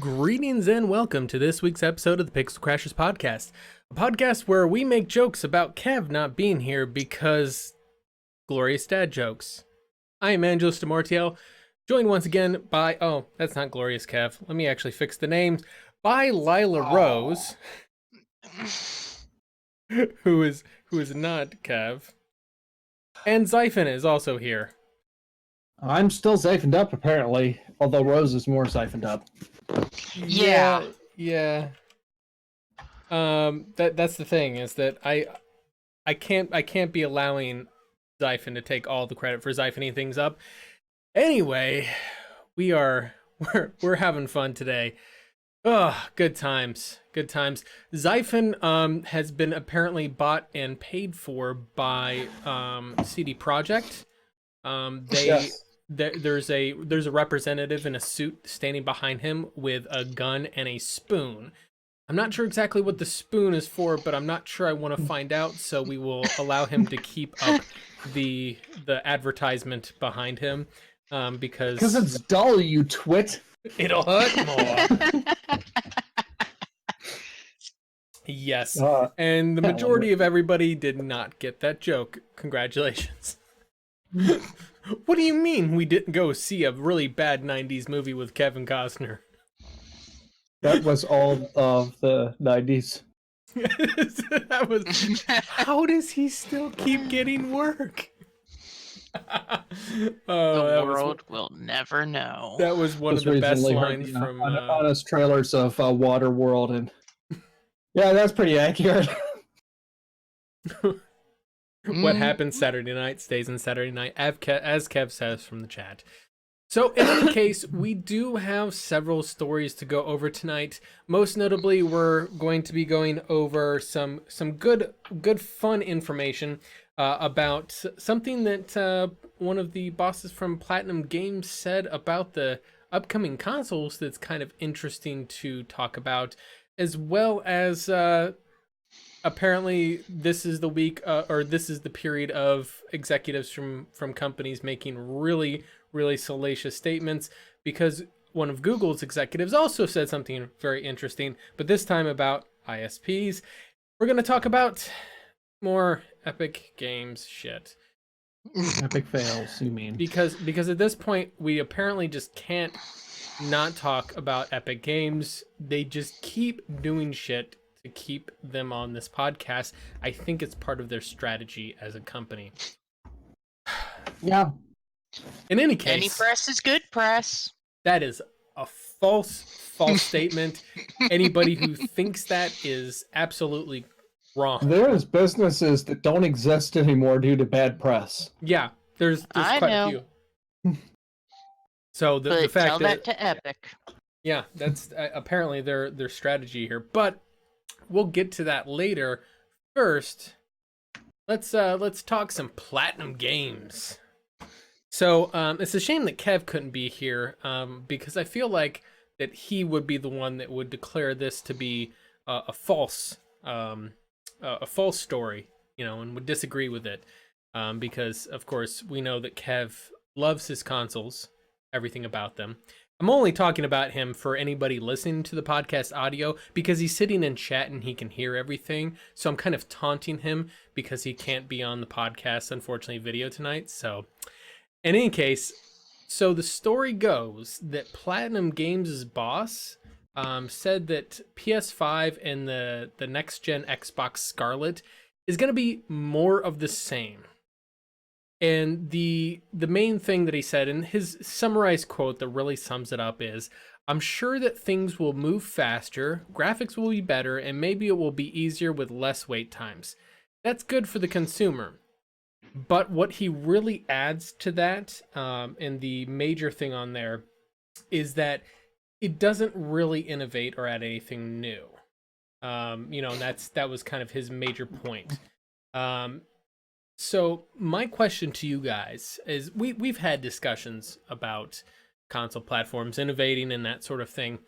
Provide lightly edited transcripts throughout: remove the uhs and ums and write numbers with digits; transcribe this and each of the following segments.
Greetings and welcome to this week's episode of the Pixel Crashers podcast, a podcast where we make jokes about Kev not being here because glorious dad jokes. I am Angelus de Mortiel, joined once again by, oh, that's not GloriousXev. Let me actually fix the names. By Lila Rose, who is not Kev. And Xaiphen is also here. I'm still siphoned up, apparently, although Rose is more siphoned up. Yeah. That's the thing, is that I can't be allowing Xaiphen to take all the credit for Xaiphening things up. Anyway, we're having fun today. Oh, good times. Xaiphen has been apparently bought and paid for by CD Projekt. Yes. There's a representative in a suit standing behind him with a gun and a spoon. I'm not sure exactly what the spoon is for, but I'm not sure I want to find out, so we will allow him to keep up the advertisement behind him, because it's dull, you twit. it'll hurt more. Yes, and the majority of everybody did not get that joke. Congratulations. What do you mean we didn't go see a really bad 90s movie with Kevin Costner? That was all of the 90s. That was... How does he still keep getting work? The world will never know. That was one of the best lines from... honest trailers of Waterworld, and... Yeah, that's pretty accurate. What happens Saturday night stays in Saturday night, as Kev says from the chat. So in any case, we do have several stories to go over tonight. Most notably, we're going to be going over some good fun information about something that one of the bosses from Platinum Games said about the upcoming consoles that's kind of interesting to talk about, as well as apparently this is the week or this is the period of executives from companies making really salacious statements, because one of Google's executives also said something very interesting, but this time about ISPs. We're going to talk about more Epic Games shit. Epic fails, you mean? Because at this point we apparently just can't not talk about Epic Games. They just keep doing shit to keep them on this podcast. I think it's part of their strategy as a company. Yeah. In any case, any press is good press. that is a false statement. Anybody who thinks that is absolutely wrong. There's businesses that don't exist anymore due to bad press. Yeah, there's I quite know. a few. So the fact tell that to Epic. Yeah, that's apparently their strategy here, but we'll get to that later. First, let's talk some Platinum Games. So it's a shame that Kev couldn't be here, because I feel like that he would be the one that would declare this to be a false story, and would disagree with it, because of course we know that Kev loves his consoles, everything about them. I'm only talking about him for anybody listening to the podcast audio, because he's sitting in chat and he can hear everything. So I'm kind of taunting him because he can't be on the podcast, unfortunately, video tonight. So in any case, so the story goes that Platinum Games' boss said that PS5 and the next gen Xbox Scarlet is going to be more of the same. And the main thing that he said in his summarized quote that really sums it up is, "I'm sure that things will move faster, graphics will be better, and maybe it will be easier with less wait times. That's good for the consumer." But what he really adds to that, and the major thing on there, is that it doesn't really innovate or add anything new. And that was kind of his major point. So my question to you guys is, we've had discussions about console platforms innovating and that sort of thing.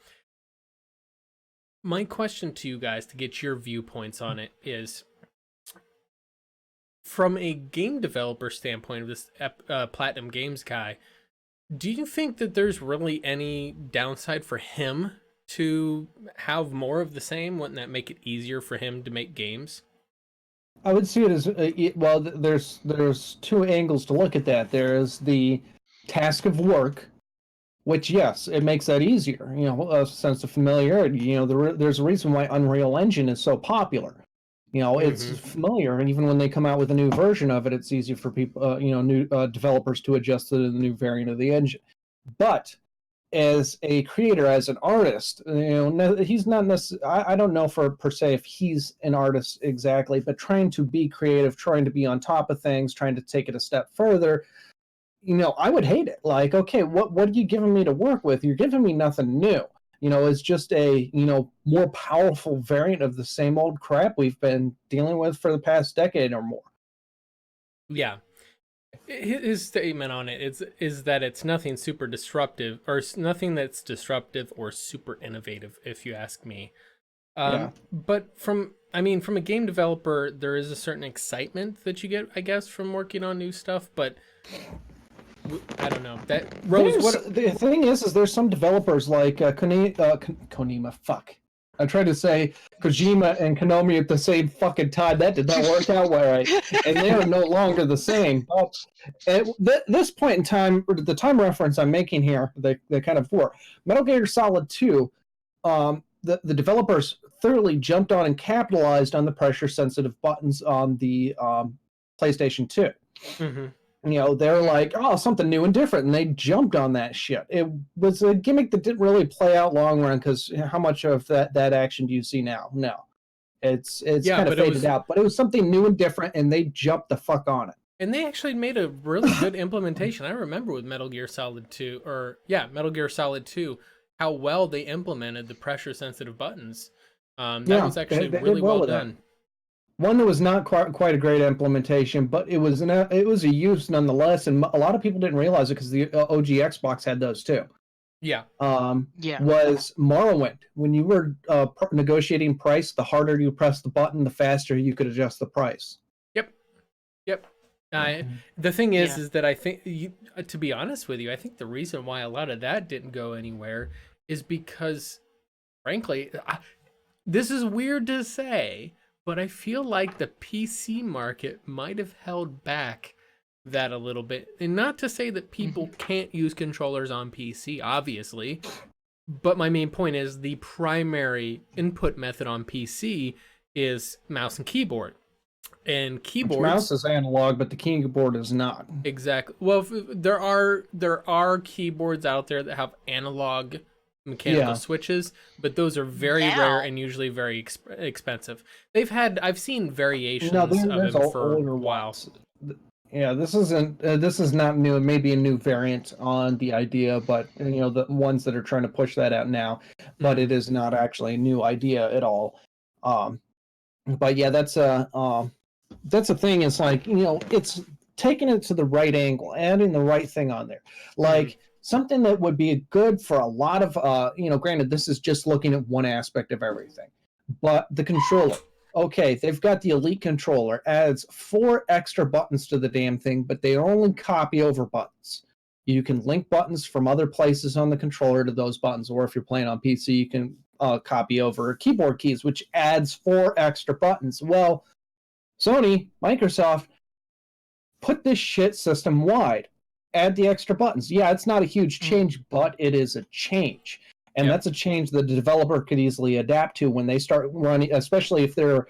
My question to you guys, to get your viewpoints on it, is, from a game developer standpoint of this Platinum Games guy, do you think that there's really any downside for him to have more of the same? Wouldn't that make it easier for him to make games? I would see it as well. There's two angles to look at that. There is the task of work, which yes, it makes that easier. You know, a sense of familiarity. You know, there's a reason why Unreal Engine is so popular. You know, it's familiar, and even when they come out with a new version of it, it's easy for people, new developers to adjust to the new variant of the engine. But as a creator, as an artist, he's not necessarily. I don't know for per se if he's an artist exactly, but trying to be creative, trying to be on top of things, trying to take it a step further. I would hate it. Like, okay, what are you giving me to work with? You're giving me nothing new. It's just a more powerful variant of the same old crap we've been dealing with for the past decade or more. Yeah. His statement on it is that it's nothing super disruptive, or nothing that's disruptive or super innovative, if you ask me. But from a game developer, there is a certain excitement that you get, I guess, from working on new stuff. But I don't know. That Rose, the thing is there's some developers like Konami. Fuck. I tried to say Kojima and Konami at the same fucking time. That did not work out right, and they are no longer the same. At this point in time, the time reference I'm making here, they kind of were. Metal Gear Solid 2, the developers thoroughly jumped on and capitalized on the pressure-sensitive buttons on the PlayStation 2. Mm-hmm. They're like, oh, something new and different, and they jumped on that shit. It was a gimmick that didn't really play out long run, because how much of that action do you see now? No. It's kind of faded out, but it was something new and different, and they jumped the fuck on it. And they actually made a really good implementation. I remember with Metal Gear Solid 2, Metal Gear Solid 2, how well they implemented the pressure-sensitive buttons. That was actually really well done. One that was not quite a great implementation, but it was a use nonetheless, and a lot of people didn't realize it because the OG Xbox had those too. Yeah. Was Morrowind. When you were negotiating price, the harder you press the button, the faster you could adjust the price. Yep. The thing is that I think, to be honest with you, I think the reason why a lot of that didn't go anywhere is because, frankly, this is weird to say, but I feel like the PC market might have held back that a little bit. And not to say that people can't use controllers on PC, obviously, but my main point is the primary input method on PC is mouse and keyboard. And keyboards, mouse is analog, but the keyboard is not. Exactly. Well, there are keyboards out there that have analog mechanical switches, but those are very rare and usually very expensive. I've seen variations of them for a while. Yeah, this is not new. It may be a new variant on the idea, but the ones that are trying to push that out now, but it is not actually a new idea at all. But yeah, that's a thing. It's like, it's taking it to the right angle, adding the right thing on there. Like something that would be good for a lot of, granted, this is just looking at one aspect of everything, but the controller. Okay, they've got the Elite controller, adds 4 extra buttons to the damn thing, but they only copy over buttons. You can link buttons from other places on the controller to those buttons, or if you're playing on PC, you can copy over keyboard keys, which adds 4 extra buttons. Well, Sony, Microsoft, put this shit system wide. Add the extra buttons. Yeah, it's not a huge change, but it is a change. And that's a change that the developer could easily adapt to when they start running, especially if they're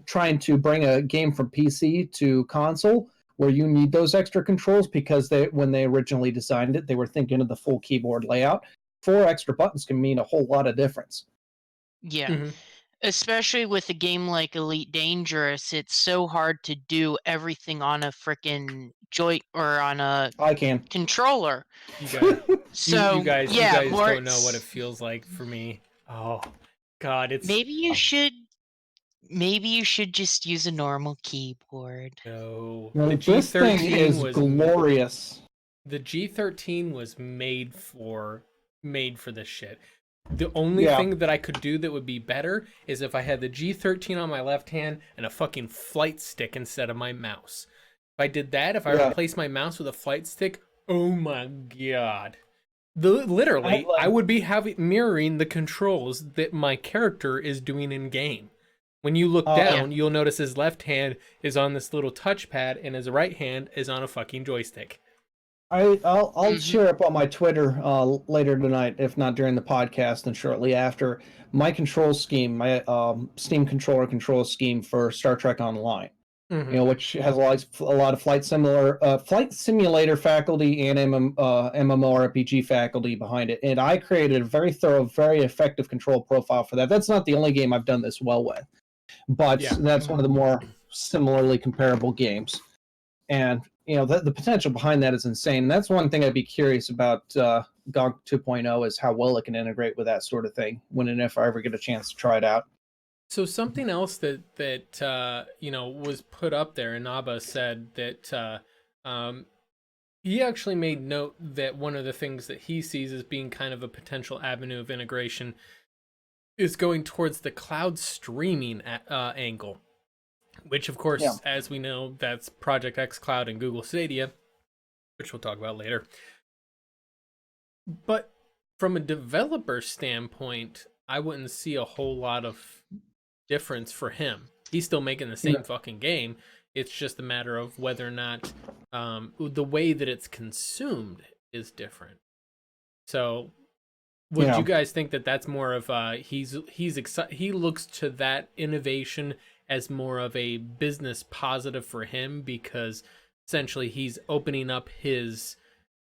trying to bring a game from PC to console, where you need those extra controls, because when they originally designed it, they were thinking of the full keyboard layout. 4 extra buttons can mean a whole lot of difference. Yeah. Especially with a game like Elite Dangerous, it's so hard to do everything on a freaking joint or on a controller. You guys don't know what it feels like for me. Oh God, it's maybe you should just use a normal keyboard. No, the G13 is glorious. The G13 was made for this shit. The only thing that I could do that would be better is if I had the G13 on my left hand and a fucking flight stick instead of my mouse. If I did that, if I replaced my mouse with a flight stick, oh my God. Literally, I would be mirroring the controls that my character is doing in game. When you look down, you'll notice his left hand is on this little touchpad, and his right hand is on a fucking joystick. I'll share up on my Twitter later tonight, if not during the podcast, and shortly after, my control scheme, my Steam controller control scheme for Star Trek Online. Which has a lot of flight simulator faculty and MMORPG faculty behind it. And I created a very thorough, very effective control profile for that. That's not the only game I've done this well with, but that's one of the more similarly comparable games. And the potential behind that is insane. And that's one thing I'd be curious about GOG 2.0 is how well it can integrate with that sort of thing when and if I ever get a chance to try it out. So something else that was put up there, and Naba said that he actually made note that one of the things that he sees as being kind of a potential avenue of integration is going towards the cloud streaming angle, which of course, as we know, that's Project xCloud and Google Stadia, which we'll talk about later. But from a developer standpoint, I wouldn't see a whole lot of difference for him. He's still making the same fucking game. It's just a matter of whether or not the way that it's consumed is different. So would you guys think that that's more of he looks to that innovation as more of a business positive for him, because essentially he's opening up his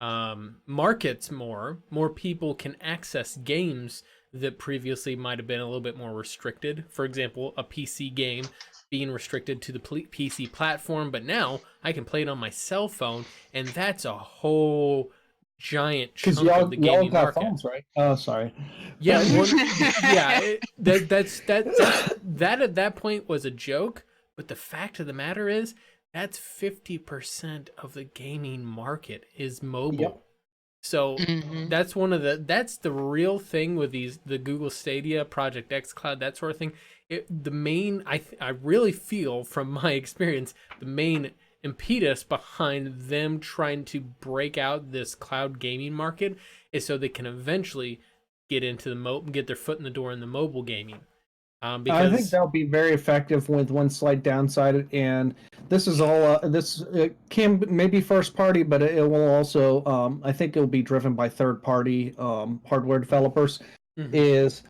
markets more people can access games that previously might have been a little bit more restricted. For example, a PC game being restricted to the PC platform, but now I can play it on my cell phone, and that's a whole giant chunk of the gaming market. Phones, right? Oh, sorry. Yeah, that at that point was a joke, but the fact of the matter is that's 50% of the gaming market is mobile. Yep. So that's the real thing with the Google Stadia, Project xCloud, that sort of thing. I really feel from my experience, the main impetus behind them trying to break out this cloud gaming market is so they can eventually get into get their foot in the door in the mobile gaming. Because I think that'll be very effective with one slight downside, and this is all it can maybe first party, but it will also I think it will be driven by third party hardware developers. Is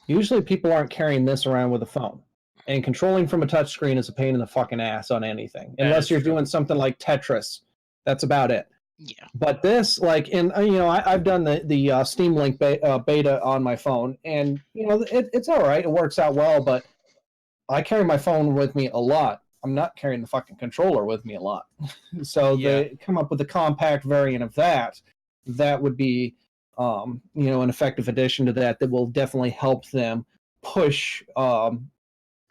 usually people aren't carrying this around with a phone, and controlling from a touchscreen is a pain in the fucking ass on anything, unless you're doing something like Tetris. That's about it. Yeah. But this, I've done the Steam Link beta on my phone, and it's all right. It works out well, but I carry my phone with me a lot. I'm not carrying the fucking controller with me a lot. So they come up with a compact variant of that. That would be, an effective addition to that will definitely help them push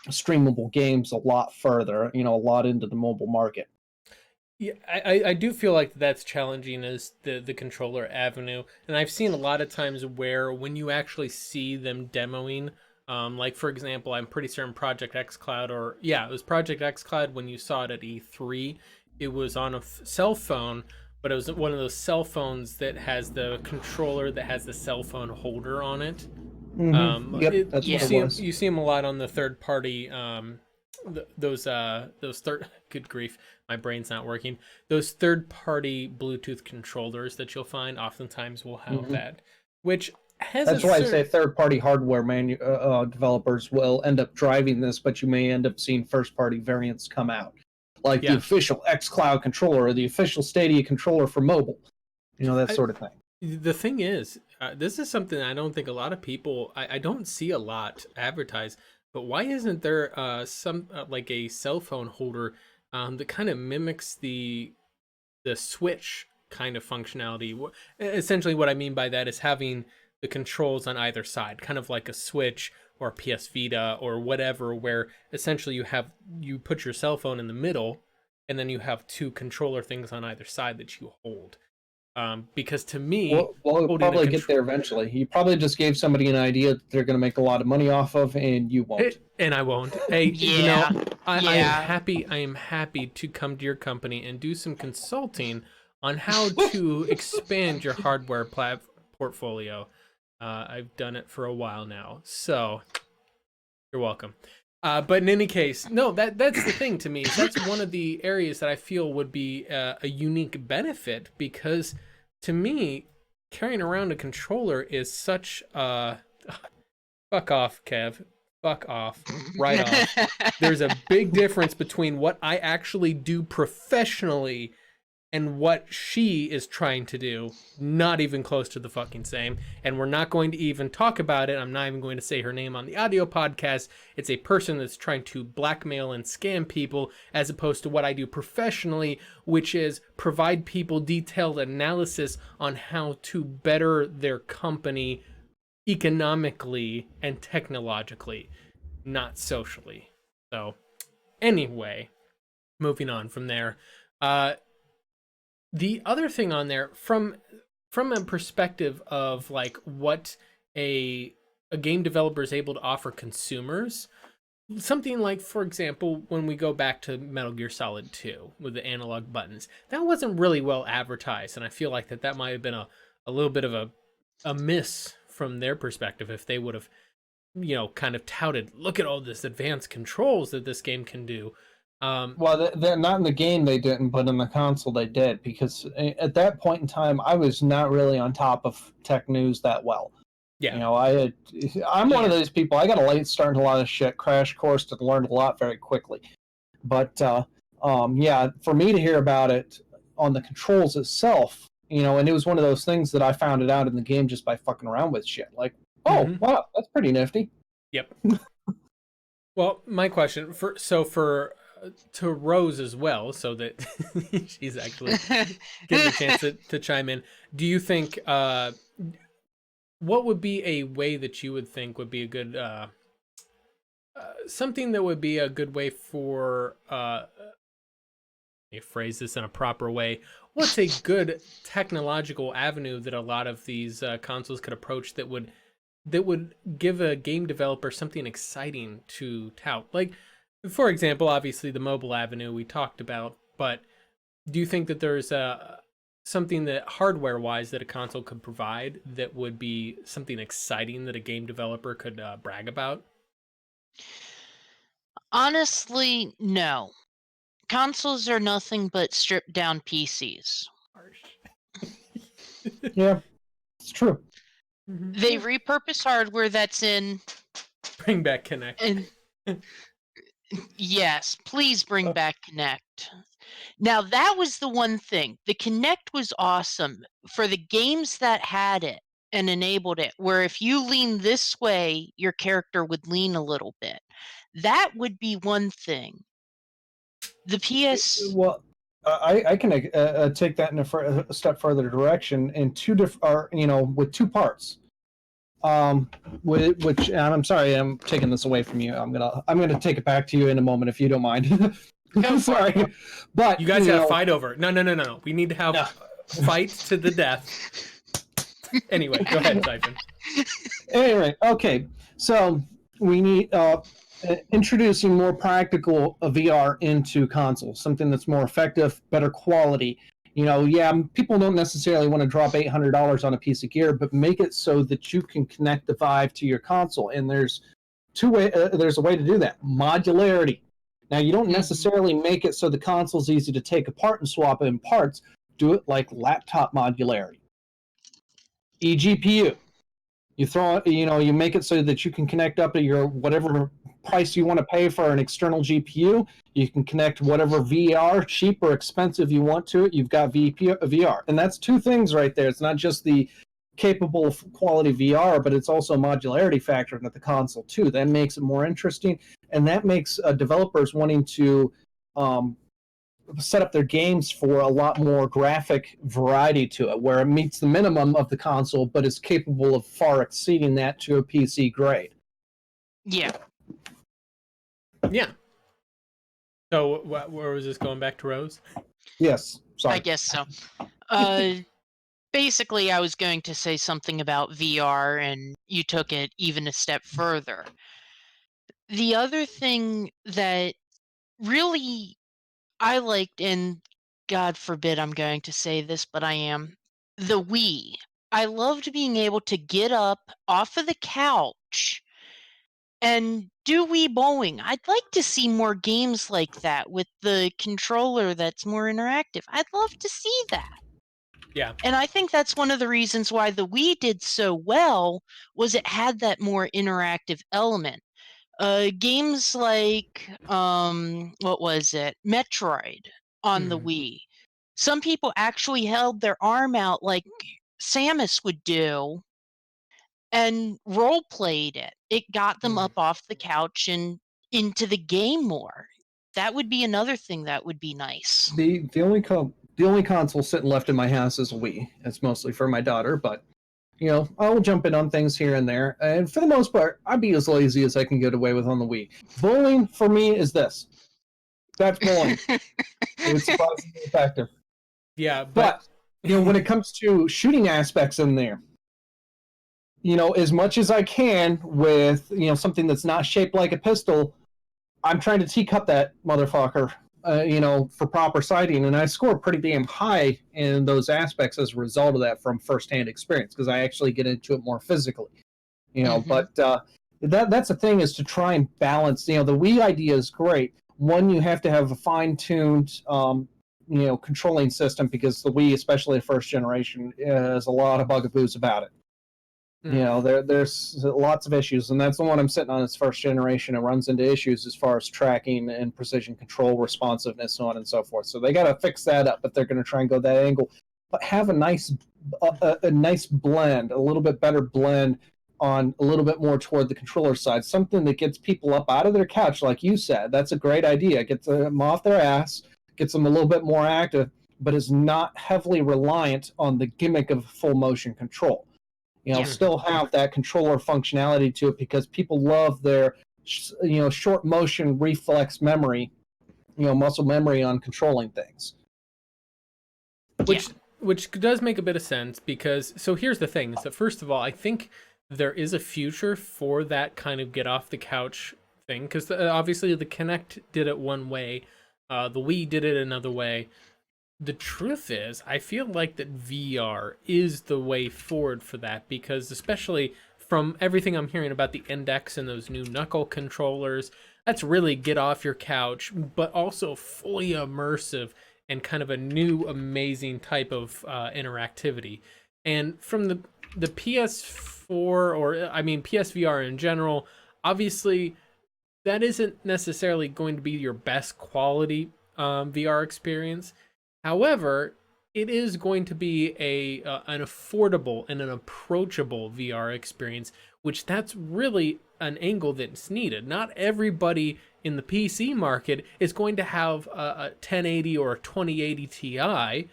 streamable games a lot further. A lot into the mobile market. Yeah, I do feel like that's challenging as the controller avenue. And I've seen a lot of times where when you actually see them demoing, like for example, I'm pretty certain Project xCloud, it was Project xCloud when you saw it at E3, it was on a cell phone, but it was one of those cell phones that has the controller that has the cell phone holder on it. You see them a lot on the third party those good grief, my brain's not working. Those third-party Bluetooth controllers that you'll find oftentimes will have that, which has. That's why I say third-party hardware developers will end up driving this, but you may end up seeing first-party variants come out, like the official xCloud controller or the official Stadia controller for mobile. That sort of thing. The thing is, this is something I don't think a lot of people. I don't see a lot advertised. But why isn't there some like a cell phone holder that kind of mimics the Switch kind of functionality? Essentially, what I mean by that is having the controls on either side, kind of like a Switch or PS Vita or whatever, where essentially you put your cell phone in the middle, and then you have two controller things on either side that you hold. Because to me, we'll probably get there eventually. You probably just gave somebody an idea that they're going to make a lot of money off of, and you won't. And I won't. Hey, I am happy to come to your company and do some consulting on how to expand your hardware portfolio. I've done it for a while now, so you're welcome. But in any case, no, that's the thing to me. That's one of the areas that I feel would be a unique benefit, because to me, carrying around a controller is such fuck off, Kev. Fuck off. Right off. There's a big difference between what I actually do professionally and what she is trying to do. Not even close to the fucking same. And we're not going to even talk about it. I'm not even going to say her name on the audio podcast. It's a person that's trying to blackmail and scam people, as opposed to what I do professionally, which is provide people detailed analysis on how to better their company economically and technologically, not socially. So anyway, moving on from there. The other thing on there, from a perspective of like what a game developer is able to offer consumers, something like, for example, when we go back to Metal Gear Solid 2 with the analog buttons, that wasn't really well advertised, and I feel like that might have been a little bit of a miss from their perspective if they would have, kind of touted, look at all this advanced controls that this game can do. Well, they're not in the game, they didn't, but in the console they did, because at that point in time, I was not really on top of tech news that well. Yeah. I'm one of those people, I got a late start in a lot of shit, crash course, and learned a lot very quickly. But, for me to hear about it on the controls itself, and it was one of those things that I found it out in the game just by fucking around with shit. Like, wow, that's pretty nifty. Yep. Well, my question, to Rose as well, so that she's actually getting a chance to chime in. Do you think, what would be a way that you would think would be a good, something that would be a good way for, let me phrase this in a proper way. What's a good technological avenue that a lot of these consoles could approach that would give a game developer something exciting to tout? Like, for example, obviously the mobile avenue we talked about, but do you think that there's something that hardware-wise that a console could provide that would be something exciting that a game developer could brag about? Honestly, no. Consoles are nothing but stripped-down PCs. Yeah, it's true. They repurpose hardware that's in... Bring back Kinect. Yes, please bring back Kinect. Now, that was the one thing. The Kinect was awesome for the games that had it and enabled it, where if you lean this way, your character would lean a little bit. That would be one thing. The PS... Well, I can take that in a step further direction in with two parts. Which, and I'm sorry, I'm taking this away from you. I'm gonna take it back to you in a moment if you don't mind. Sorry, but you guys gotta fight over it. No. We need to have fight to the death. Anyway, go ahead, Xaiphen. Anyway, okay. So we need introducing more practical VR into consoles, something that's more effective, better quality. People don't necessarily want to drop $800 on a piece of gear, but make it so that you can connect the Vive to your console. And there's there's a way to do that: modularity. Now, you don't necessarily make it so the console's easy to take apart and swap in parts. Do it like laptop modularity. eGPU. You make it so that you can connect up to your whatever price you want to pay for an external GPU. You can connect whatever VR, cheap or expensive you want to it. You've got VR. And that's two things right there. It's not just the capable of quality VR, but it's also a modularity factor into the console too. That makes it more interesting, and that makes developers wanting to set up their games for a lot more graphic variety to it, where it meets the minimum of the console, but is capable of far exceeding that to a PC grade. Yeah. Yeah. So, where was this going back to Rose? Yes. Sorry. I guess so. Basically, I was going to say something about VR, and you took it even a step further. The other thing that really I liked, and God forbid I'm going to say this, but I am. The Wii. I loved being able to get up off of the couch and do Wii bowling. I'd like to see more games like that with the controller that's more interactive. I'd love to see that. Yeah. And I think that's one of the reasons why the Wii did so well was it had that more interactive element. Games like what was it? Metroid on the Mhm. Wii. Some people actually held their arm out like Samus would do and role played it. It got them up off the couch and into the game more. That would be another thing that would be nice. The only console sitting left in my house is a Wii. It's mostly for my daughter, but I'll jump in on things here and there. And for the most part, I'd be as lazy as I can get away with on the Wii. Bowling for me is this. That's bowling. It's surprisingly effective. Yeah, But when it comes to shooting aspects in there, as much as I can with something that's not shaped like a pistol, I'm trying to teacup that motherfucker, for proper sighting, and I score pretty damn high in those aspects as a result of that from firsthand experience because I actually get into it more physically. Mhm. But that's the thing, is to try and balance. The Wii idea is great. One, you have to have a fine-tuned controlling system because the Wii, especially the first generation, has a lot of bugaboos about it. There's lots of issues, and that's the one I'm sitting on. Its first generation. It runs into issues as far as tracking and precision control, responsiveness, so on and so forth. So they got to fix that up, but they're going to try and go that angle. But have a nice blend, a little bit better blend on a little bit more toward the controller side, something that gets people up out of their couch, like you said. That's a great idea. Gets them off their ass, gets them a little bit more active, but is not heavily reliant on the gimmick of full motion control. Yeah. Still have that controller functionality to it because people love their short motion reflex memory, muscle memory on controlling things. Which does make a bit of sense because so here's the thing, is that first of all, I think there is a future for that kind of get off the couch thing because obviously the Kinect did it one way, the Wii did it another way. The truth is, I feel like that VR is the way forward for that because especially from everything I'm hearing about the Index and those new knuckle controllers, that's really get off your couch, but also fully immersive and kind of a new amazing type of interactivity. And from the PS4, or I mean PSVR in general, obviously that isn't necessarily going to be your best quality VR experience. However, it is going to be an affordable and an approachable VR experience, which that's really an angle that's needed. Not everybody in the PC market is going to have a 1080 or a 2080 Ti.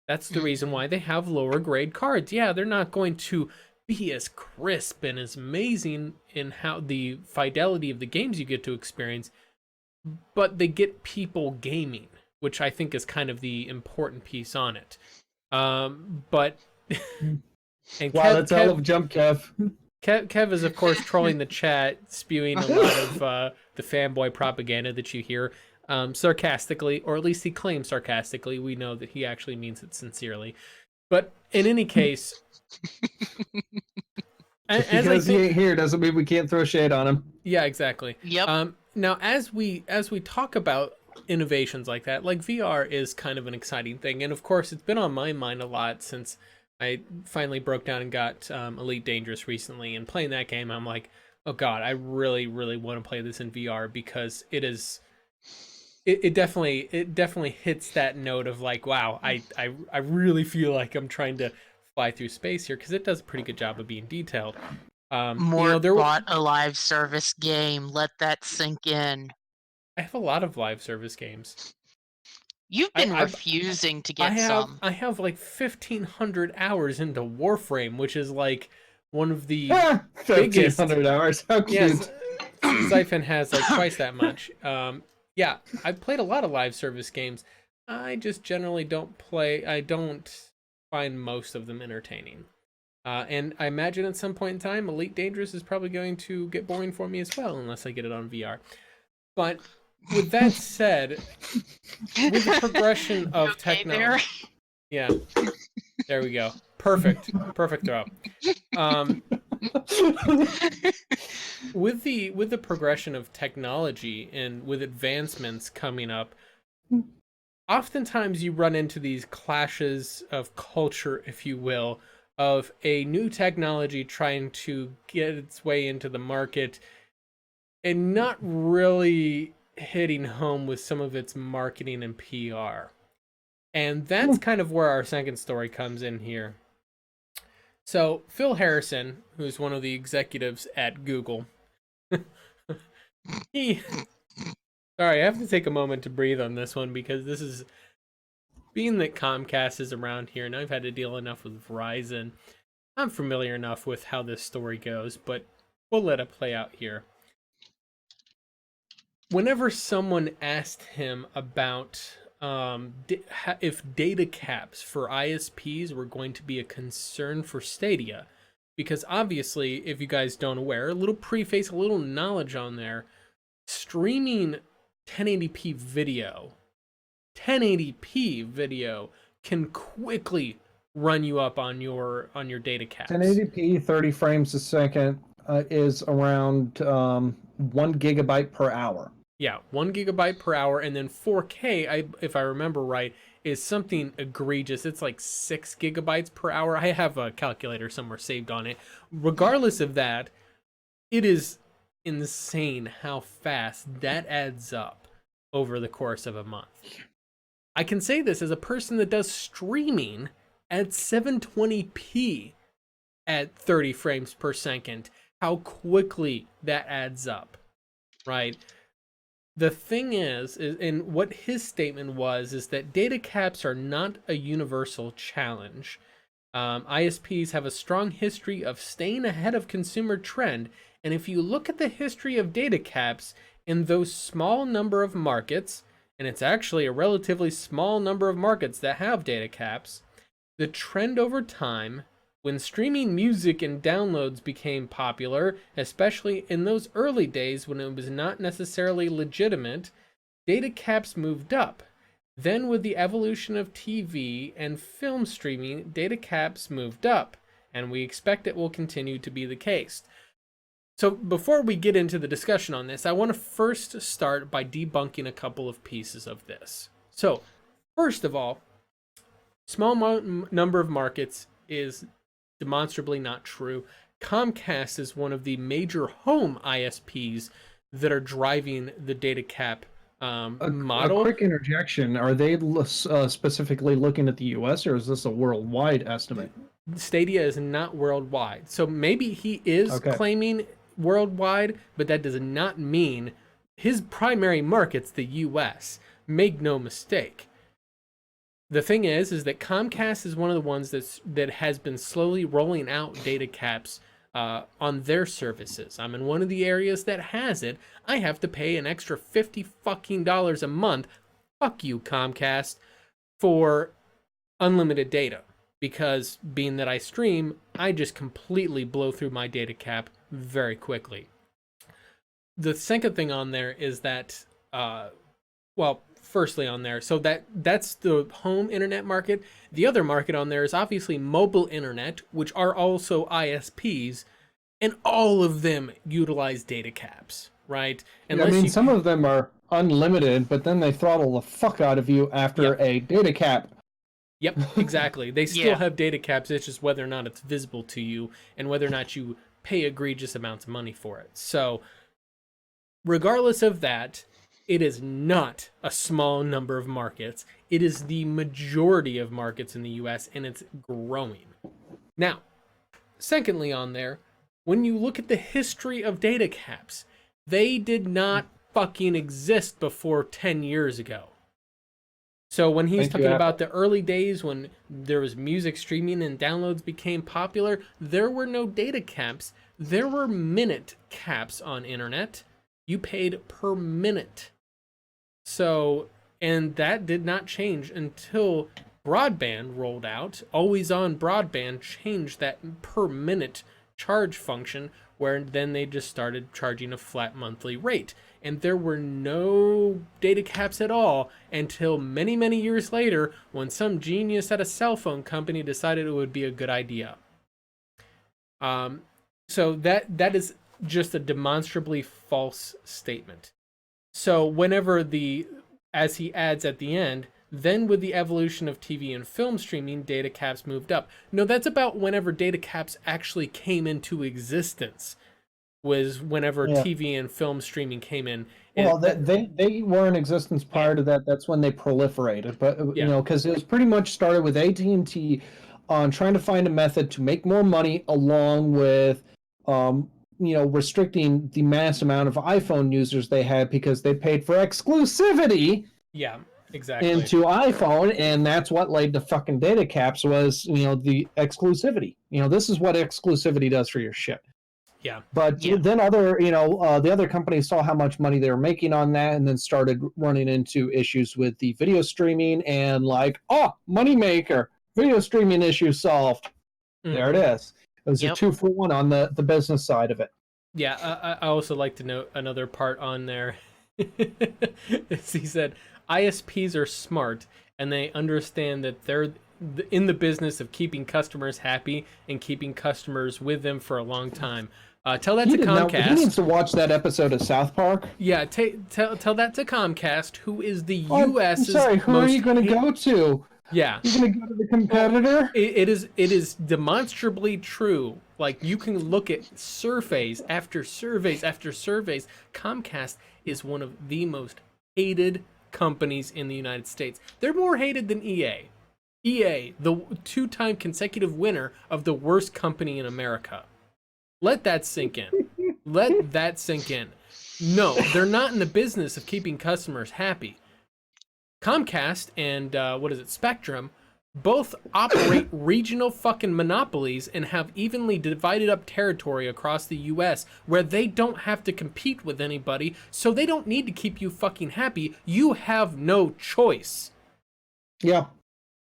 That's the reason why they have lower grade cards. Yeah, they're not going to be as crisp and as amazing in how the fidelity of the games you get to experience, but they get people gaming, which I think is kind of the important piece on it. But and Wow, that's a hell of a jump, Kev. Kev is of course trolling the chat, spewing a lot of the fanboy propaganda that you hear sarcastically, or at least he claims sarcastically. We know that he actually means it sincerely. But in any case, Because he ain't here doesn't mean we can't throw shade on him. Yeah, exactly. Yep. Now, as we talk about innovations like that, like VR is kind of an exciting thing, and of course, it's been on my mind a lot since I finally broke down and got Elite Dangerous recently. And playing that game, I'm like, oh god, I really, really want to play this in VR because it is. It definitely hits that note of like, wow, I really feel like I'm trying to fly through space here because it does a pretty good job of being detailed. Mort bought a live service game. Let that sink in. I have a lot of live service games. You've been refusing to get some. I have like 1,500 hours into Warframe, which is like one of the 1,500 hours. How cute. Yes, Xaiphen has like twice that much. Yeah, I've played a lot of live service games. I just generally don't play. I don't find most of them entertaining. And I imagine at some point in time, Elite Dangerous is probably going to get boring for me as well, unless I get it on VR. But with that said, with the progression of okay technology, yeah, there we go. Perfect throw. With the progression of technology and with advancements coming up, oftentimes you run into these clashes of culture, if you will, of a new technology trying to get its way into the market and not really hitting home with some of its marketing and PR. And that's kind of where our second story comes in here. So, Phil Harrison, who's one of the executives at Google, he. Sorry, I have to take a moment to breathe on this one because this is. Being that Comcast is around here and I've had to deal enough with Verizon, I'm familiar enough with how this story goes, but we'll let it play out here. Whenever someone asked him about if data caps for ISPs were going to be a concern for Stadia, because obviously, if you guys don't aware, a little preface, a little knowledge on there, streaming 1080p video can quickly run you up on your data caps. 1080p 30 frames a second is around 1 gigabyte per hour. Yeah, 1 gigabyte per hour, and then 4K, if I remember right, is something egregious. It's like 6 gigabytes per hour. I have a calculator somewhere saved on it. Regardless of that, it is insane how fast that adds up over the course of a month. I can say this as a person that does streaming at 720p at 30 frames per second, how quickly that adds up, right? The thing is, and what his statement was, is that data caps are not a universal challenge. ISPs have a strong history of staying ahead of consumer trend, and if you look at the history of data caps in those small number of markets, and it's actually a relatively small number of markets that have data caps, the trend over time, when streaming music and downloads became popular, especially in those early days when it was not necessarily legitimate, data caps moved up. Then with the evolution of TV and film streaming, data caps moved up, and we expect it will continue to be the case. So before we get into the discussion on this, I want to first start by debunking a couple of pieces of this. So, first of all, small number of markets is demonstrably not true. Comcast is one of the major home ISPs that are driving the data cap model. A quick interjection. Are they specifically looking at the US, or is this a worldwide estimate? Stadia is not worldwide. So maybe he is claiming worldwide, but that does not mean his primary market's the US. Make no mistake. The thing is that Comcast is one of the ones that has been slowly rolling out data caps on their services. I'm in one of the areas that has it. I have to pay an extra $50 a month. Fuck you, Comcast, for unlimited data. Because being that I stream, I just completely blow through my data cap very quickly. The second thing on there is that, firstly on there, so that's the home internet market. The other market on there is obviously mobile internet, which are also ISPs, and all of them utilize data caps, right? Unless some of them are unlimited, but then they throttle the fuck out of you after a data cap. Yep, exactly. They still have data caps. It's just whether or not it's visible to you and whether or not you pay egregious amounts of money for it. So regardless of that, it is not a small number of markets. It is the majority of markets in the US, and it's growing. Now, secondly on there, when you look at the history of data caps, they did not fucking exist before 10 years ago. So when he's talking about the early days when there was music streaming and downloads became popular, there were no data caps. There were minute caps on internet. You paid per minute. So, and that did not change until broadband rolled out. Always on broadband changed that per minute charge function, where then they just started charging a flat monthly rate. And there were no data caps at all until many, many years later when some genius at a cell phone company decided it would be a good idea. So that is just a demonstrably false statement. So whenever as he adds at the end, then with the evolution of TV and film streaming, data caps moved up. No, that's about whenever data caps actually came into existence, was whenever TV and film streaming came in. Well, they were in existence prior to that. That's when they proliferated. But, you know, because it was pretty much started with AT&T on trying to find a method to make more money along with, you know, restricting the mass amount of iPhone users they had because they paid for exclusivity. Yeah, exactly. Into iPhone, and that's what laid the fucking data caps was, you know, the exclusivity. You know, this is what exclusivity does for your shit. Yeah. But then other, you know, the other companies saw how much money they were making on that and then started running into issues with the video streaming and like, oh, moneymaker, video streaming issue solved. Mm-hmm. There it is. It was a 2-for-1 on the business side of it. Yeah, I also like to note another part on there. He said, ISPs are smart and they understand that they're in the business of keeping customers happy and keeping customers with them for a long time. Tell that to Comcast. He needs to watch that episode of South Park. Yeah, tell that to Comcast, who is the U.S.'s who are you going to go to? Yeah. You're going to go to the competitor? It is demonstrably true. Like, you can look at surveys after surveys after surveys. Comcast is one of the most hated companies in the United States. They're more hated than EA. EA, the 2-time consecutive winner of the worst company in America. Let that sink in. Let that sink in. No, they're not in the business of keeping customers happy. Comcast and Spectrum both operate regional fucking monopolies and have evenly divided up territory across the US where they don't have to compete with anybody, so they don't need to keep you fucking happy. You have no choice. Yeah.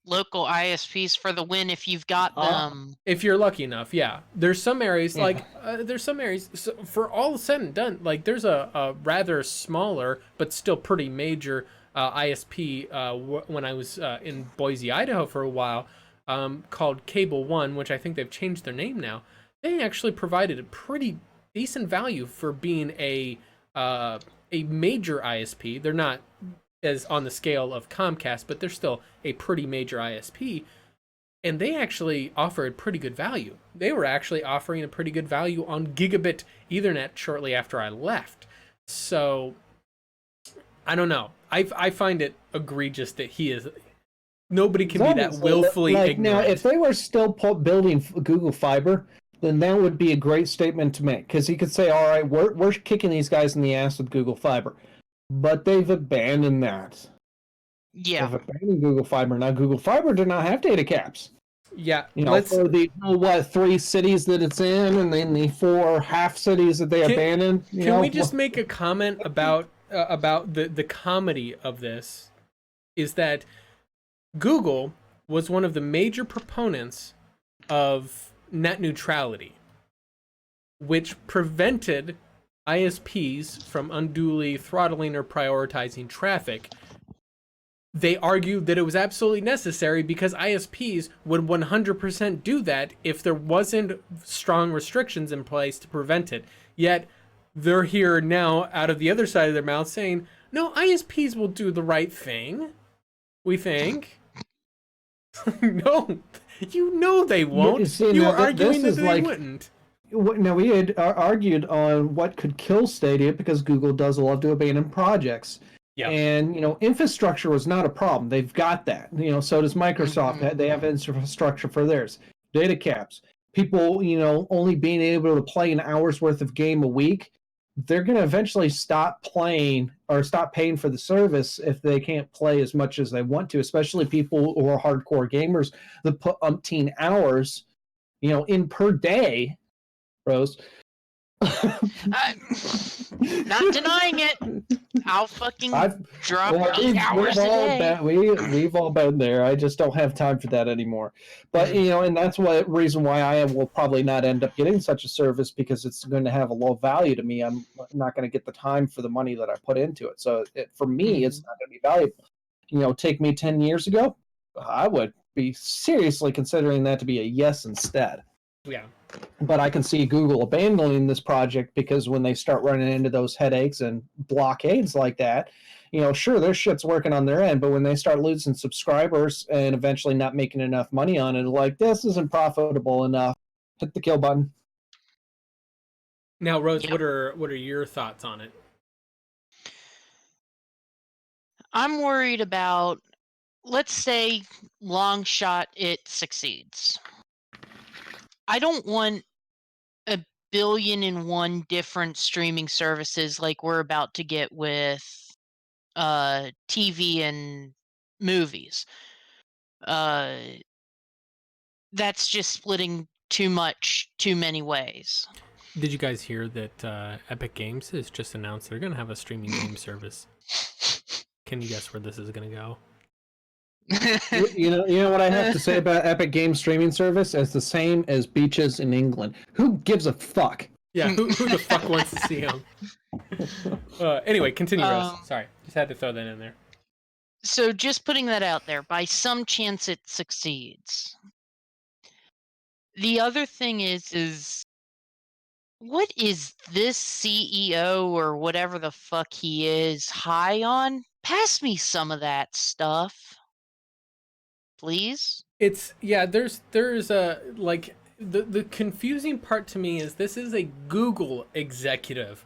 Local ISPs for the win if you've got them. If you're lucky enough, yeah. There's some areas, so for all said and done, like there's a rather smaller but still pretty major ISP when I was in Boise, Idaho for a while, called Cable One, which I think they've changed their name now. They actually provided a pretty decent value for being a major ISP. They're not as on the scale of Comcast, but they're still a pretty major ISP. And they actually offered pretty good value. They were actually offering a pretty good value on gigabit Ethernet shortly after I left. So, I don't know. I find it egregious that nobody can be that willfully ignorant. Now, if they were still building Google Fiber, then that would be a great statement to make. Because he could say, all right, we're kicking these guys in the ass with Google Fiber. But they've abandoned that. Yeah. They've abandoned Google Fiber. Now, Google Fiber did not have data caps. Yeah. You know, for the 3 cities that it's in and then the 4 half cities that they abandoned. Can we just make a comment about the comedy of this? Is that Google was one of the major proponents of net neutrality, which prevented ISPs from unduly throttling or prioritizing traffic. They argued that it was absolutely necessary because ISPs would 100% do that if there wasn't strong restrictions in place to prevent it. Yet they're here now out of the other side of their mouth saying, no, ISPs will do the right thing, we think. No, you know they won't. You're arguing that they wouldn't. Now, we had argued on what could kill Stadia because Google does love to abandon projects. Yeah. And, you know, infrastructure was not a problem. They've got that. You know, so does Microsoft. Mm-hmm. They have infrastructure for theirs. Data caps. People, you know, only being able to play an hour's worth of game a week, they're going to eventually stop playing or stop paying for the service if they can't play as much as they want to, especially people who are hardcore gamers that put umpteen hours, you know, in per day. Rose. Not denying it. I'll fucking drop Well, 8 hours a day. we've all been there. I just don't have time for that anymore. But and that's what reason why I will probably not end up getting such a service, because it's going to have a low value to me. I'm not going to get the time for the money that I put into it. So for me, it's not going to be valuable. Take me 10 years ago, I would be seriously considering that to be a yes instead. Yeah. But I can see Google abandoning this project, because when they start running into those headaches and blockades like that, sure, their shit's working on their end, but when they start losing subscribers and eventually not making enough money on it, like, this isn't profitable enough, hit the kill button. Now, Rose, Yep. what are your thoughts on it? I'm worried about, let's say, long shot, it succeeds. I don't want 1,000,000,001 different streaming services like we're about to get with TV and movies. That's just splitting too many ways. Did you guys hear that Epic Games has just announced they're going to have a streaming game service? Can you guess where this is going to go? You know what I have to say about Epic Games streaming service? It's the same as beaches in England. Who gives a fuck? Yeah, who the fuck wants to see them? Anyway, continue, Rose. Sorry, just had to throw that in there. So just putting that out there, by some chance it succeeds. The other thing is what is this CEO or whatever the fuck he is high on? Pass me some of that stuff, please. It's there's a like the confusing part to me is this is a Google executive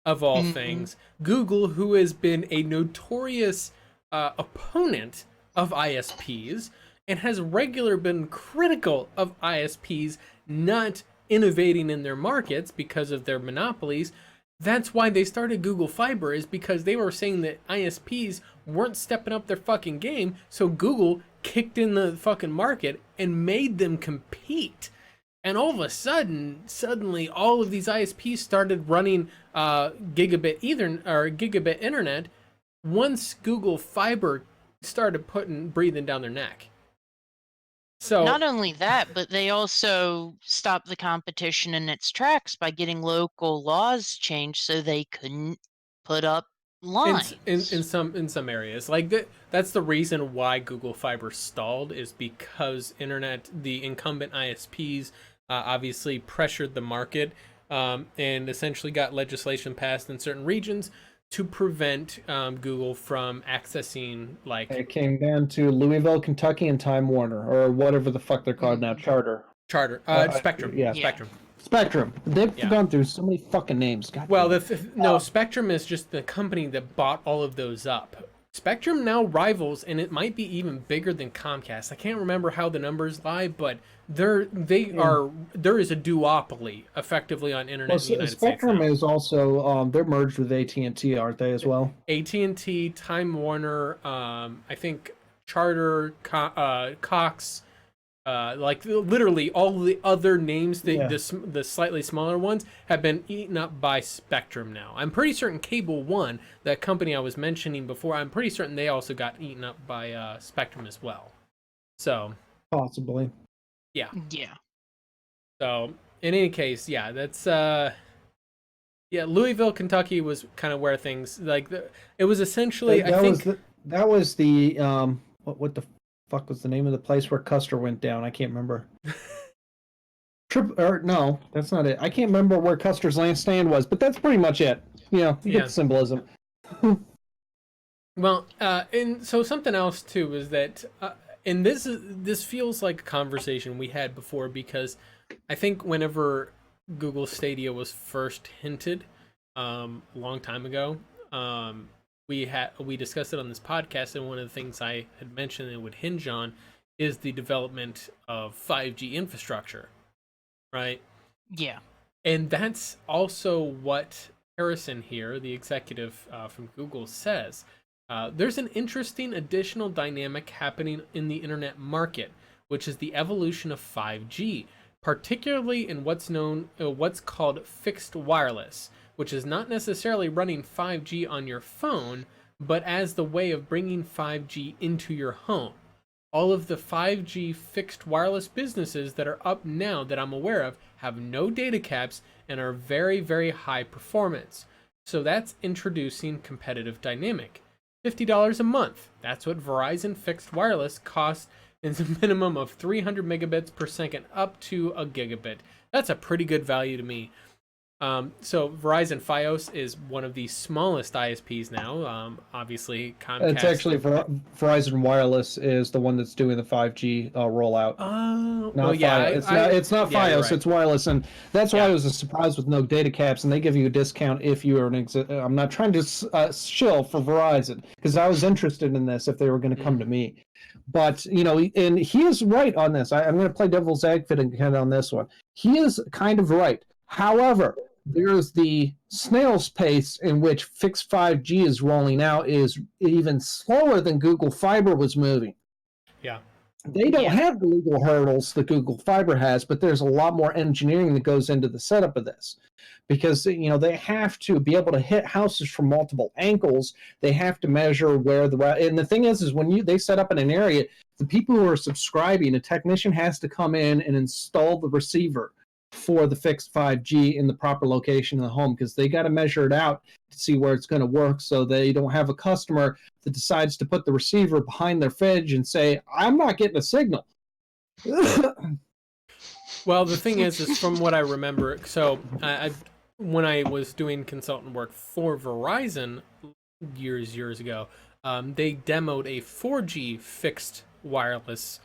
of all things. Google, who has been a notorious opponent of ISPs and has regularly been critical of ISPs not innovating in their markets because of their monopolies. That's why they started Google Fiber, is because they were saying that ISPs weren't stepping up their fucking game, so Google kicked in the fucking market and made them compete. And all of a sudden, suddenly, all of these ISPs started running gigabit internet once Google Fiber started breathing down their neck. So not only that, but they also stopped the competition in its tracks by getting local laws changed so they couldn't put up lines. in some areas, like that's the reason why Google Fiber stalled, is because the incumbent ISPs obviously pressured the market and essentially got legislation passed in certain regions to prevent Google from accessing, like, It came down to Louisville, Kentucky, and Time Warner, or whatever the fuck they're called now, Spectrum. Spectrum. Yeah. Spectrum. Spectrum. They've gone through so many fucking names. God Well, damn. Spectrum is just the company that bought all of those up. Spectrum now rivals, and it might be even bigger than Comcast. I can't remember how the numbers lie, but there is a duopoly effectively on internet in the United Spectrum States now. is also they're merged with AT&T, aren't they, as well? AT&T, Time Warner, I think Charter, Cox, like literally all the other names, the slightly smaller ones, have been eaten up by Spectrum now. I'm pretty certain Cable One, that company I was mentioning before, I'm pretty certain they also got eaten up by Spectrum as well. So Possibly. Yeah. So in any case, that's Louisville, Kentucky was kind of where things it was essentially that was the what the fuck was the name of the place where Custer went down? I can't remember. No, that's not it. I can't remember where Custer's last stand was, but that's pretty much it. You get the symbolism. Well, and so something else too is that, and this feels like a conversation we had before, because I think whenever Google Stadia was first hinted, a long time ago, we discussed it on this podcast, and one of the things I had mentioned it would hinge on is the development of 5G infrastructure, right? Yeah. And that's also what Harrison here, the executive from Google, says. There's an interesting additional dynamic happening in the internet market, which is the evolution of 5G, particularly in what's called fixed wireless, which is not necessarily running 5G on your phone, but as the way of bringing 5G into your home. All of the 5G fixed wireless businesses that are up now that I'm aware of have no data caps and are very, very high performance. So that's introducing competitive dynamic. $50 a month. That's what Verizon fixed wireless costs. It's a minimum of 300 megabits per second up to a gigabit. That's a pretty good value to me. So Verizon Fios is one of the smallest ISPs now. Obviously, Comcast. It's actually Verizon Wireless is the one that's doing the 5G rollout. Well, yeah, Fios. It's not yeah, Fios. right. It's wireless, and that's why I was surprised with no data caps, and they give you a discount if you are an. I'm not trying to shill for Verizon because I was interested in this if they were going to come to me, but and he is right on this. I'm going to play devil's advocate again on this one. He is kind of right. However, there's the snail's pace in which fixed 5G is rolling out is even slower than Google Fiber was moving. Yeah. They don't have the legal hurdles that Google Fiber has, but there's a lot more engineering that goes into the setup of this. Because they have to be able to hit houses from multiple angles. They have to measure where and the thing is when they set up in an area, the people who are subscribing, a technician has to come in and install the receiver for the fixed 5G in the proper location in the home, because they got to measure it out to see where it's going to work, so they don't have a customer that decides to put the receiver behind their fridge and say, I'm not getting a signal. Well, the thing is from what I remember, so when I was doing consultant work for Verizon years ago, they demoed a 4G fixed wireless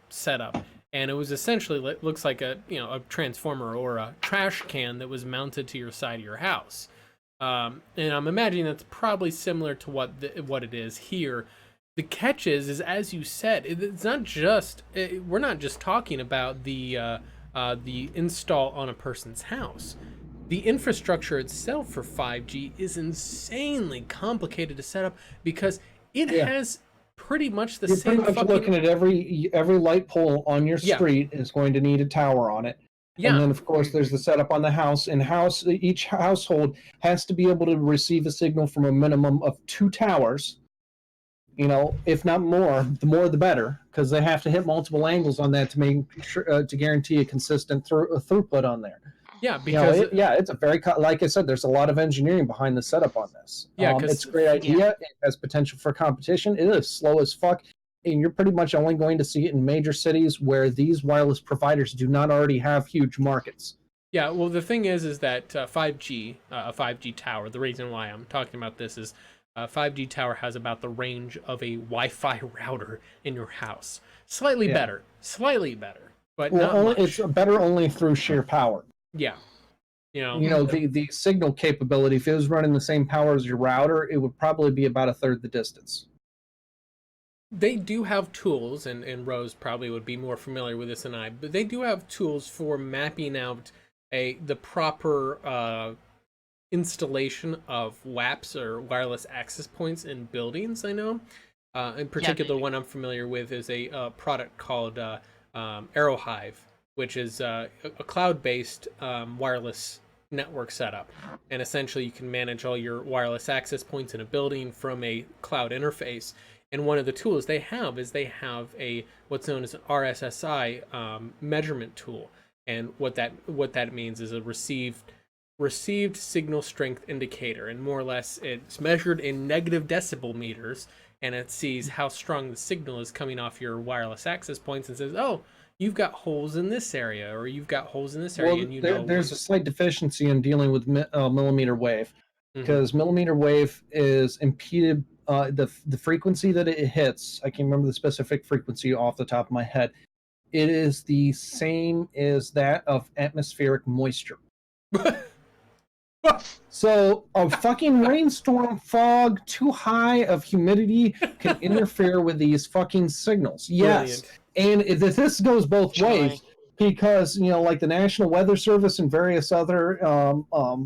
setup. And it was essentially looks like a transformer or a trash can that was mounted to your side of your house. And I'm imagining that's probably similar to what it is here. The catch is as you said, it's not just we're not just talking about the install on a person's house. The infrastructure itself for 5G is insanely complicated to set up because it has pretty much the same. Pretty much looking at every light pole on your street is going to need a tower on it. Yeah. And then of course there's the setup on the house. Each household has to be able to receive a signal from a minimum of 2 towers. If not more, the more the better, because they have to hit multiple angles on that to make sure to guarantee a consistent throughput on there. Yeah, because it's a very like I said, there's a lot of engineering behind the setup on this. Yeah, it's a great idea. Yeah. It has potential for competition. It is slow as fuck, and you're pretty much only going to see it in major cities where these wireless providers do not already have huge markets. Yeah, well, the thing is that 5G, a 5G tower. The reason why I'm talking about this is a 5G tower has about the range of a Wi-Fi router in your house. Slightly better, but not much. It's better only through sheer power. Yeah. The signal capability, if it was running the same power as your router, it would probably be about a third the distance. They do have tools, and Rose probably would be more familiar with this than I, but they do have tools for mapping out the proper installation of WAPs or wireless access points in buildings, I know. In particular, one I'm familiar with is a product called Arrowhive, which is a cloud-based wireless network setup. And essentially you can manage all your wireless access points in a building from a cloud interface. And one of the tools they have is a what's known as an RSSI measurement tool. And what that means is a received signal strength indicator. And more or less it's measured in negative decibel meters, and it sees how strong the signal is coming off your wireless access points and says, oh, you've got holes in this area, or you've got holes in this area, and there's a slight deficiency in dealing with millimeter wave, because millimeter wave is impeded. The frequency that it hits, I can't remember the specific frequency off the top of my head. It is the same as that of atmospheric moisture. So a fucking rainstorm, fog, too high of humidity can interfere with these fucking signals. Yes. Brilliant. And this goes both ways, because, like the National Weather Service and various other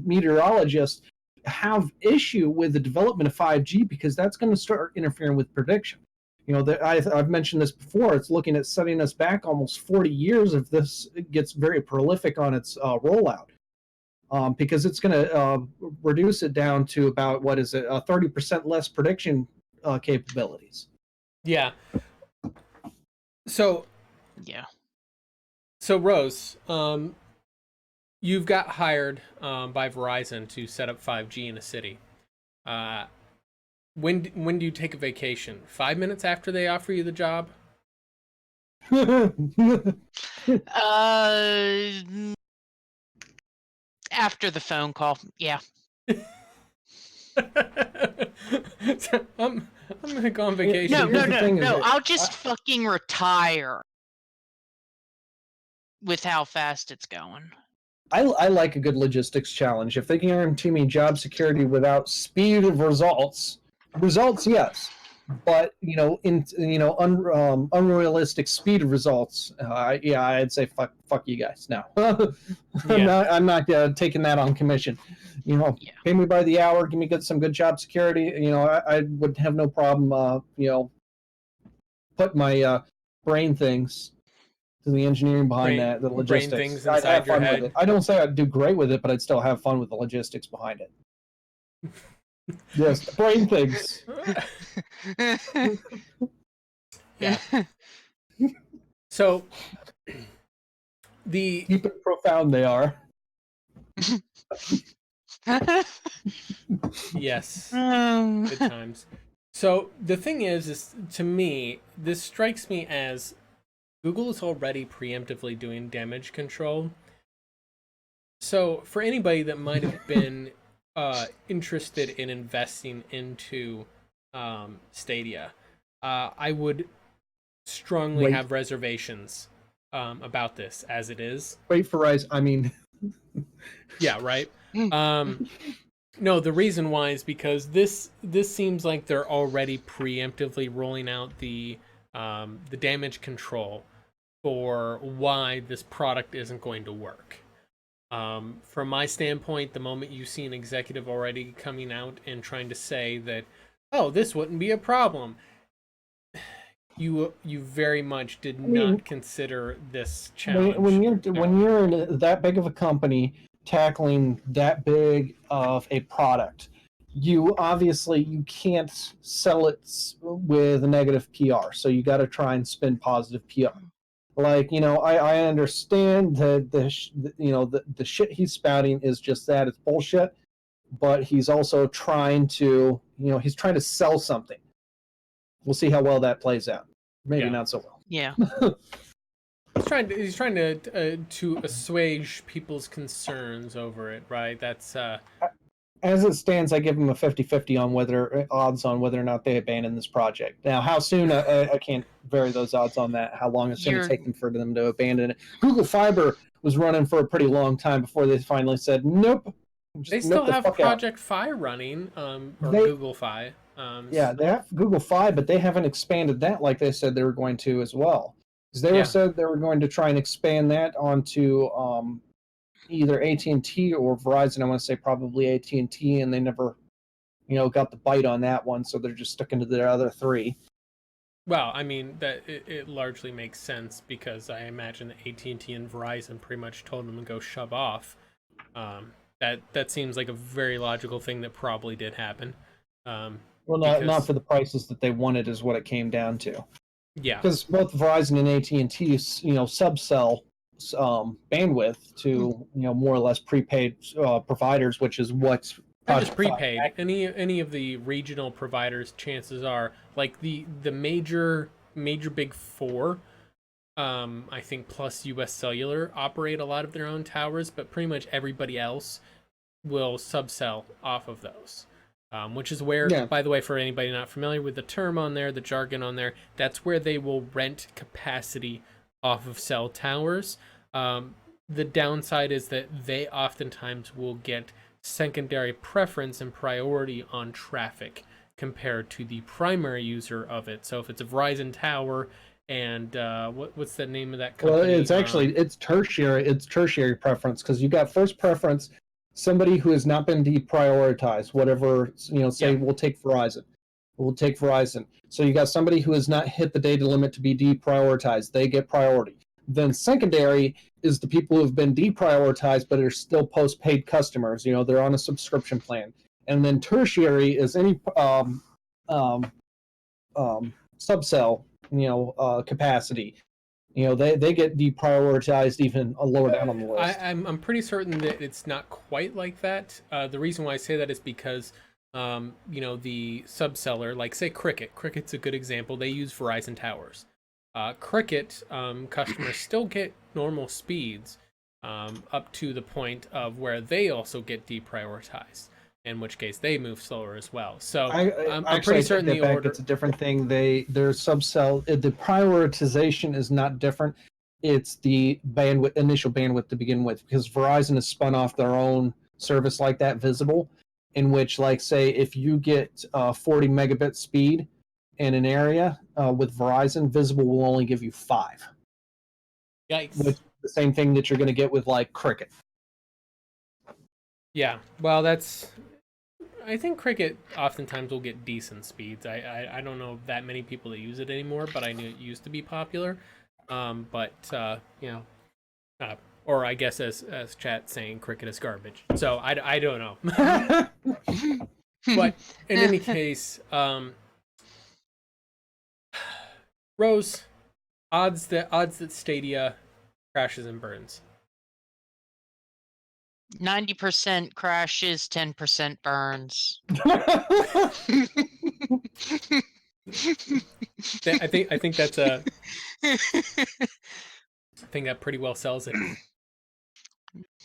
meteorologists have issue with the development of 5G, because that's going to start interfering with prediction. I've mentioned this before. It's looking at setting us back almost 40 years if this gets very prolific on its rollout. because it's going to reduce it down to about 30% less prediction capabilities. Yeah. So Yeah. So Rose, you've got hired by Verizon to set up 5G in a city. When do you take a vacation? 5 minutes after they offer you the job? After the phone call, yeah. I'm gonna go on vacation. No, Here's the thing is that I'll just fucking retire with how fast it's going. I like a good logistics challenge. If they can guarantee me job security without speed of results, yes, but unrealistic speed of results. I'd say fuck you guys. No, I'm not taking that on commission. Pay me by the hour. Give me some good job security. I would have no problem. Put my brain things to the engineering behind the logistics. Things I'd have your fun head. with it. I don't say I'd do great with it, but I'd still have fun with the logistics behind it. Yes, brain things. Yeah. So keep it profound they are. Yes. Good times. So the thing is to me, this strikes me as Google is already preemptively doing damage control. So for anybody that might have been interested in investing into Stadia, I would strongly have reservations about this as it is. Wait for Rise. I mean, yeah, right. No, the reason why is because this seems like they're already preemptively rolling out the damage control for why this product isn't going to work. From my standpoint, the moment you see an executive already coming out and trying to say that, oh, this wouldn't be a problem, you very much did not consider this challenge. When you're in that big of a company tackling that big of a product, you can't sell it with a negative PR. So you got to try and spin positive PR. Like, I understand that the shit he's spouting is just that, it's bullshit, but he's also trying to sell something. We'll see how well that plays out. Maybe not so well. Yeah. He's trying to assuage people's concerns over it, right? That's as it stands, I give him a 50-50 on odds on whether or not they abandon this project. Now, how soon I can't vary those odds on that. How long it's going to take for them to abandon it? Google Fiber was running for a pretty long time before they finally said nope. They still have Project Fi running, Google Fi. Yeah, they have Google Fi, but they haven't expanded that like they said they were going to as well. Because they said they were going to try and expand that onto either AT&T or Verizon. I want to say probably AT&T, and they never, got the bite on that one, so they're just sticking to their other three. Well, I mean that it largely makes sense because I imagine that AT&T and Verizon pretty much told them to go shove off. That seems like a very logical thing that probably did happen. Well, not for the prices that they wanted, is what it came down to. Yeah, because both Verizon and AT&T, subsell bandwidth to more or less prepaid providers, which is what's not just prepaid. Any of the regional providers, chances are, like the major big four, I think plus US Cellular operate a lot of their own towers, but pretty much everybody else will subsell off of those. Which is where, by the way, for anybody not familiar with the term on there, the jargon on there, that's where they will rent capacity off of cell towers. The downside is that they oftentimes will get secondary preference and priority on traffic compared to the primary user of it. So if it's a Verizon tower and what's the name of that company? Well, it's actually it's tertiary preference, because you got first preference. Somebody who has not been deprioritized, whatever, say we'll take Verizon. So you got somebody who has not hit the data limit to be deprioritized. They get priority. Then secondary is the people who have been deprioritized but are still post-paid customers. They're on a subscription plan. And then tertiary is any subcell, capacity. They get deprioritized even lower down on the list. I'm pretty certain that it's not quite like that. The reason why I say that is because the subseller, like say Cricket's a good example. They use Verizon towers. Cricket customers still get normal speeds up to the point of where they also get deprioritized, in which case they move slower as well. So I'm pretty certain the order. It's a different thing. Their subcell, the prioritization is not different. It's the bandwidth, initial bandwidth to begin with, because Verizon has spun off their own service like that, Visible, in which, like, say, if you get 40 megabit speed in an area with Verizon, Visible will only give you 5. Yikes. Which is the same thing that you're going to get with, like, Cricket. Yeah, well, I think Cricket oftentimes will get decent speeds. I don't know that many people that use it anymore, but I knew it used to be popular. Or I guess as chat saying, Cricket is garbage. So I don't know. But in any case, Rose, odds that Stadia crashes and burns. 90% crashes, 10% burns. I think that's I think that pretty well sells it.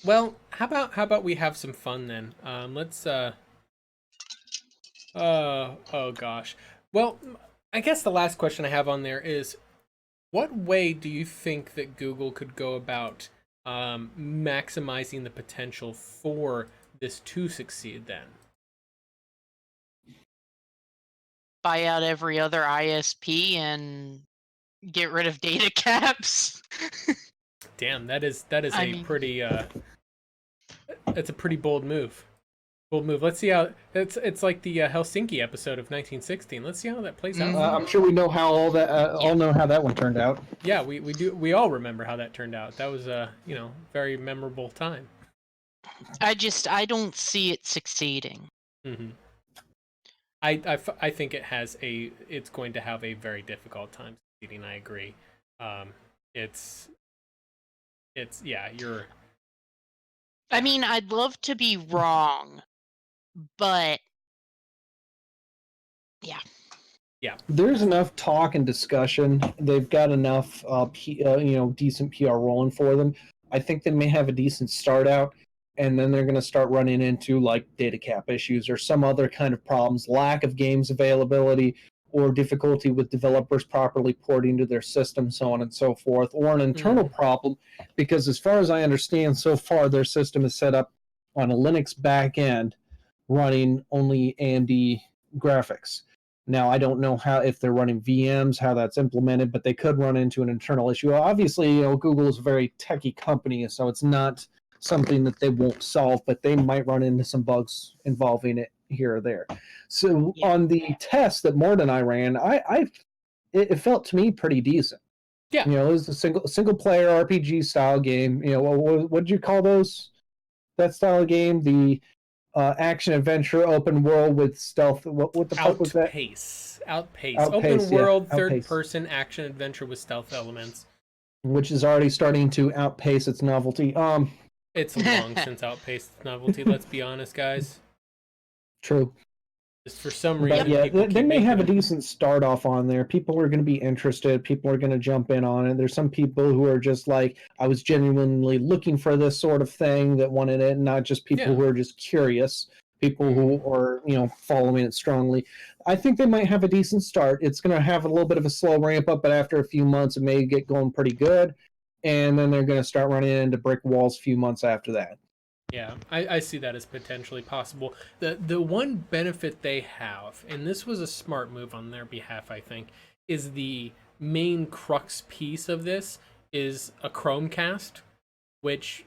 Well, how about we have some fun then? Let's oh gosh. Well, I guess the last question I have on there is, what way do you think that Google could go about maximizing the potential for this to succeed then? Buy out every other ISP and get rid of data caps. Damn, that is pretty that's a pretty bold move. Let's see how it's like the Helsinki episode of 1916. Let's see how that plays out. I'm sure we know how all that all know how that one turned out. Yeah, we do. We all remember how that turned out. That was a very memorable time. I don't see it succeeding. Mm-hmm. I think it's going to have a very difficult time succeeding. I agree. It's yeah, you're. I mean, I'd love to be wrong, but yeah. Yeah. There's enough talk and discussion. They've got enough, decent PR rolling for them. I think they may have a decent start out, and then they're going to start running into like data cap issues or some other kind of problems, lack of games availability, or difficulty with developers properly porting to their system, so on and so forth, or an internal problem, because as far as I understand, so far their system is set up on a Linux backend running only AMD graphics. Now, I don't know if they're running VMs, how that's implemented, but they could run into an internal issue. Obviously, Google is a very techy company, so it's not something that they won't solve, but they might run into some bugs involving it here or there. So on the test that Mort and I ran, it felt to me pretty decent. Yeah. It was a single player RPG style game. What did you call that style of game? The action adventure open world with stealth. What the fuck was that? Outpace. Open world third person action adventure with stealth elements, which is already starting to outpace its novelty. It's long since outpaced its novelty. Let's be honest, guys. True. Just for some reason, they may have a decent start off on there. People are going to be interested. People are going to jump in on it. There's some people who are just like, I was genuinely looking for this sort of thing that wanted it, not just people who are just curious. People who are, following it strongly. I think they might have a decent start. It's going to have a little bit of a slow ramp up, but after a few months, it may get going pretty good. And then they're going to start running into brick walls a few months after that. Yeah, I see that as potentially possible. The one benefit they have, and this was a smart move on their behalf, I think, is the main crux piece of this is a Chromecast, which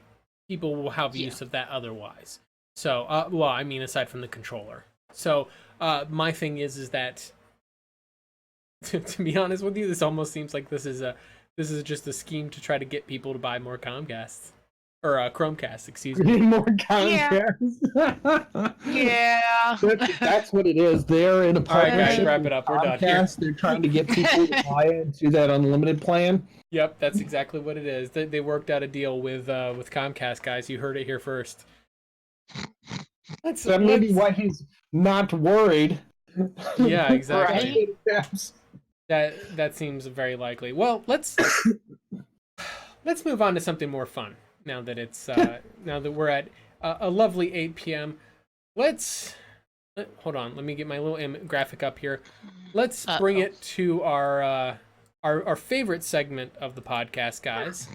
people will have use of that otherwise. So, aside from the controller. So, my thing is that, to be honest with you, this almost seems like this is This is just a scheme to try to get people to buy more Comcasts. Or Chromecasts, excuse We me. need more Comcast. Yeah. That's what it is. They're in a All right, guys, partnership wrap with it up. We're done here. Comcast. They're trying to get people to buy into that unlimited plan. Yep, that's exactly what it is. They worked out a deal with Comcast, guys. You heard it here first. That may be why he's not worried. Yeah, exactly. Right? That seems very likely. Well, let's move on to something more fun. Now that it's now that we're at a lovely 8 p.m. Hold on. Let me get my little graphic up here. Let's bring it to our favorite segment of the podcast, guys,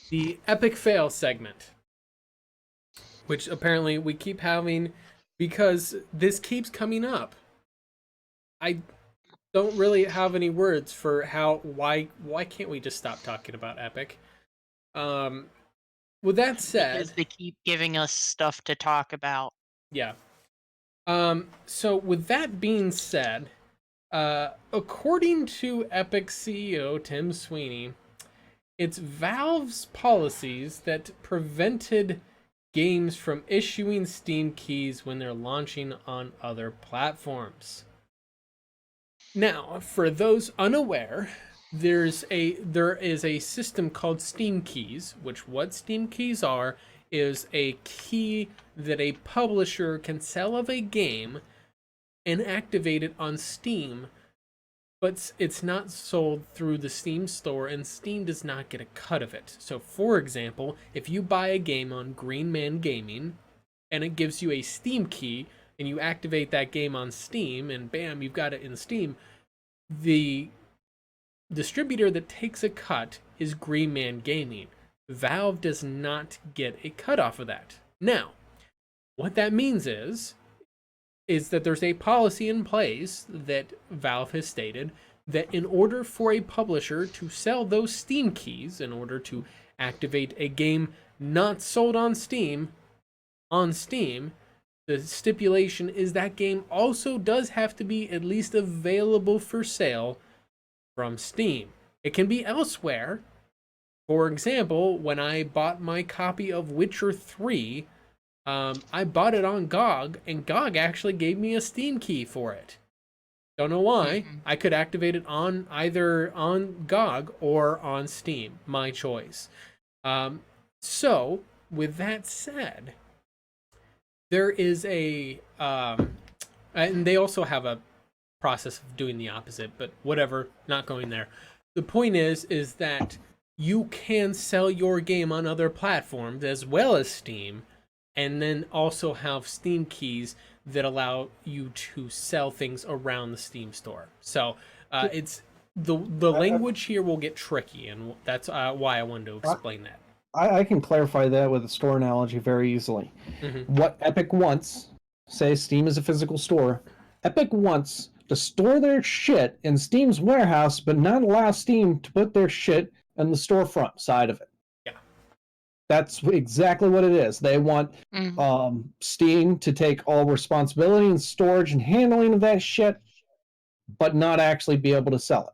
the epic fail segment, which apparently we keep having because this keeps coming up. I don't really have any words for why can't we just stop talking about epic? With that said, because they keep giving us stuff to talk about. Yeah. So with that being said, according to Epic CEO Tim Sweeney, it's Valve's policies that prevented games from issuing Steam keys when they're launching on other platforms. Now, for those unaware, there is a system called Steam keys, which what Steam keys are is a key that a publisher can sell of a game and activate it on Steam, but it's not sold through the Steam store and Steam does not get a cut of it. So for example, if you buy a game on Green Man Gaming and it gives you a Steam key and you activate that game on Steam and bam, you've got it in Steam, the distributor that takes a cut is Green Man Gaming. Valve does not get a cut off of that. Now, what that means is that there's a policy in place that Valve has stated that in order for a publisher to sell those Steam keys, in order to activate a game not sold on Steam, the stipulation is that game also does have to be at least available for sale from Steam. It can be elsewhere. For example, when I bought my copy of Witcher 3, I bought it on GOG, and GOG actually gave me a Steam key for it. Don't know why. I could activate it on either on GOG or on Steam. My choice. So, with that said, there is and they also have a process of doing the opposite, but whatever, not going there. The point is that you can sell your game on other platforms as well as Steam, and then also have Steam keys that allow you to sell things around the Steam store. So it's the language here will get tricky, and that's why I wanted to explain that. I can clarify that with a store analogy very easily. Mm-hmm. What Epic wants, say Steam is a physical store, Epic wants to store their shit in Steam's warehouse, but not allow Steam to put their shit in the storefront side of it. Yeah. That's exactly what it is. They want Steam to take all responsibility and storage and handling of that shit, but not actually be able to sell it.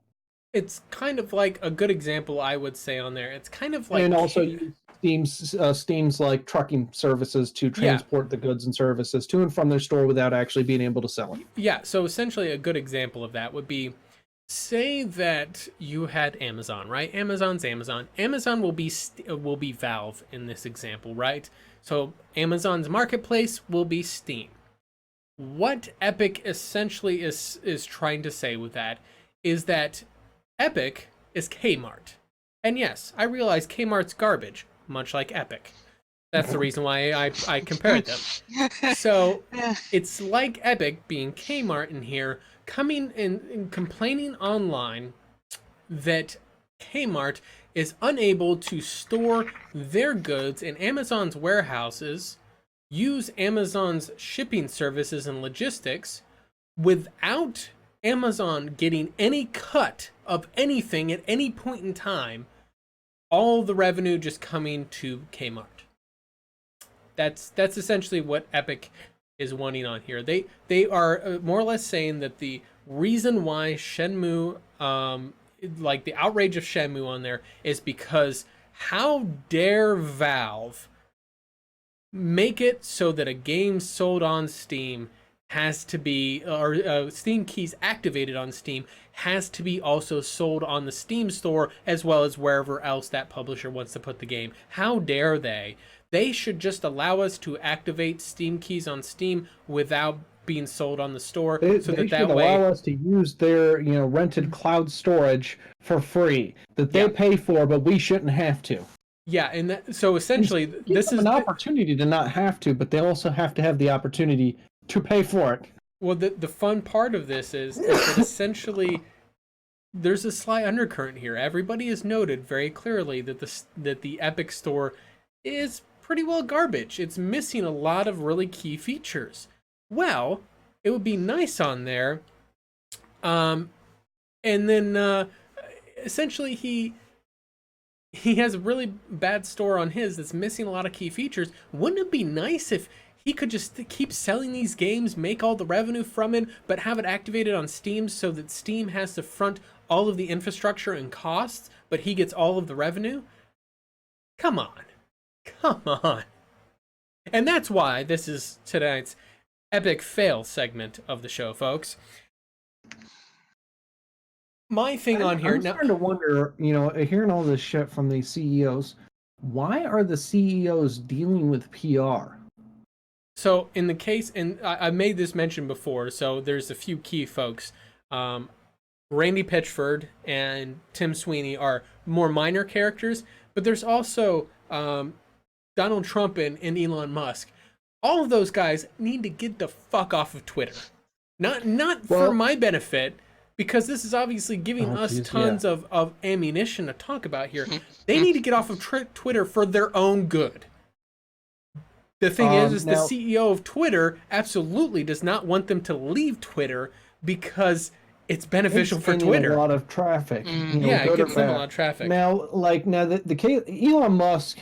It's kind of like a good example, I would say, on there. It's kind of like... And also use Steam's like trucking services to transport the goods and services to and from their store without actually being able to sell it. Yeah, so essentially a good example of that would be, say that you had Amazon, right? Amazon's Amazon. Amazon will be Valve in this example, right? So Amazon's marketplace will be Steam. What Epic essentially is trying to say with that is that Epic is Kmart. And yes, I realize Kmart's garbage, much like Epic. That's the reason why I compared them. So it's like Epic being Kmart in here, coming and complaining online that Kmart is unable to store their goods in Amazon's warehouses, use Amazon's shipping services and logistics without Amazon getting any cut of anything at any point in time, all the revenue just coming to Kmart. That's essentially what Epic is wanting on here. They are more or less saying that the reason why Shenmue like the outrage of Shenmue on there is because how dare Valve make it so that a game sold on Steam has to be, or Steam keys activated on Steam has to be also sold on the Steam store as well as wherever else that publisher wants to put the game. How dare they? They should just allow us to activate Steam keys on Steam without being sold on the store, They that should way allow us to use their rented cloud storage for free that they Yeah. pay for, but we shouldn't have to. Yeah, and so essentially, this is an opportunity to not have to, but they also have to have the opportunity to pay for it. well. The fun part of this is that essentially there's a slight undercurrent here. Everybody has noted very clearly that the Epic Store is pretty well garbage. It's missing a lot of really key features. Well, it would be nice on there, and then essentially he has a really bad store on his that's missing a lot of key features. Wouldn't it be nice if he could just keep selling these games, make all the revenue from it, but have it activated on Steam so that Steam has to front all of the infrastructure and costs, but he gets all of the revenue? Come on. Come on. And that's why this is tonight's epic fail segment of the show, folks. My thing on here I'm starting to wonder, hearing all this shit from these CEOs, why are the CEOs dealing with PR? So in the case, and I made this mention before, so there's a few key folks. Randy Pitchford and Tim Sweeney are more minor characters, but there's also Donald Trump and Elon Musk. All of those guys need to get the fuck off of Twitter. Not for my benefit, because this is obviously giving us tons of ammunition to talk about here. They need to get off of Twitter for their own good. The thing is the CEO of Twitter absolutely does not want them to leave Twitter because it's beneficial for Twitter. A lot of traffic. It gets them a lot of traffic. Now, Elon Musk,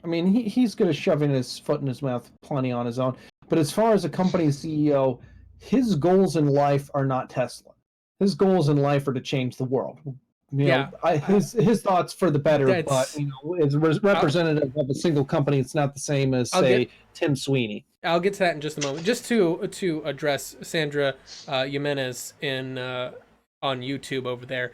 I mean, he's going to shove his foot in his mouth plenty on his own. But as far as a company CEO, his goals in life are not Tesla. His goals in life are to change the world. His thoughts for the better, but it's representative of a single company. It's not the same as Tim Sweeney. I'll get to that in just a moment. Just to address Sandra Jimenez on YouTube over there,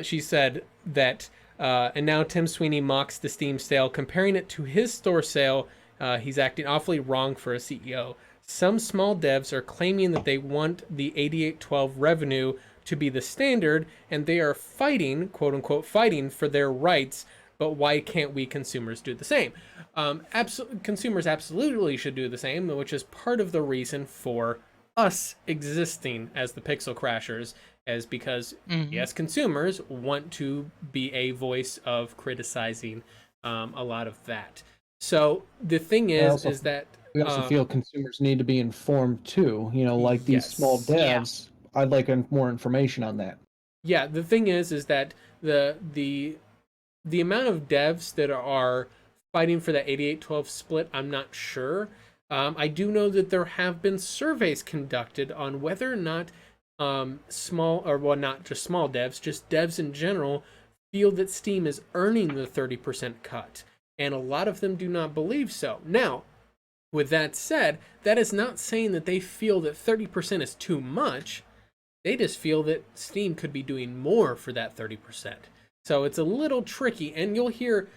she said that and now Tim Sweeney mocks the Steam sale, comparing it to his store sale. He's acting awfully wrong for a CEO. Some small devs are claiming that they want the 8812 revenue to be the standard, and they are fighting, quote unquote, fighting for their rights. But why can't we consumers do the same? Consumers absolutely should do the same, which is part of the reason for us existing as the Pixel Crashers, as because yes, consumers want to be a voice of criticizing a lot of that. So the thing is that we also feel consumers need to be informed too. Like these small devs. Yeah. I'd like more information on that. Yeah, the thing is that the amount of devs that are fighting for that 8812 split, I'm not sure. I do know that there have been surveys conducted on whether or not not just small devs, just devs in general, feel that Steam is earning the 30% cut. And a lot of them do not believe so. Now, with that said, that is not saying that they feel that 30% is too much. They just feel that Steam could be doing more for that 30%. So it's a little tricky, and you'll hear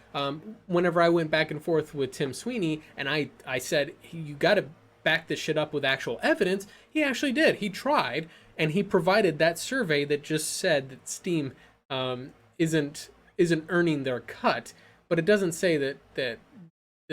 whenever I went back and forth with Tim Sweeney, and I said, you got to back this shit up with actual evidence. He actually did. He tried, and he provided that survey that just said that Steam isn't earning their cut, but it doesn't say that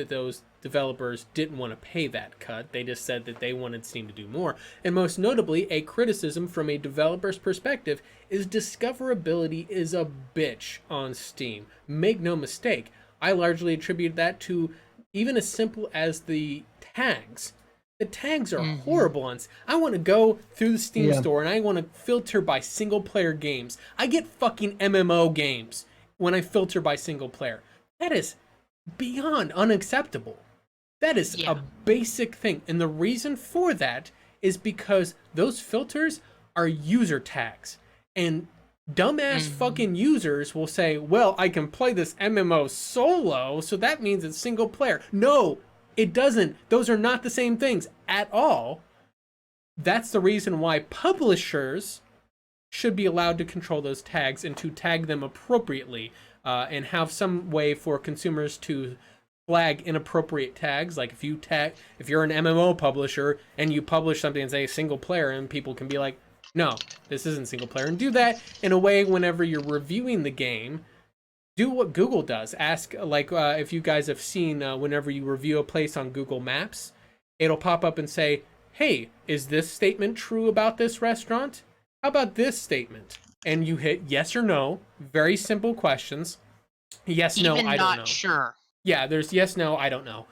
those developers didn't want to pay that cut. They just said that they wanted Steam to do more. And most notably, a criticism from a developer's perspective is discoverability is a bitch on Steam. Make no mistake, I largely attribute that to even as simple as the tags. The tags are horrible on. I want to go through the Steam store and I want to filter by single player games. I get fucking MMO games when I filter by single player. That is beyond unacceptable. That is a basic thing. And the reason for that is because those filters are user tags. And Dumbass fucking users will say, well, I can play this MMO solo, so that means it's single player. No, it doesn't. Those are not the same things at all. That's the reason why publishers should be allowed to control those tags and to tag them appropriately, and have some way for consumers to flag inappropriate tags. Like if you're an MMO publisher and you publish something and say single player, and people can be like, no, this isn't single player, and do that in a way whenever you're reviewing the game. Do what Google does. Ask, like, if you guys have seen, whenever you review a place on Google Maps, it'll pop up and say, hey, is this statement true about this restaurant? How about this statement? And you hit yes or no. Very simple questions. Yes, no, I don't know. Not sure. Yeah, there's yes, no, I don't know.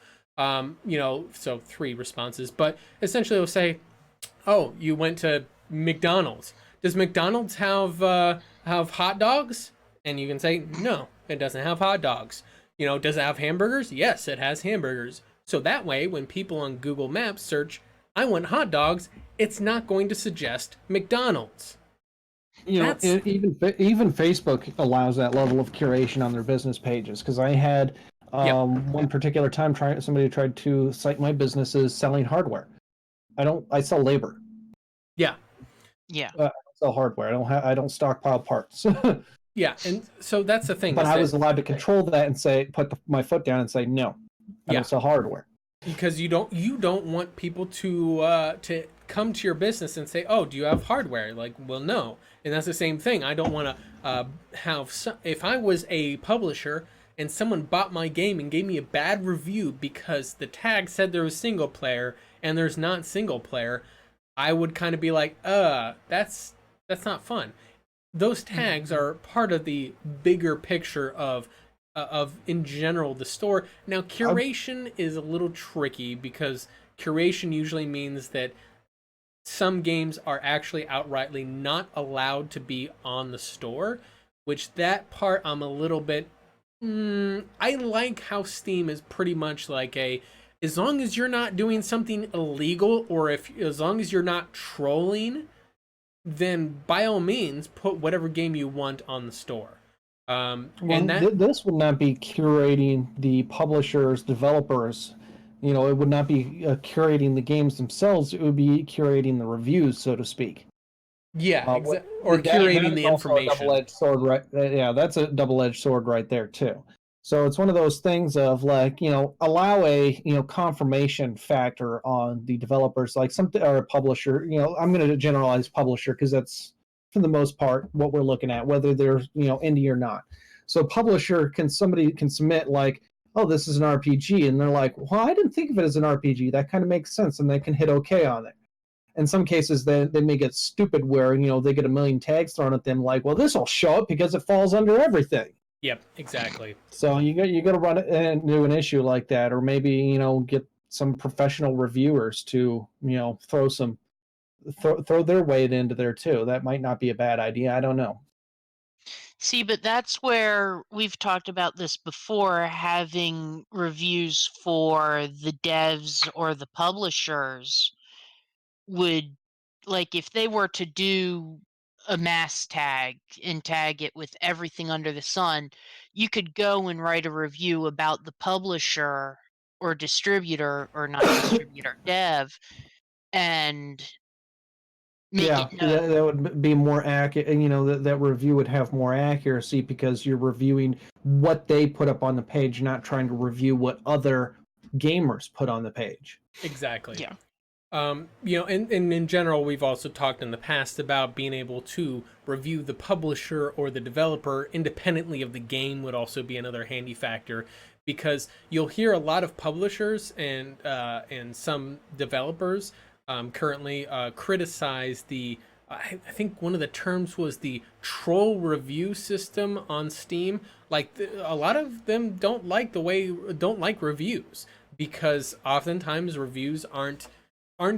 So 3 responses. But essentially it'll say, oh, you went to McDonald's. Does McDonald's have hot dogs? And you can say, no, it doesn't have hot dogs. Does it have hamburgers? Yes, it has hamburgers. So that way, when people on Google Maps search, I want hot dogs, it's not going to suggest McDonald's. Even Facebook allows that level of curation on their business pages. Because I had one particular time somebody tried to cite my business as selling hardware. I sell labor. Yeah. Yeah. I sell hardware. I don't stockpile parts. Yeah, and so that's the thing. But I was allowed to control that and say, my foot down and say, no, I don't sell hardware. Because you don't want people to come to your business and say, oh, do you have hardware? Like, well, no. And that's the same thing. I don't want to if I was a publisher and someone bought my game and gave me a bad review because the tag said there was single player and there's not single player, I would kind of be like, that's not fun. Those tags are part of the bigger picture of in general the store. Now, curation is a little tricky because curation usually means that some games are actually outrightly not allowed to be on the store, which that part I'm a little bit I like how Steam is pretty much like as long as you're not doing something illegal, or as long as you're not trolling, then by all means put whatever game you want on the store. This would not be curating the publishers, developers. It would not be curating the games themselves. It would be curating the reviews, so to speak. Yeah, or curating the information. Double-edged sword, right? Yeah, that's a double-edged sword right there too. So it's one of those things of like, allow a confirmation factor on the developers, like something, or a publisher. I'm going to generalize publisher because that's for the most part what we're looking at, whether they're indie or not. So publisher somebody can submit like, oh, this is an RPG, and they're like, well, I didn't think of it as an RPG. That kind of makes sense, and they can hit OK on it. In some cases, they may get stupid where they get a million tags thrown at them, like, well, this will show up because it falls under everything. Yep, exactly. So you got to run it into an issue like that, or maybe get some professional reviewers to throw their weight into there too. That might not be a bad idea. I don't know. See, but that's where we've talked about this before, having reviews for the devs or the publishers would, like, if they were to do a mass tag and tag it with everything under the sun, you could go and write a review about the publisher or distributor, or not distributor, dev, and make it known. That would be more accurate. That review would have more accuracy because you're reviewing what they put up on the page, not trying to review what other gamers put on the page. Exactly. Yeah. And in general, we've also talked in the past about being able to review the publisher or the developer independently of the game would also be another handy factor, because you'll hear a lot of publishers and some developers currently criticize the I think one of the terms was the troll review system on Steam. Like a lot of them don't like reviews, because oftentimes reviews aren't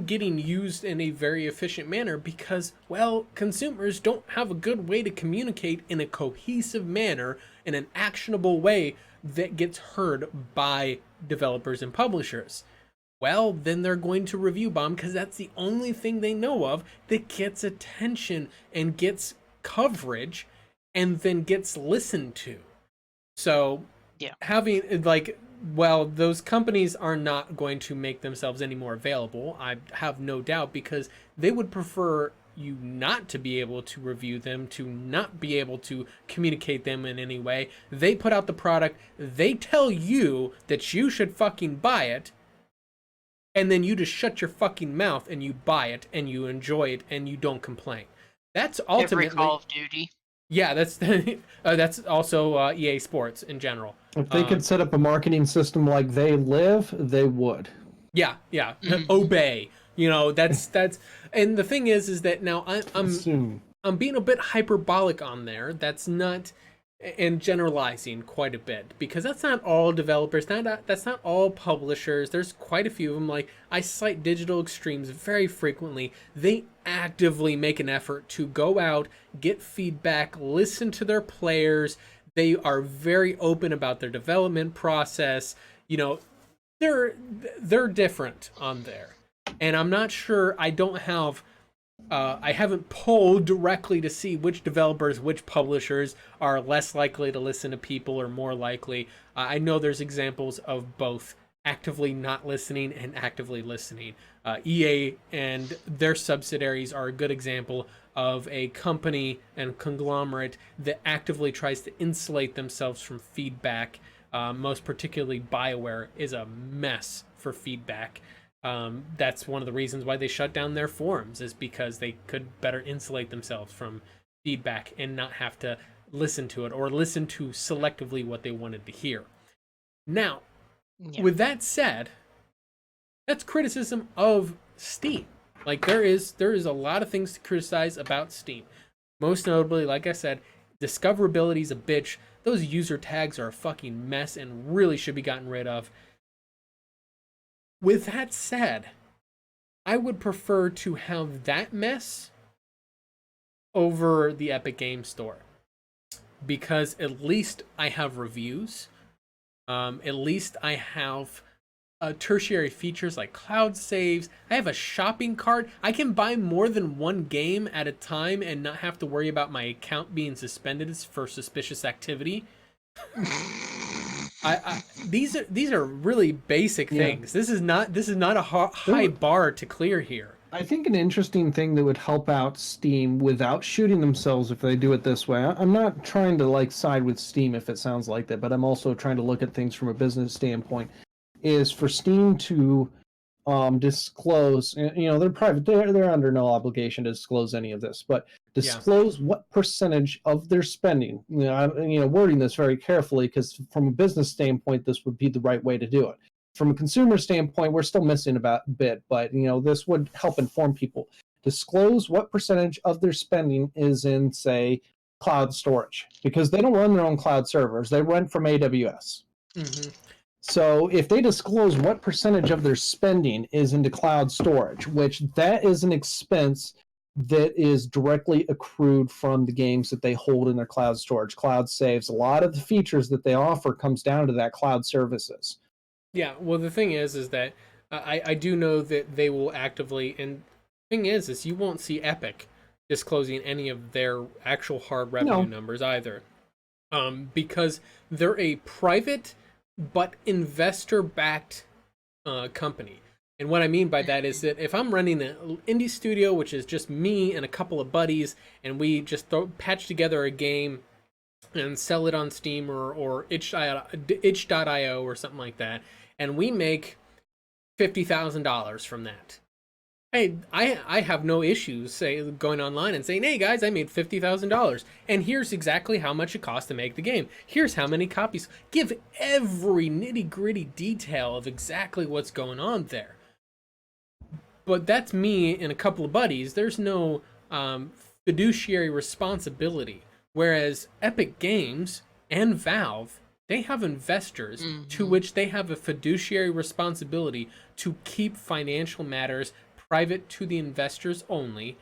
getting used in a very efficient manner because, well, consumers don't have a good way to communicate in a cohesive manner, in an actionable way that gets heard by developers and publishers. Well, then they're going to review bomb because that's the only thing they know of that gets attention and gets coverage and then gets listened to. So Yeah. having like, well, those companies are not going to make themselves any more available. I have no doubt, because they would prefer you not to be able to review them, to not be able to communicate them in any way. They put out the product, they tell you that you should fucking buy it, and then you just shut your fucking mouth and you buy it and you enjoy it and you don't complain. That's ultimately Every Call of Duty. Yeah, that's also EA Sports in general. If they could set up a marketing system like they live, they would. Yeah, obey. You know, that's and the thing is that now I'm being a bit hyperbolic on there. That's not, and generalizing quite a bit, because that's not all developers. That's not all publishers. There's quite a few of them. Like, I cite Digital Extremes very frequently. They actively make an effort to go out, get feedback, listen to their players. They are very open about their development process. You know, they're different on there, and I'm not sure. I haven't polled directly to see which developers, which publishers are less likely to listen to people or more likely. I know there's examples of both actively not listening and actively listening. EA and their subsidiaries are a good example of a company and conglomerate that actively tries to insulate themselves from feedback. Most particularly, BioWare is a mess for feedback. That's one of the reasons why they shut down their forums, is because they could better insulate themselves from feedback and not have to listen to it, or listen to selectively what they wanted to hear. Now, with that said, that's criticism of Steam. Like, there is a lot of things to criticize about Steam. Most notably, like I said, discoverability's a bitch. Those user tags are a fucking mess and really should be gotten rid of. With that said, I would prefer to have that mess over the Epic Game Store, because at least I have reviews. At least I have tertiary features like cloud saves. I have a shopping cart. I can buy more than one game at a time and not have to worry about my account being suspended for suspicious activity. These are really basic things. This is not a high bar to clear here. I think an interesting thing that would help out Steam without shooting themselves if they do it this way. I'm not trying to like side with Steam if it sounds like that, but I'm also trying to look at things from a business standpoint. Is for Steam to disclose, you know, they're private, they're under no obligation to disclose any of this, but disclose what percentage of their spending. You know, I'm wording this very carefully, because from a business standpoint, this would be the right way to do it. From a consumer standpoint, we're still missing about a bit, but you know, this would help inform people. Disclose what percentage of their spending is in, say, cloud storage, because they don't run their own cloud servers; they run from AWS. Mm-hmm. So if they disclose what percentage of their spending is into cloud storage, which that is an expense that is directly accrued from the games that they hold in their cloud storage. Cloud saves, a lot of the features that they offer comes down to that cloud services. Yeah, well, the thing is that I do know that they will actively, and the thing is you won't see Epic disclosing any of their actual hard revenue numbers either, because they're a private but investor-backed company. And what I mean by that is that if I'm running an indie studio, which is just me and a couple of buddies, and we just patch together a game and sell it on Steam or itch.io or something like that, and we make $50,000 from that. I have no issues going online and saying, hey guys, I made $50,000, and here's exactly how much it cost to make the game. Here's how many copies. Give every nitty-gritty detail of exactly what's going on there. But that's me and a couple of buddies. There's no fiduciary responsibility. Whereas Epic Games and Valve, they have investors to which they have a fiduciary responsibility to keep financial matters private to the investors only,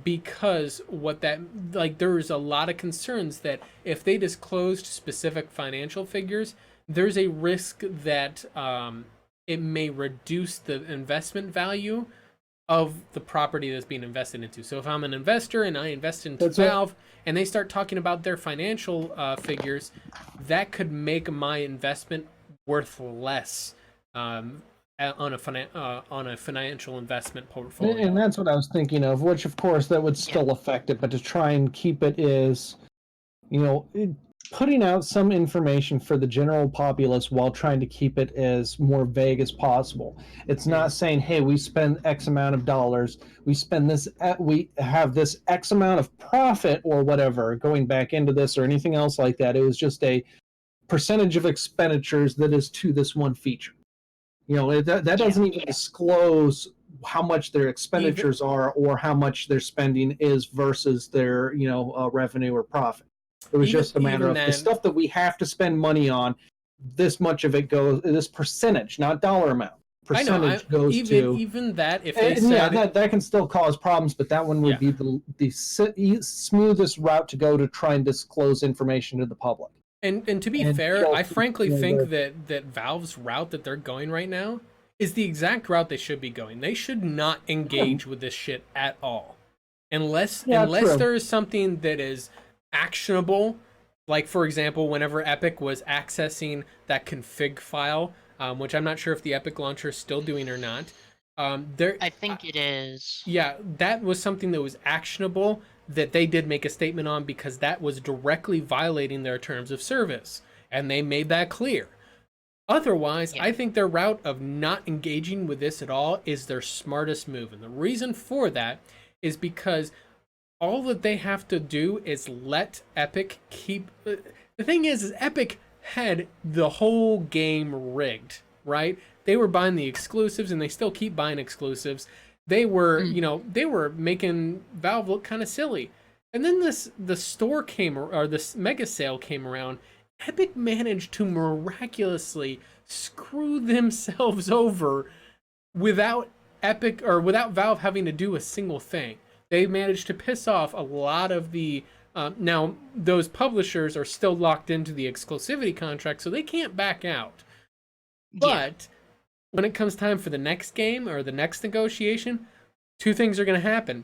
because there's a lot of concerns that if they disclosed specific financial figures, there's a risk that it may reduce the investment value of the property that's being invested into. So if I'm an investor and I invest into That's right. Valve and they start talking about their financial figures, that could make my investment worth less on a financial investment portfolio. And that's what I was thinking of, which of course that would still affect it, but to try and keep it is, putting out some information for the general populace while trying to keep it as more vague as possible. It's not saying, hey, we spend X amount of dollars, we have this X amount of profit or whatever going back into this or anything else like that. It was just a percentage of expenditures that is to this one feature. That doesn't even disclose how much their expenditures are or how much their spending is versus their revenue or profit. It was just a matter of the stuff that we have to spend money on. This much of it goes. This percentage, not dollar amount. Percentage goes to even that. If they said that can still cause problems, but that one would be the smoothest route to go to try and disclose information to the public. And to be fair, I frankly think that Valve's route that they're going right now is the exact route they should be going. They should not engage with this shit at all, unless there is something that is actionable. Like, for example, whenever Epic was accessing that config file, which I'm not sure if the Epic launcher is still doing or not. I think it is. Yeah, that was something that was actionable that they did make a statement on because that was directly violating their terms of service. And they made that clear. Otherwise, I think their route of not engaging with this at all is their smartest move. And the reason for that is because all that they have to do is let Epic keep... The thing is Epic had the whole game rigged, right? They were buying the exclusives and they still keep buying exclusives. They were, they were making Valve look kind of silly. And then the store came, or this mega sale came around. Epic managed to miraculously screw themselves over without without Valve having to do a single thing. They managed to piss off a lot of the now those publishers are still locked into the exclusivity contract, so they can't back out. But when it comes time for the next game or the next negotiation, two things are going to happen.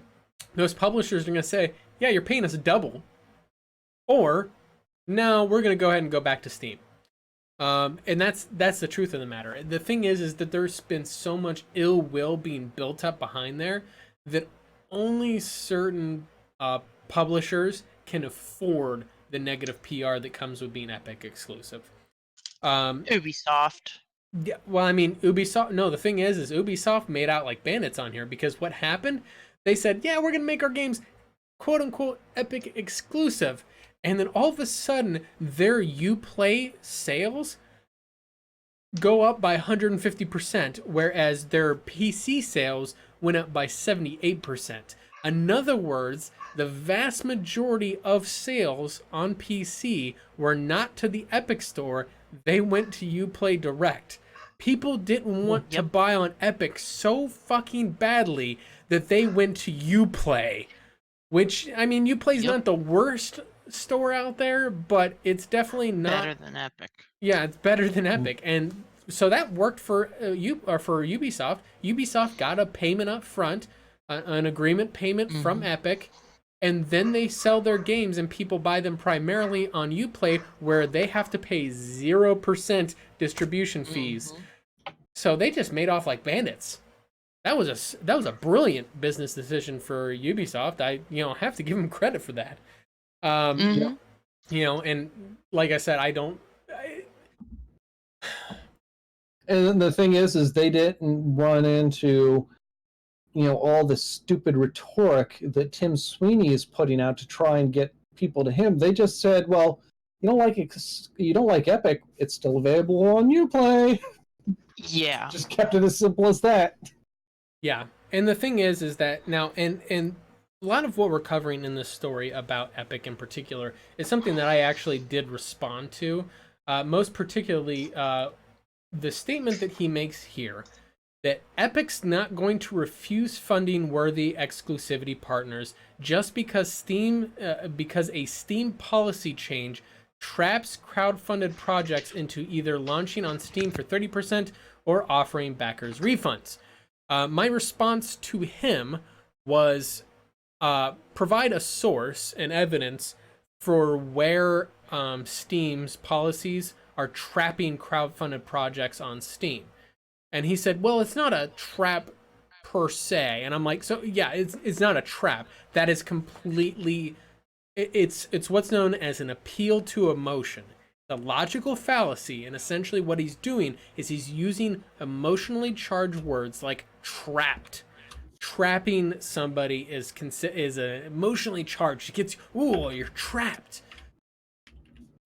Those publishers are going to say, yeah, you're paying us double. Or, no, we're going to go ahead and go back to Steam. And that's the truth of the matter. The thing is that there's been so much ill will being built up behind there that only certain publishers can afford the negative PR that comes with being Epic exclusive. Ubisoft. Yeah, well, I mean, Ubisoft... No, the thing is Ubisoft made out like bandits on here because what happened? They said, yeah, we're going to make our games quote-unquote Epic exclusive. And then all of a sudden, their Uplay sales go up by 150%, whereas their PC sales went up by 78%. In other words, the vast majority of sales on PC were not to the Epic Store. They went to Uplay Direct. People didn't want to buy on Epic so fucking badly that they went to Uplay. Which, I mean, Uplay's not the worst store out there, but it's definitely not... Better than Epic. Yeah, it's better than Epic. And so that worked for Ubisoft. Ubisoft got a payment up front, an agreement payment from Epic, and then they sell their games and people buy them primarily on Uplay, where they have to pay 0% distribution fees. So they just made off like bandits. That was a brilliant business decision for Ubisoft. I have to give them credit for that. And like I said, And the thing is they didn't run into all the stupid rhetoric that Tim Sweeney is putting out to try and get people to him. They just said, well, you don't like Epic, it's still available on Uplay. Yeah. Just kept it as simple as that. Yeah. And the thing is that now, and a lot of what we're covering in this story about Epic in particular is something that I actually did respond to. Most particularly, the statement that he makes here, that Epic's not going to refuse funding worthy exclusivity partners just because a Steam policy change traps crowdfunded projects into either launching on Steam for 30% or offering backers refunds. My response to him was provide a source and evidence for where Steam's policies are trapping crowdfunded projects on Steam. And he said, well, it's not a trap per se. And I'm like, so yeah, it's not a trap. That is completely, it's what's known as an appeal to emotion. The logical fallacy, and essentially what he's doing is he's using emotionally charged words like trapped. Trapping somebody is emotionally charged. It gets, ooh, you're trapped.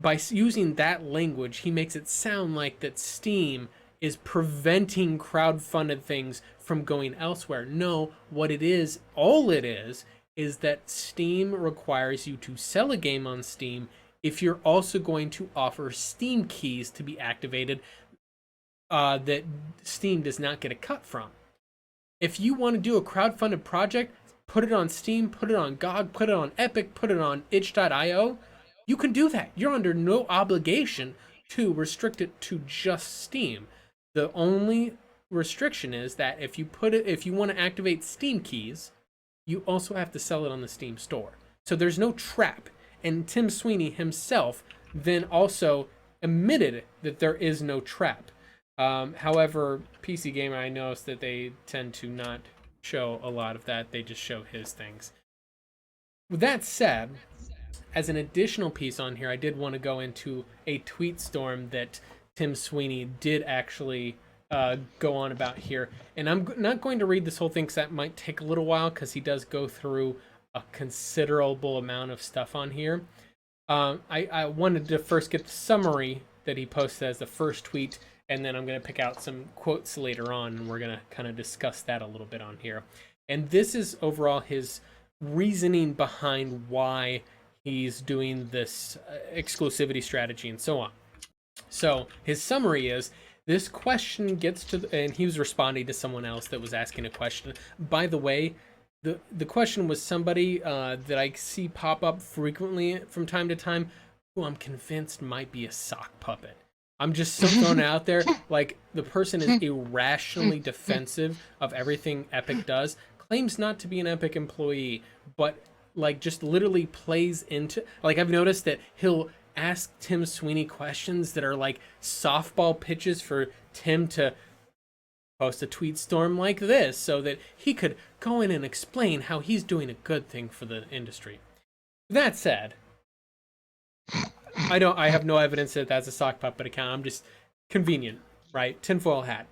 By using that language, he makes it sound like that Steam is preventing crowdfunded things from going elsewhere. No, what it is, all it is that Steam requires you to sell a game on Steam if you're also going to offer Steam keys to be activated that Steam does not get a cut from. If you want to do a crowdfunded project, put it on Steam, put it on GOG, put it on Epic, put it on itch.io, you can do that. You're under no obligation to restrict it to just Steam. The only restriction is that if you want to activate Steam keys, you also have to sell it on the Steam store. So there's no trap. And Tim Sweeney himself then also admitted that there is no trap. However, PC Gamer, I noticed that they tend to not show a lot of that. They just show his things. With that said, as an additional piece on here, I did want to go into a tweet storm that Tim Sweeney did actually go on about here. And I'm not going to read this whole thing because that might take a little while because he does go through a considerable amount of stuff on here. I wanted to first get the summary that he posted as the first tweet, and then I'm going to pick out some quotes later on, and we're going to kind of discuss that a little bit on here. And this is overall his reasoning behind why he's doing this exclusivity strategy and so on. So his summary is, this question gets to, and he was responding to someone else that was asking a question. By the way, the question was somebody that I see pop up frequently from time to time, who I'm convinced might be a sock puppet. I'm just so thrown out there. Like, the person is irrationally defensive of everything Epic does, claims not to be an Epic employee, but like just literally plays into, like, I've noticed that he'll ask Tim Sweeney questions that are like softball pitches for Tim to post a tweet storm like this so that he could go in and explain how he's doing a good thing for the industry. That said, I have no evidence that that's a sock puppet account. I'm just convenient, right? Tinfoil hat.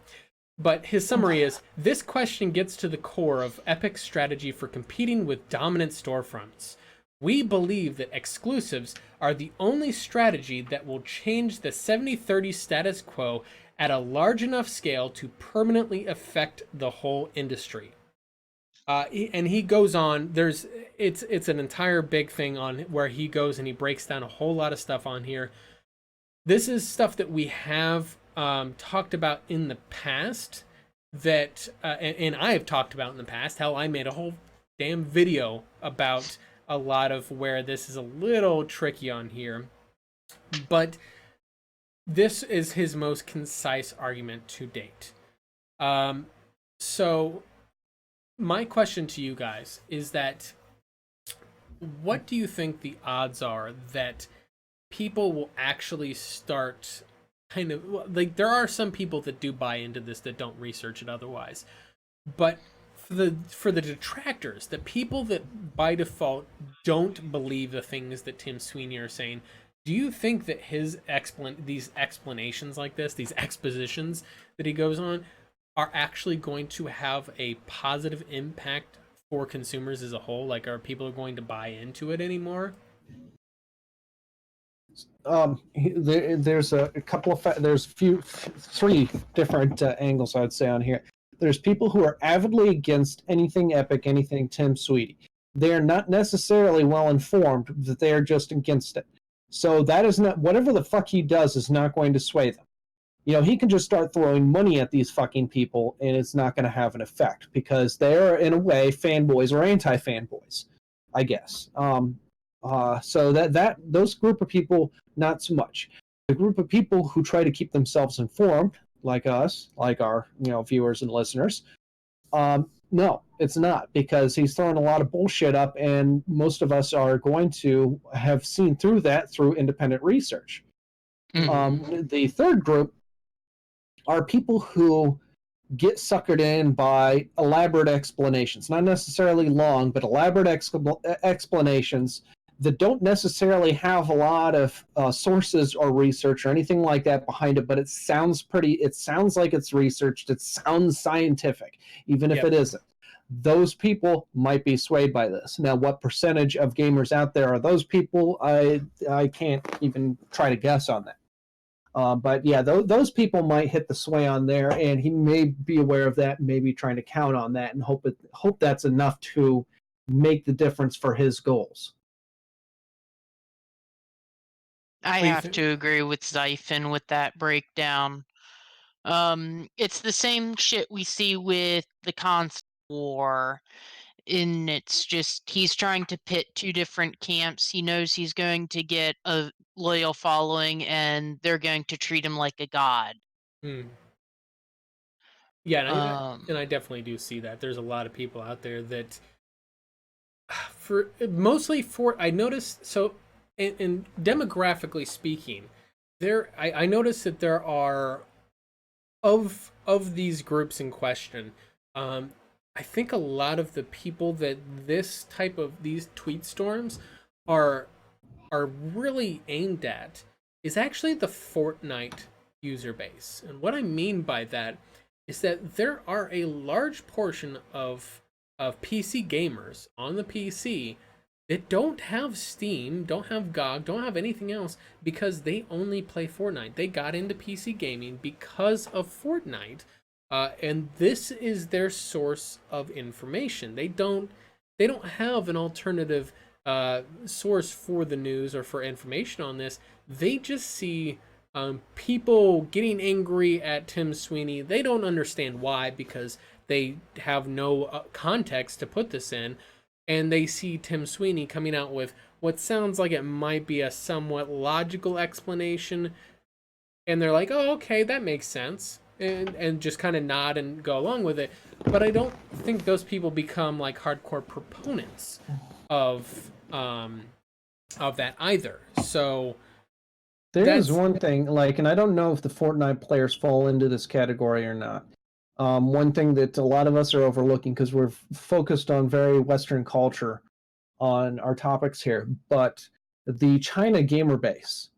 But his summary is, this question gets to the core of Epic's strategy for competing with dominant storefronts. We believe that exclusives are the only strategy that will change the 70-30 status quo at a large enough scale to permanently affect the whole industry. And he goes on, it's an entire big thing on where he goes and he breaks down a whole lot of stuff on here. This is stuff that we have talked about in the past, that and I have talked about in the past. Hell, I made a whole damn video about a lot of where this is a little tricky on here, but this is his most concise argument to date. So my question to you guys is that, what do you think the odds are that people will actually start kind of, like, there are some people that do buy into this that don't research it otherwise, but for the detractors, the people that by default don't believe the things that Tim Sweeney are saying, do you think that these explanations like this, these expositions that he goes on, are actually going to have a positive impact for consumers as a whole? Like, are people going to buy into it anymore? There's a couple of three different angles I'd say on here. There's people who are avidly against anything Epic, anything Tim Sweeney. They are not necessarily well informed, that they are just against it. So that is not, whatever the fuck he does is not going to sway them. You know, he can just start throwing money at these fucking people and it's not going to have an effect, because they're, in a way, fanboys or anti-fanboys, I guess. So those group of people, not so much. The group of people who try to keep themselves informed, like us, like our viewers and listeners, No, it's not, because he's throwing a lot of bullshit up, and most of us are going to have seen through that through independent research. The third group are people who get suckered in by elaborate explanations, not necessarily long, but elaborate explanations that don't necessarily have a lot of sources or research or anything like that behind it, but it sounds like it's researched, it sounds scientific, even if it isn't. Those people might be swayed by this. Now, what percentage of gamers out there are those people? I can't even try to guess on that. But yeah, those people might hit the sway on there, and he may be aware of that, maybe trying to count on that, and hope that's enough to make the difference for his goals. I have to agree with Xaiphen with that breakdown. It's the same shit we see with the console war. And it's just he's trying to pit two different camps. He knows he's going to get a loyal following, and they're going to treat him like a god. Yeah, and I definitely do see that. There's a lot of people out there that, for mostly for I noticed. So, in demographically speaking, I noticed that there are of these groups in question. I think a lot of the people that this type of these tweet storms are really aimed at is actually the Fortnite user base. And what I mean by that is that there are a large portion of PC gamers on the PC that don't have Steam, don't have GOG, don't have anything else, because they only play Fortnite. They got into PC gaming because of Fortnite. And this is their source of information. They don't have an alternative source for the news or for information on this. They just see people getting angry at Tim Sweeney. They don't understand why, because they have no context to put this in. And they see Tim Sweeney coming out with what sounds like it might be a somewhat logical explanation. And they're like, oh, okay, that makes sense. And just kind of nod and go along with it. But I don't think those people become like hardcore proponents of that either. So there is one thing, like, and I don't know if the Fortnite players fall into this category or not. One thing that a lot of us are overlooking, because we're focused on very Western culture on our topics here, but the China gamer base,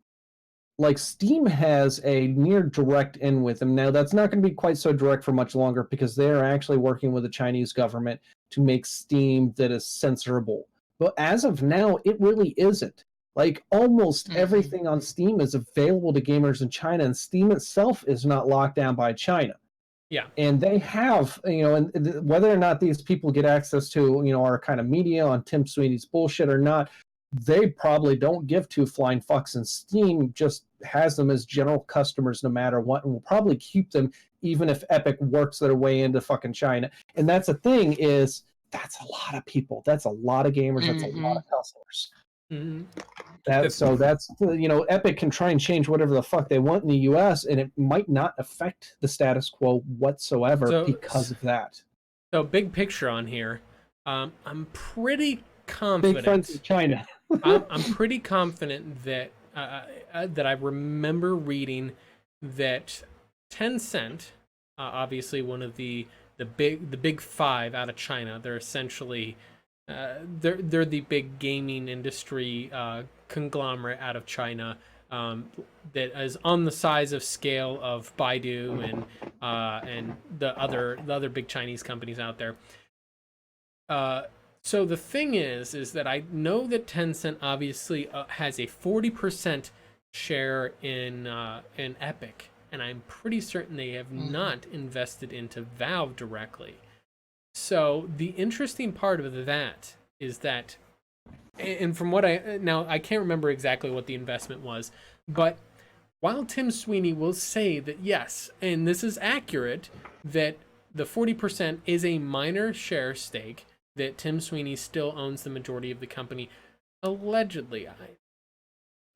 like, Steam has a near direct in with them. Now, that's not going to be quite so direct for much longer, because they're actually working with the Chinese government to make Steam that is censorable. But as of now, it really isn't. Like, almost everything on Steam is available to gamers in China, and Steam itself is not locked down by China. Yeah. And they have, and whether or not these people get access to, our kind of media on Tim Sweeney's bullshit or not, they probably don't give two flying fucks, and Steam just has them as general customers no matter what, and will probably keep them even if Epic works their way into fucking China. And that's the thing, is that's a lot of people. That's a lot of gamers. That's a lot of customers. That's Epic can try and change whatever the fuck they want in the US, and it might not affect the status quo whatsoever because of that. So, big picture on here. I'm pretty confident. Big friends with China. I'm pretty confident that that I remember reading that Tencent, obviously one of the big five out of China, they're essentially they're the big gaming industry conglomerate out of China, that is on the size of scale of Baidu and the other big Chinese companies out there. So the thing is that I know that Tencent obviously has a 40% share in Epic, and I'm pretty certain they have not invested into Valve directly. So the interesting part of that is that, and from what I can't remember exactly what the investment was, but while Tim Sweeney will say that yes, and this is accurate, that the 40% is a minor share stake, that Tim Sweeney still owns the majority of the company, allegedly.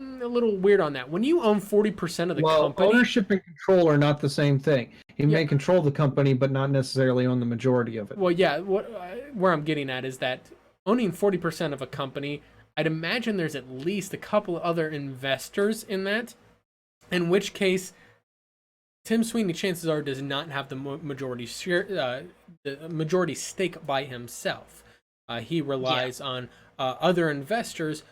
I'm a little weird on that. When you own 40% of the company, ownership and control are not the same thing. He may control the company, but not necessarily own the majority of it. Well, yeah, where I'm getting at is that owning 40% of a company, I'd imagine there's at least a couple other investors in that, in which case Tim Sweeney, chances are, does not have the majority share, the majority stake by himself. He relies on other investors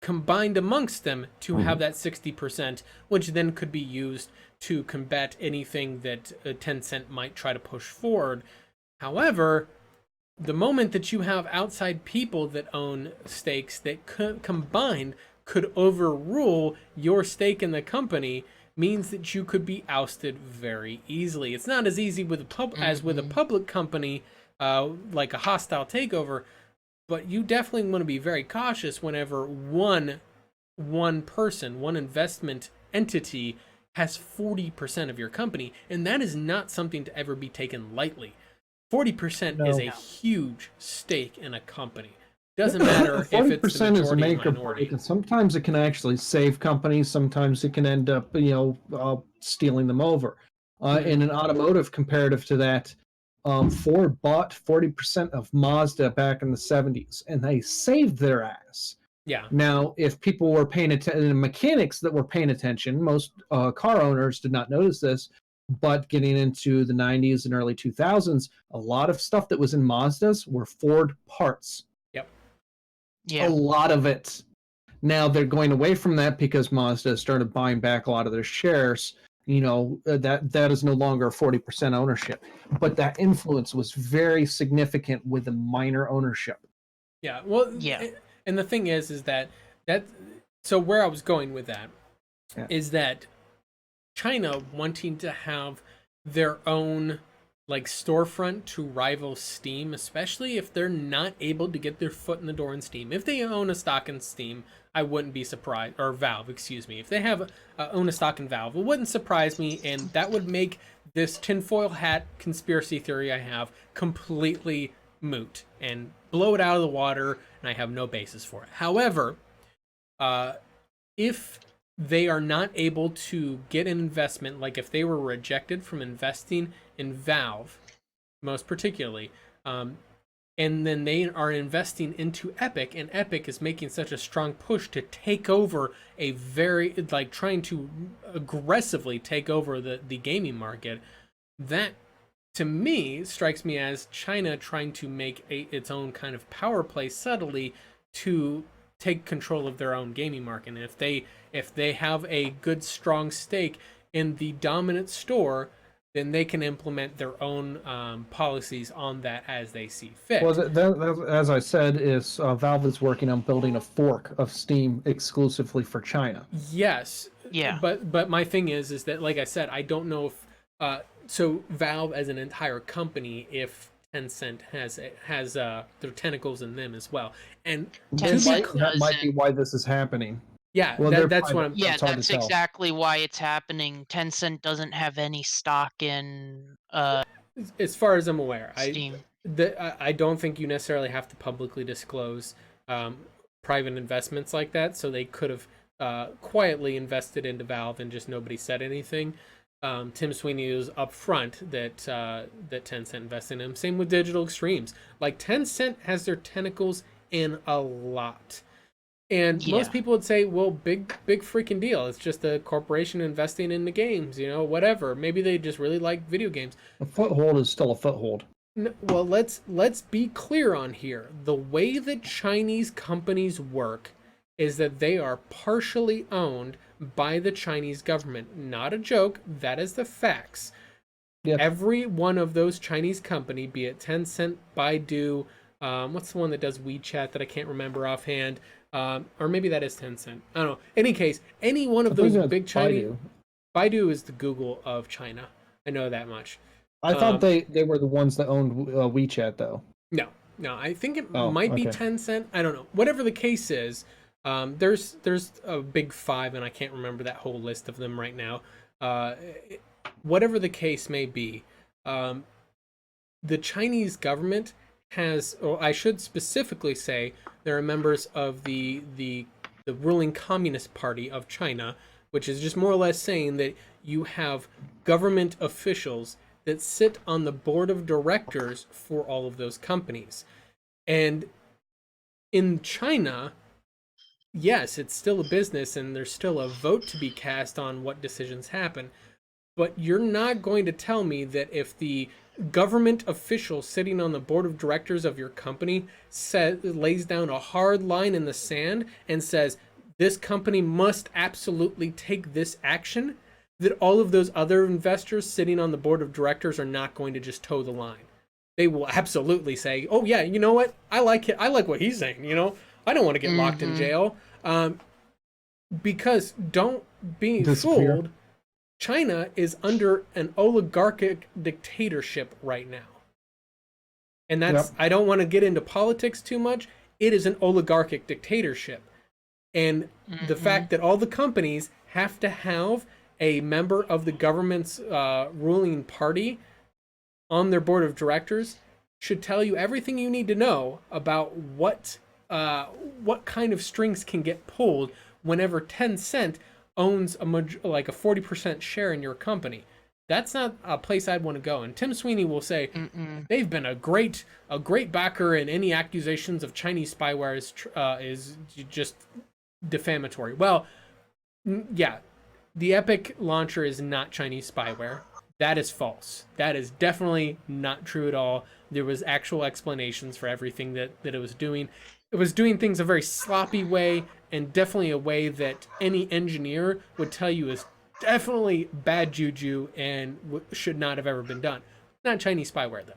combined amongst them to have that 60%, which then could be used to combat anything that Tencent might try to push forward. However, the moment that you have outside people that own stakes that combined could overrule your stake in the company, means that you could be ousted very easily. It's not as easy with as with a public company, like a hostile takeover, but you definitely want to be very cautious whenever one person, one investment entity has 40% of your company, and that is not something to ever be taken lightly. 40% is a huge stake in a company. Doesn't matter if it's the majority or minority. Sometimes it can actually save companies. Sometimes it can end up, stealing them over. In an automotive comparative to that, Ford bought 40% of Mazda back in the 70s, and they saved their ass. Yeah. Now, if people were paying attention, mechanics that were paying attention, most car owners did not notice this, but getting into the 90s and early 2000s, a lot of stuff that was in Mazdas were Ford parts. Yeah. A lot of it. Now they're going away from that because Mazda started buying back a lot of their shares. That is no longer 40% ownership, but that influence was very significant with the minor ownership. Yeah. Well, and the thing is that so where I was going with that is that China wanting to have their own like storefront to rival Steam, especially if they're not able to get their foot in the door in Steam. If they own a stock in Steam, I wouldn't be surprised, or Valve, excuse me. If they have own a stock in Valve, it wouldn't surprise me, and that would make this tinfoil hat conspiracy theory I have completely moot and blow it out of the water, and I have no basis for it. However, if they are not able to get an investment, like if they were rejected from investing in Valve, most particularly, and then they are investing into Epic, and Epic is making such a strong push to take over a very, like trying to aggressively take over the gaming market, that to me strikes me as China trying to make its own kind of power play subtly to take control of their own gaming market. And if they have a good strong stake in the dominant store, then they can implement their own policies on that as they see fit. Well, as I said, is Valve is working on building a fork of Steam exclusively for China. Yes. Yeah. But my thing is that, like I said, I don't know if so Valve as an entire company, if Tencent has their tentacles in them as well, and that might be why this is happening. Yeah, well, that's what I'm. Yeah, that's exactly why it's happening. Tencent doesn't have any stock in. As far as I'm aware, Steam. I don't think you necessarily have to publicly disclose private investments like that. So they could have quietly invested into Valve and just nobody said anything. Tim Sweeney was upfront that Tencent invested in him. Same with Digital Extremes. Like Tencent has their tentacles in a lot, and most people would say, "Well, big freaking deal. It's just a corporation investing in the games. Whatever. Maybe they just really like video games." A foothold is still a foothold. Well, let's be clear on here. The way that Chinese companies work is that they are partially owned by the Chinese government. Not a joke. That is the facts. Yep. Every one of those Chinese company, be it Tencent, Baidu, what's the one that does WeChat that I can't remember offhand, or maybe that is Tencent. I don't know. Any case, any one of those big Chinese, Baidu is the Google of China. I know that much. I thought they were the ones that owned WeChat, though. No, I think it might be Tencent. I don't know. Whatever the case is. There's a big five, and I can't remember that whole list of them right now. Whatever the case may be, the Chinese government has, or I should specifically say, there are members of the ruling Communist Party of China, which is just more or less saying that you have government officials that sit on the board of directors for all of those companies. And in China, yes, it's still a business and there's still a vote to be cast on what decisions happen. But you're not going to tell me that if the government official sitting on the board of directors of your company lays down a hard line in the sand and says, this company must absolutely take this action, that all of those other investors sitting on the board of directors are not going to just toe the line. They will absolutely say, oh yeah, you know what? I like it. I like what he's saying. You know, I don't want to get locked in jail. Because don't be fooled. China is under an oligarchic dictatorship right now. And that's, I don't want to get into politics too much. It is an oligarchic dictatorship. And the fact that all the companies have to have a member of the government's ruling party on their board of directors should tell you everything you need to know about what kind of strings can get pulled whenever Tencent owns like a 40% share in your company. That's not a place I'd want to go. And Tim Sweeney will say they've been a great backer, and any accusations of Chinese spyware is just defamatory. Well, yeah, the Epic launcher is not Chinese spyware. That is false. That is definitely not true at all. There was actual explanations for everything that it was doing. It was doing things a very sloppy way, and definitely a way that any engineer would tell you is definitely bad juju and should not have ever been done. Not Chinese spyware, though.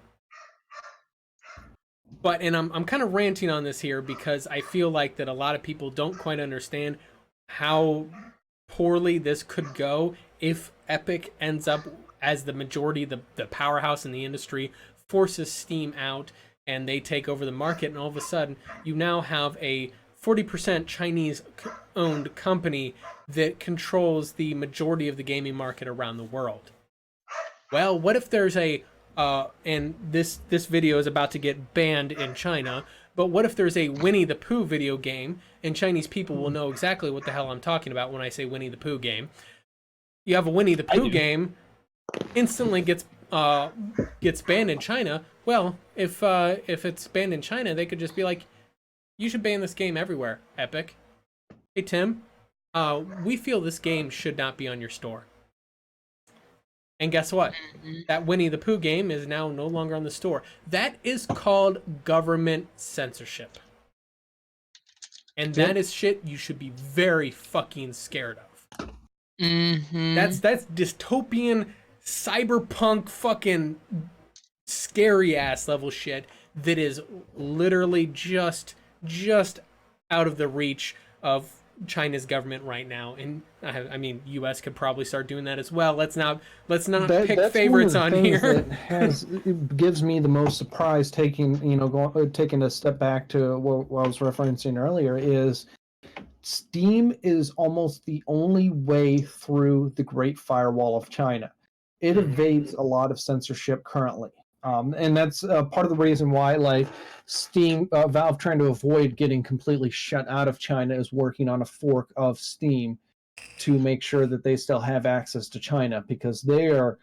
But, and I'm kind of ranting on this here because I feel like that a lot of people don't quite understand how poorly this could go if Epic ends up as the majority, the powerhouse in the industry, forces Steam out, and they take over the market, and all of a sudden you now have a 40% Chinese-owned company that controls the majority of the gaming market around the world. Well, what if there's a and this video is about to get banned in China, but what if there's a Winnie the Pooh video game, and Chinese people will know exactly what the hell I'm talking about when I say Winnie the Pooh game. You have a Winnie the Pooh game, instantly gets banned in China. Well, if it's banned in China, they could just be like, you should ban this game everywhere, Epic. Hey, Tim, we feel this game should not be on your store. And guess what? That Winnie the Pooh game is now no longer on the store. That is called government censorship. And that is shit you should be very fucking scared of. That's dystopian, cyberpunk fucking scary ass level shit that is literally just out of the reach of China's government right now. And I mean, US could probably start doing that as well. Let's not pick favorites on here. It gives me the most surprise, taking a step back to what I was referencing earlier, is Steam is almost the only way through the Great Firewall of China. It evades a lot of censorship currently. And that's part of the reason why, like, Steam, Valve trying to avoid getting completely shut out of China is working on a fork of Steam to make sure that they still have access to China, because they're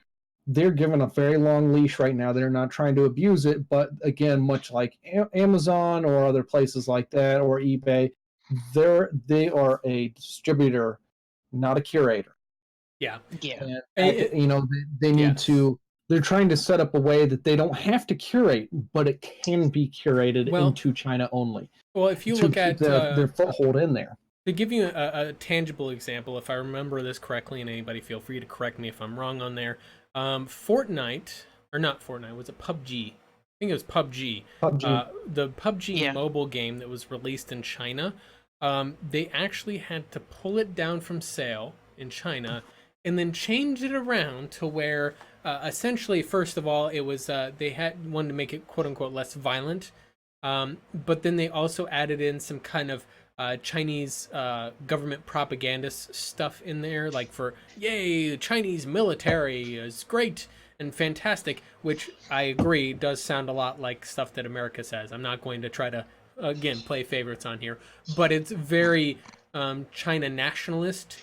given a very long leash right now. They're not trying to abuse it, but again, much like Amazon or other places like that, or eBay, they are a distributor, not a curator. Yeah. And, they need to. They're trying to set up a way that they don't have to curate, but it can be curated into China only. Well, if you look at their foothold in there. To give you a tangible example, if I remember this correctly, and anybody feel free to correct me if I'm wrong on there, Fortnite, or not Fortnite, was it PUBG? I think it was PUBG. The PUBG mobile game that was released in China, they actually had to pull it down from sale in China and then change it around to where essentially, first of all, it was they had wanted to make it quote unquote less violent, but then they also added in some kind of Chinese government propagandist stuff in there, like for yay, the Chinese military is great and fantastic, which I agree does sound a lot like stuff that America says. I'm not going to try to again play favorites on here, but it's very China nationalist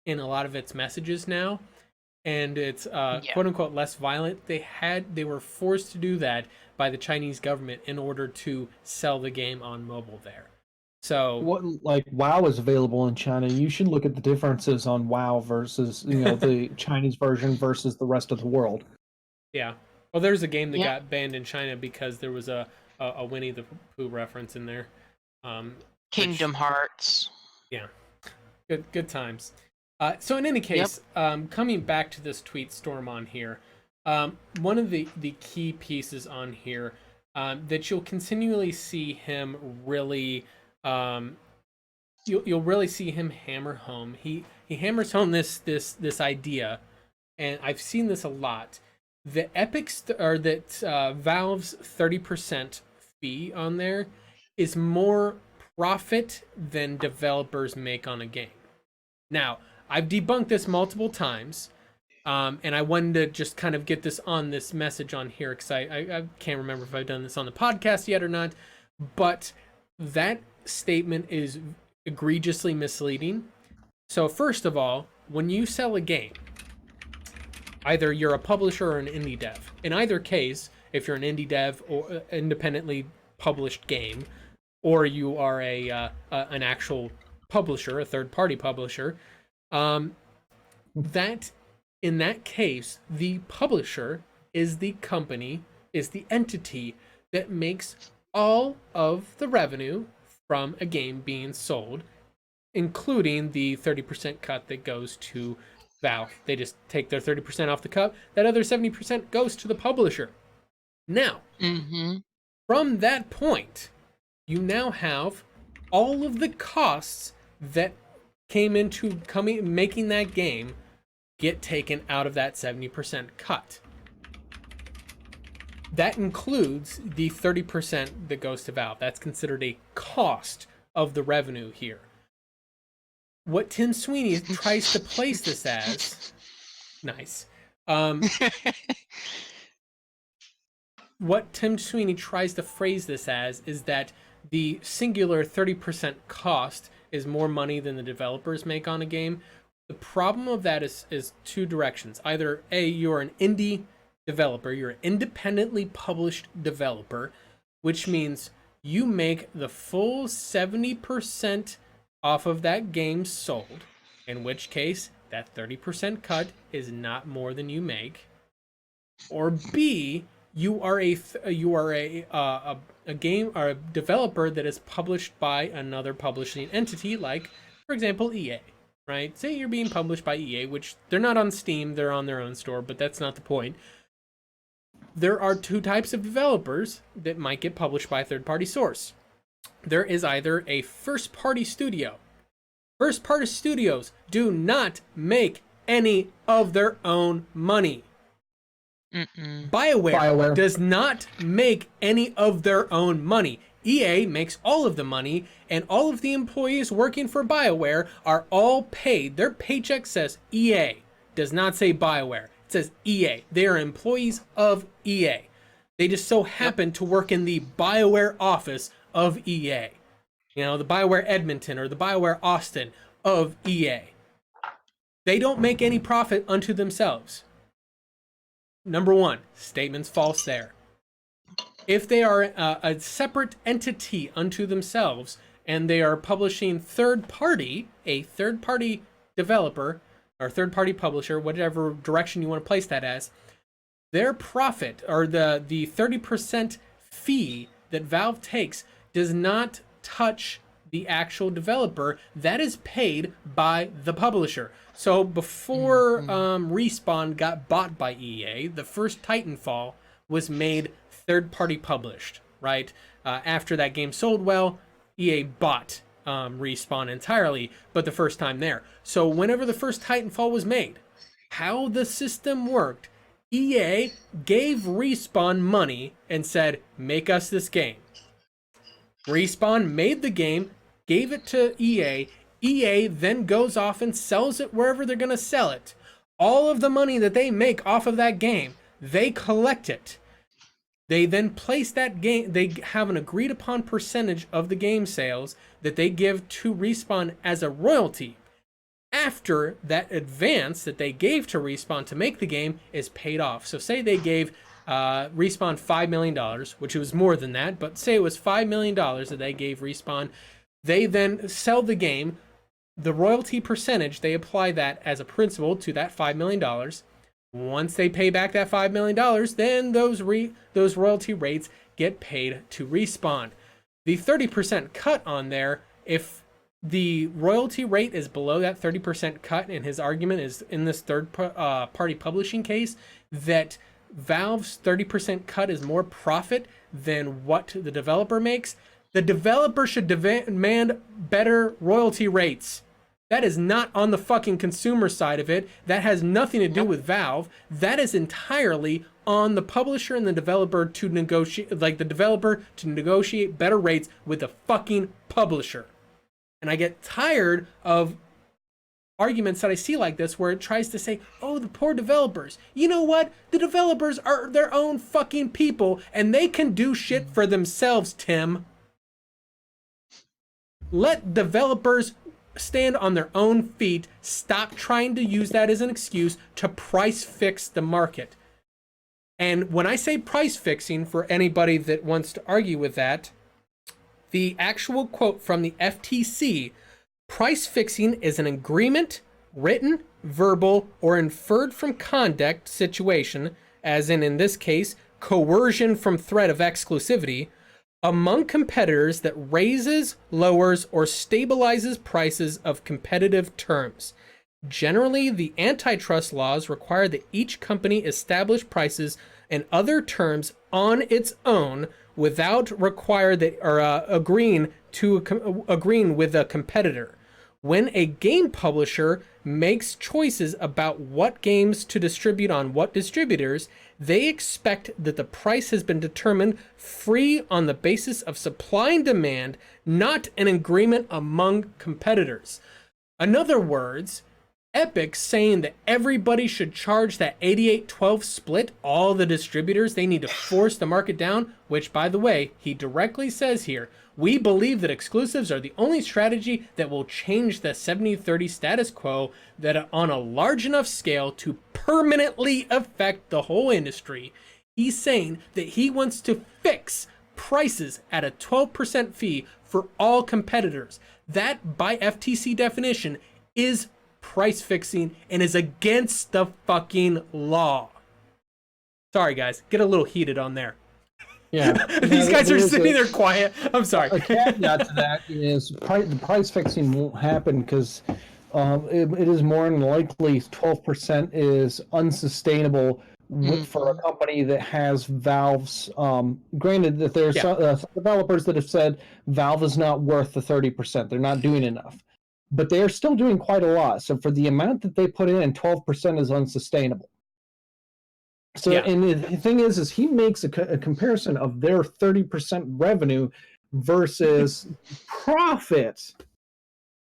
in a lot of its messages now. and it's Yeah. quote unquote less violent. They were forced to do that by the Chinese government in order to sell the game on mobile there. So What like WoW is available in China. You should look at the differences on WoW versus the Chinese version versus the rest of the world. yeah, well, there's a game that Yeah. got banned in China because there was a Winnie the Pooh reference in there. Which- Kingdom Hearts. yeah, good times. So in any case, coming back to this tweet storm on here, one of the key pieces on here that you'll continually see him really, you'll really see him hammer home. He hammers home this idea, and I've seen this a lot. The Valve's 30% fee on there is more profit than developers make on a game. Now, I've debunked this multiple times, and I wanted to just kind of get this message on here because I can't remember if I've done this on the podcast yet or not, but that statement is egregiously misleading. So first of all, when you sell a game, either you're a publisher or an indie dev. In either case, if you're an indie dev or independently published game, or you are an actual publisher, a third-party publisher, that in that case, the publisher is the company, is the entity that makes all of the revenue from a game being sold, including the 30% cut that goes to Valve. They just take their 30% off the cut. That other 70% goes to the publisher. Now, from that point, you now have all of the costs that came into making that game get taken out of that 70% cut. That includes the 30% that goes to Valve. That's considered a cost of the revenue here. What Tim Sweeney tries to place this as, nice. What Tim Sweeney tries to phrase this as is that the singular 30% cost is more money than the developers make on a game. The problem of that is two directions. Either A, you're an indie developer, you're an independently published developer, which means you make the full 70% off of that game sold, in which case that 30% cut is not more than you make. Or B, you are a game or a developer that is published by another publishing entity, like for example EA, right? Say you're being published by EA, which they're not on Steam, they're on their own store, but that's not the point. There are two types of developers that might get published by a third-party source. There is either a first-party studio. First-party studios do not make any of their own money. BioWare does not make any of their own money. EA makes all of the money, and all of the employees working for BioWare are all paid. Their paycheck says EA, does not say BioWare. It says EA. They are employees of EA. They just so happen to work in the BioWare office of EA. You know, the BioWare Edmonton or the BioWare Austin of EA. They don't make any profit unto themselves. Number one, statement's false there. If they are a separate entity unto themselves and they are publishing a third-party developer or third-party publisher, whatever direction you want to place that as, their profit or the 30% fee that Valve takes does not touch the actual developer. That is paid by the publisher. So before Respawn got bought by EA, the first Titanfall was made third-party published, right? After that game sold well, EA bought Respawn entirely, but the first time there. So whenever the first Titanfall was made, how the system worked, EA gave Respawn money and said, make us this game. Respawn made the game, gave it to EA. EA then goes off and sells it wherever they're going to sell it. All of the money that they make off of that game, they collect it. They then place that game, they have an agreed upon percentage of the game sales that they give to Respawn as a royalty. after that advance that they gave to Respawn to make the game is paid off. So say they gave Respawn $5 million, which was more than that, but say it was $5 million that they gave Respawn. They then sell the game. The royalty percentage, they apply that as a principal to that $5 million. Once they pay back that $5 million, then those royalty rates get paid to Respawn. The 30% cut on there, if the royalty rate is below that 30% cut, and his argument is in this third-party publishing case that Valve's 30% cut is more profit than what the developer makes, the developer should demand better royalty rates. That is not on the fucking consumer side of it. That has nothing to do with Valve. That is entirely on the publisher and the developer to negotiate, better rates with the fucking publisher. And I get tired of arguments that I see like this where it tries to say, oh, the poor developers. You know what? The developers are their own fucking people and they can do shit for themselves, Tim. Let developers stand on their own feet. Stop trying to use that as an excuse to price fix the market. And when I say price fixing, for anybody that wants to argue with that, the actual quote from the FTC, price fixing is an agreement, written, verbal, or inferred from conduct situation, as in this case, coercion from threat of exclusivity, among competitors that raises, lowers, or stabilizes prices of competitive terms. Generally, the antitrust laws require that each company establish prices and other terms on its own without agreeing with a competitor. When a game publisher makes choices about what games to distribute on what distributors, they expect that the price has been determined free on the basis of supply and demand, not an agreement among competitors. In other words, Epic saying that everybody should charge that 88-12 split, all the distributors, they need to force the market down, which, by the way, he directly says here, we believe that exclusives are the only strategy that will change the 70-30 status quo that on a large enough scale to permanently affect the whole industry. He's saying that he wants to fix prices at a 12% fee for all competitors. That, by FTC definition, is price fixing and is against the fucking law. Sorry, guys. Get a little heated on there. Yeah. These guys are sitting there quiet. I'm sorry. A caveat to that is the price fixing won't happen because it is more than likely 12% is unsustainable for a company that has Valve's. Granted that there's some developers that have said Valve is not worth the 30%. They're not doing enough. But they are still doing quite a lot. So for the amount that they put in, 12% is unsustainable. So, and the thing is he makes a comparison of their 30% revenue versus profit.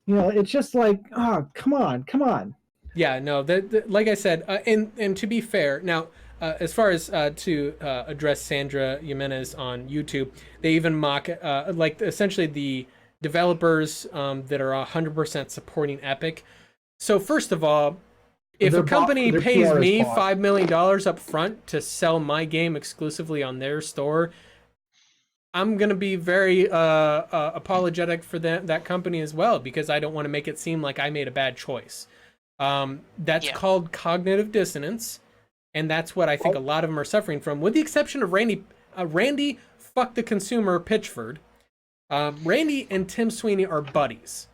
You know, it's just like, come on. Yeah, no, like I said, and to be fair, now, as far as to address Sandra Jimenez on YouTube, they even mock, essentially the developers that are 100% supporting Epic. So first of all, if a company pays me $5 million up front to sell my game exclusively on their store, I'm going to be very apologetic for that company as well, because I don't want to make it seem like I made a bad choice. That's called cognitive dissonance, and that's what I think a lot of them are suffering from, with the exception of Randy fuck the consumer Pitchford. Randy and Tim Sweeney are buddies.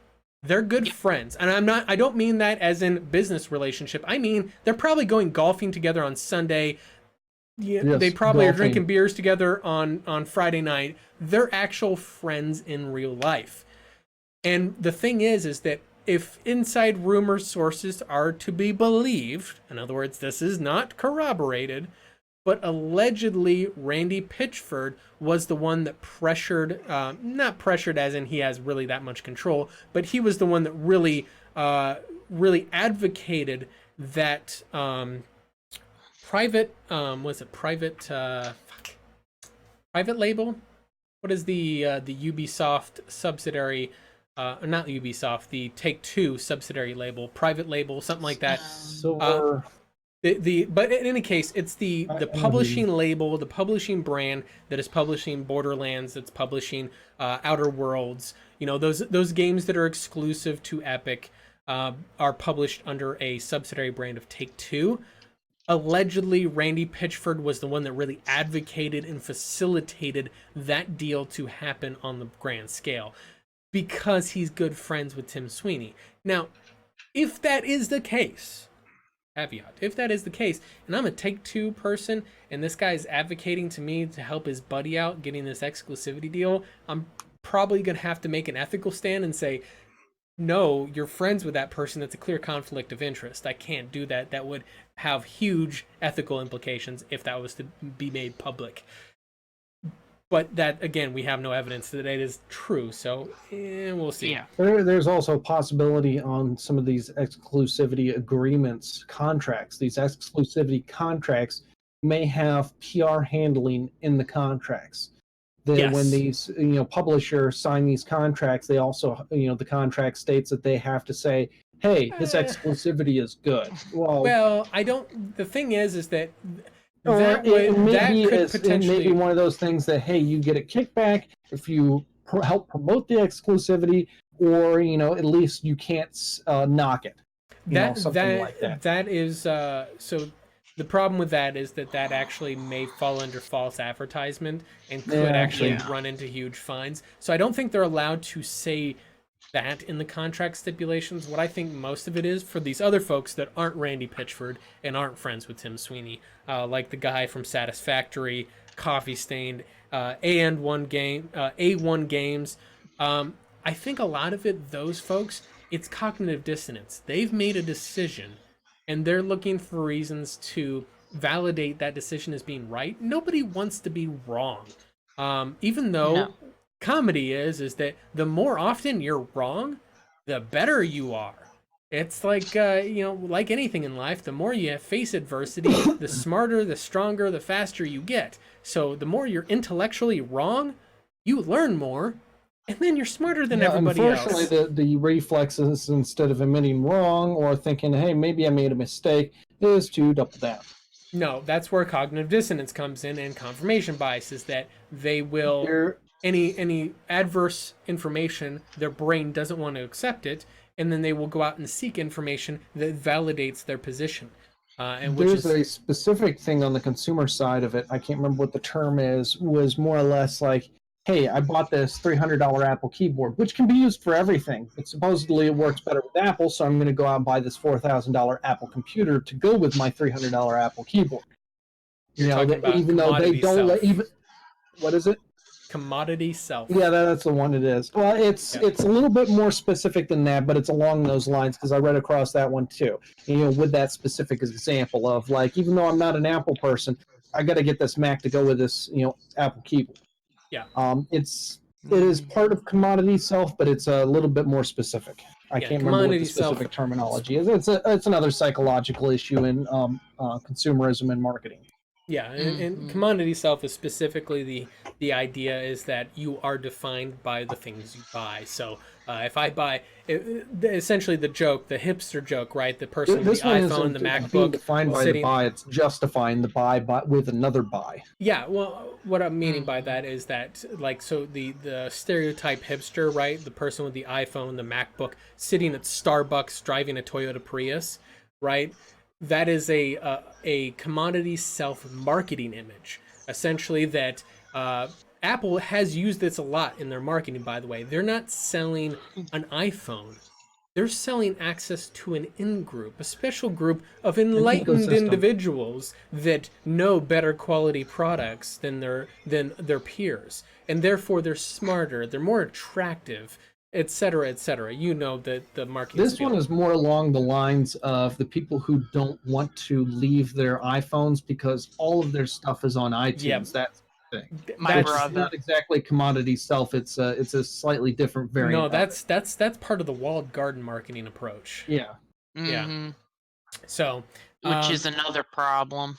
They're good friends. And I don't mean that as in business relationship. I mean, they're probably going golfing together on Sunday. They probably are drinking beers together on Friday night. They're actual friends in real life. And the thing is that if inside rumor sources are to be believed, in other words, this is not corroborated, but allegedly Randy Pitchford was the one that pressured, not pressured as in he has really that much control, but he was the one that really advocated that private label? What is the Ubisoft subsidiary not Ubisoft, the Take-Two subsidiary label, private label, something like that. Silver. But in any case, it's the publishing label, the publishing brand that is publishing Borderlands, that's publishing Outer Worlds. You know, those games that are exclusive to Epic are published under a subsidiary brand of Take-Two. Allegedly, Randy Pitchford was the one that really advocated and facilitated that deal to happen on the grand scale because he's good friends with Tim Sweeney. Now, if that is the case, caveat, if that is the case, and I'm a Take-Two person, and this guy is advocating to me to help his buddy out getting this exclusivity deal, I'm probably going to have to make an ethical stand and say, no, you're friends with that person. That's a clear conflict of interest. I can't do that. That would have huge ethical implications if that was to be made public. But that, again, we have no evidence that it is true, so we'll see. Yeah. There's also a possibility on some of these exclusivity agreements, contracts. These exclusivity contracts may have PR handling in the contracts. Yes. When these publishers sign these contracts, they also the contract states that they have to say, hey, his exclusivity is good. Well, I don't. The thing is that that could potentially maybe one of those things that, hey, you get a kickback if you help promote the exclusivity, or at least you can't knock it. Something like that. That is so. The problem with that is that actually may fall under false advertisement and could actually run into huge fines. So I don't think they're allowed to say that in the contract stipulations. What I think most of it is for these other folks that aren't Randy Pitchford and aren't friends with Tim Sweeney, like the guy from Satisfactory, Coffee Stained, A1 Games. I think a lot of it, those folks, it's cognitive dissonance. They've made a decision, and they're looking for reasons to validate that decision as being right. Nobody wants to be wrong. Even though comedy is that the more often you're wrong, the better you are. It's like, like anything in life, the more you face adversity, the smarter, the stronger, the faster you get. So the more you're intellectually wrong, you learn more, and then you're smarter than everybody else. Unfortunately, the reflexes, instead of admitting wrong or thinking, hey, maybe I made a mistake, is to double down. No, that's where cognitive dissonance comes in, and confirmation bias is that they will, any adverse information, their brain doesn't want to accept it, and then they will go out and seek information that validates their position. And there's a specific thing on the consumer side of it, I can't remember what the term is, was more or less like, hey, I bought this $300 Apple keyboard, which can be used for everything, but supposedly it works better with Apple, so I'm going to go out and buy this $4,000 Apple computer to go with my $300 Apple keyboard. Even though they don't what is it? Commodity self. Yeah, that's the one it is. Well, it's a little bit more specific than that, but it's along those lines because I read across that one too. With that specific example of like, even though I'm not an Apple person, I got to get this Mac to go with this, Apple keyboard. Yeah. It is part of commodity self, but it's a little bit more specific. I can't remember what the specific terminology is. It's another psychological issue in consumerism and marketing. Yeah, and commodity self is specifically the idea is that you are defined by the things you buy. So if I buy, essentially the joke, the hipster joke, right? The person with the iPhone, the MacBook, defined by the buy. It's justifying the buy with another buy. Yeah, well, what I'm meaning by that is that, like, so the stereotype hipster, right? The person with the iPhone, the MacBook, sitting at Starbucks, driving a Toyota Prius, right? That is a commodity self-marketing image. Essentially that Apple has used this a lot in their marketing, by the way. They're not selling an iPhone. They're selling access to an in-group, a special group of enlightened individuals that know better quality products than their peers. And therefore they're smarter, they're more attractive, etc., etc. The marketing. This one is more along the lines of the people who don't want to leave their iPhones because all of their stuff is on iTunes. Yep. That's the thing. My brother. Not exactly commodity self. It's a slightly different variant. No, that's part of the walled garden marketing approach. Yeah. Mm-hmm. Yeah. So, which is another problem.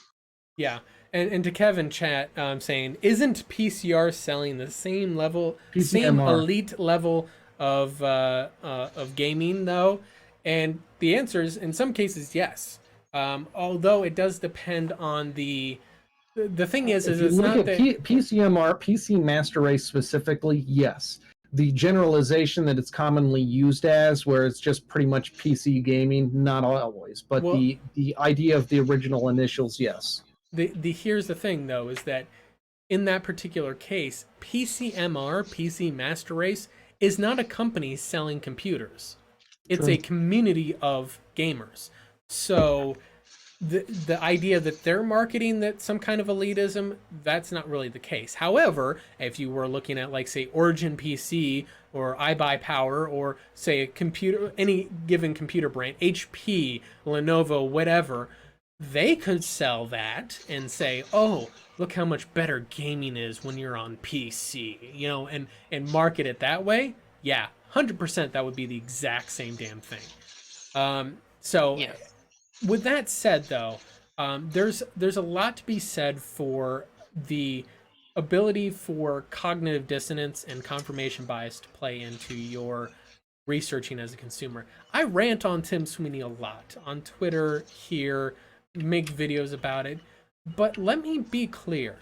Yeah. And to Kevin chat, saying, isn't PCR selling the same elite level of gaming though? And the answer is in some cases yes. Although it does depend on the thing is If you it's look not at that PCMR, PC Master Race specifically, yes. The generalization that it's commonly used as, where it's just pretty much PC gaming, not always. But well the idea of the original initials, yes. the here's the thing though is that in that particular case, PCMR, PC Master Race, is not a company selling computers. It's True. a community of gamers. So the idea that they're marketing that some kind of elitism, that's not really the case. However, if you were looking at like say Origin PC or iBuyPower or say a computer, any given computer brand, HP, Lenovo, whatever, they could sell that and say, "Oh, look how much better gaming is when you're on PC," you know, and market it that way. Yeah, 100% that would be the exact same damn thing. So Yeah. with that said, though, there's a lot to be said for the ability for cognitive dissonance and confirmation bias to play into your researching as a consumer. I rant on Tim Sweeney a lot on Twitter, here, make videos about it, but let me be clear.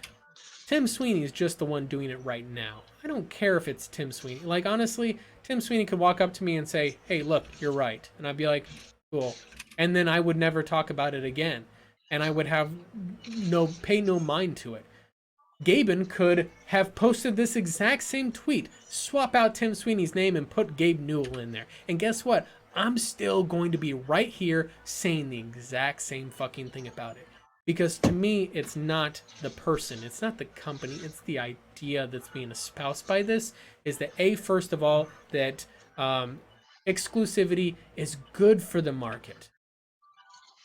Tim Sweeney is just the one doing it right now. I don't care if it's Tim Sweeney. Like, honestly, Tim Sweeney could walk up to me and say, "Hey, look, you're right." And I'd be like, "Cool." And then I would never talk about it again. And I would have pay no mind to it. Gaben could have posted this exact same tweet, swap out Tim Sweeney's name and put Gabe Newell in there. And guess what? I'm still going to be right here saying the exact same fucking thing about it. Because to me, it's not the person, it's not the company, it's the idea that's being espoused by this, is that first of all, that exclusivity is good for the market.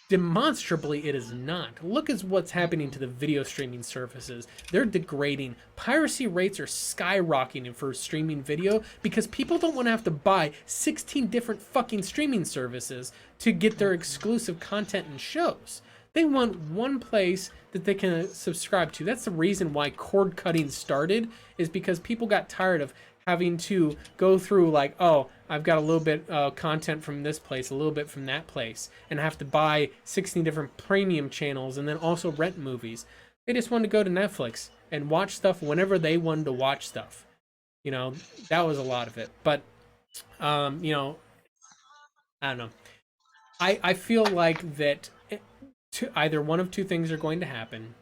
Demonstrably, it is not. Look at what's happening to the video streaming services. They're degrading. Piracy rates are skyrocketing for streaming video because people don't want to have to buy 16 different fucking streaming services to get their exclusive content and shows. They want one place that they can subscribe to. That's the reason why cord cutting started, is because people got tired of having to go through like, oh, I've got a little bit content from this place, a little bit from that place, and have to buy 16 different premium channels and then also rent movies. They just wanted to go to Netflix and watch stuff whenever they wanted to watch stuff. You know, that was a lot of it. But, you know, I don't know. I feel like that either one of two things are going to happen.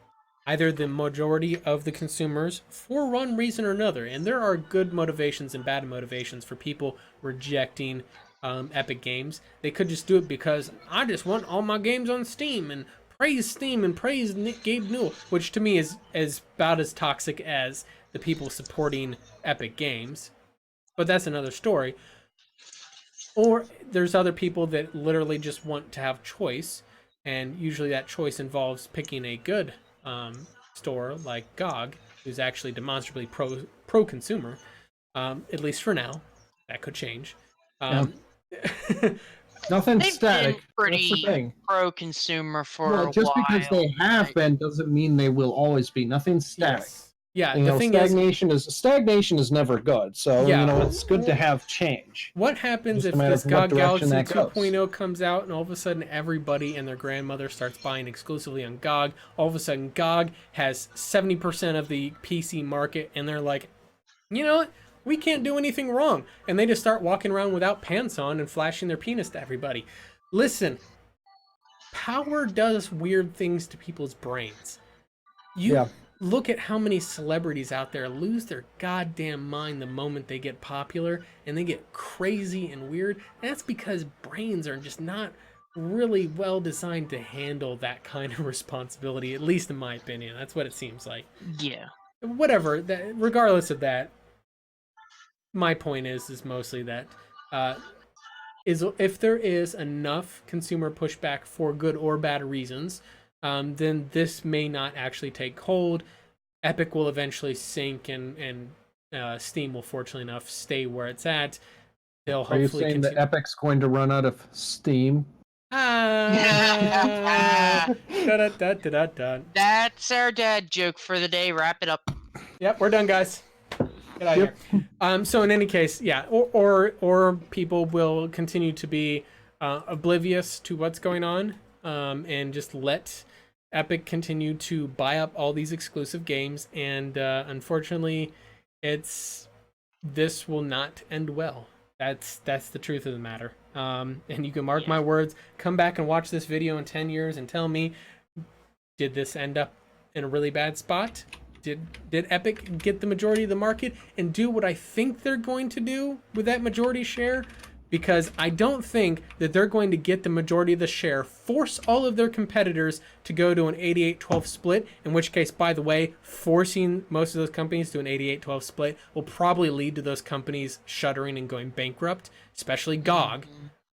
Either the majority of the consumers, for one reason or another, and there are good motivations and bad motivations for people rejecting Epic Games. They could just do it because I just want all my games on Steam and praise Gabe Newell, which to me is about as toxic as the people supporting Epic Games. But that's another story. Or there's other people that literally just want to have choice, and usually that choice involves picking a good store like GOG, who's actually demonstrably pro consumer, at least for now. That could change. Nothing's They've static. been pretty That's the thing. pro-consumer for a Just while. because they have been doesn't mean they will always be. Nothing's static. Yes. Yeah, You the know, thing stagnation is never good. So Yeah. you know, it's good to have change. what happens Just if a matter this of what GOG Galaxy direction that goes. 2.0 comes out and all of a sudden everybody and their grandmother starts buying exclusively on GOG? All of a sudden GOG has 70% of the PC market and they're like, you know what? We can't do anything wrong. And they just start walking around without pants on and flashing their penis to everybody. Listen, power does weird things to people's brains. You look at how many celebrities out there lose their goddamn mind the moment they get popular and they get crazy and weird. And that's because brains are just not really well designed to handle that kind of responsibility, at least in my opinion. That's what it seems like. Yeah. Whatever, regardless of that, my point is mostly that if there is enough consumer pushback for good or bad reasons, then this may not actually take hold. Epic will eventually sink, and Steam will, fortunately enough, stay where it's at. They'll hopefully Are you saying that Epic's going to run out of Steam? Da-da-da-da-da-da. That's our dad joke for the day. Wrap it up. Yep, we're done, guys. Get out of here. So in any case, yeah, or people will continue to be oblivious to what's going on, and just let Epic continue to buy up all these exclusive games, and unfortunately, this will not end well. That's the truth of the matter. And you can mark my words. Come back and watch this video in 10 years and tell me, did this end up in a really bad spot? Did Epic get the majority of the market and do what I think they're going to do with that majority share? Because I don't think that they're going to get the majority of the share, force all of their competitors to go to an 88-12 split, in which case, by the way, forcing most of those companies to an 88-12 split will probably lead to those companies shuttering and going bankrupt, especially GOG.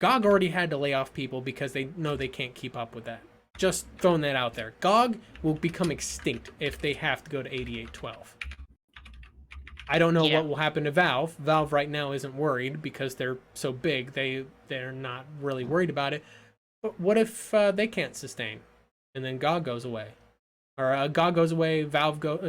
GOG already had to lay off people because they know they can't keep up with that. Just throwing that out there. GOG will become extinct if they have to go to 88-12. I don't know what will happen to Valve. Valve right now isn't worried because they're so big. They're not really worried about it. But what if they can't sustain, and then GOG goes away, or GOG goes away,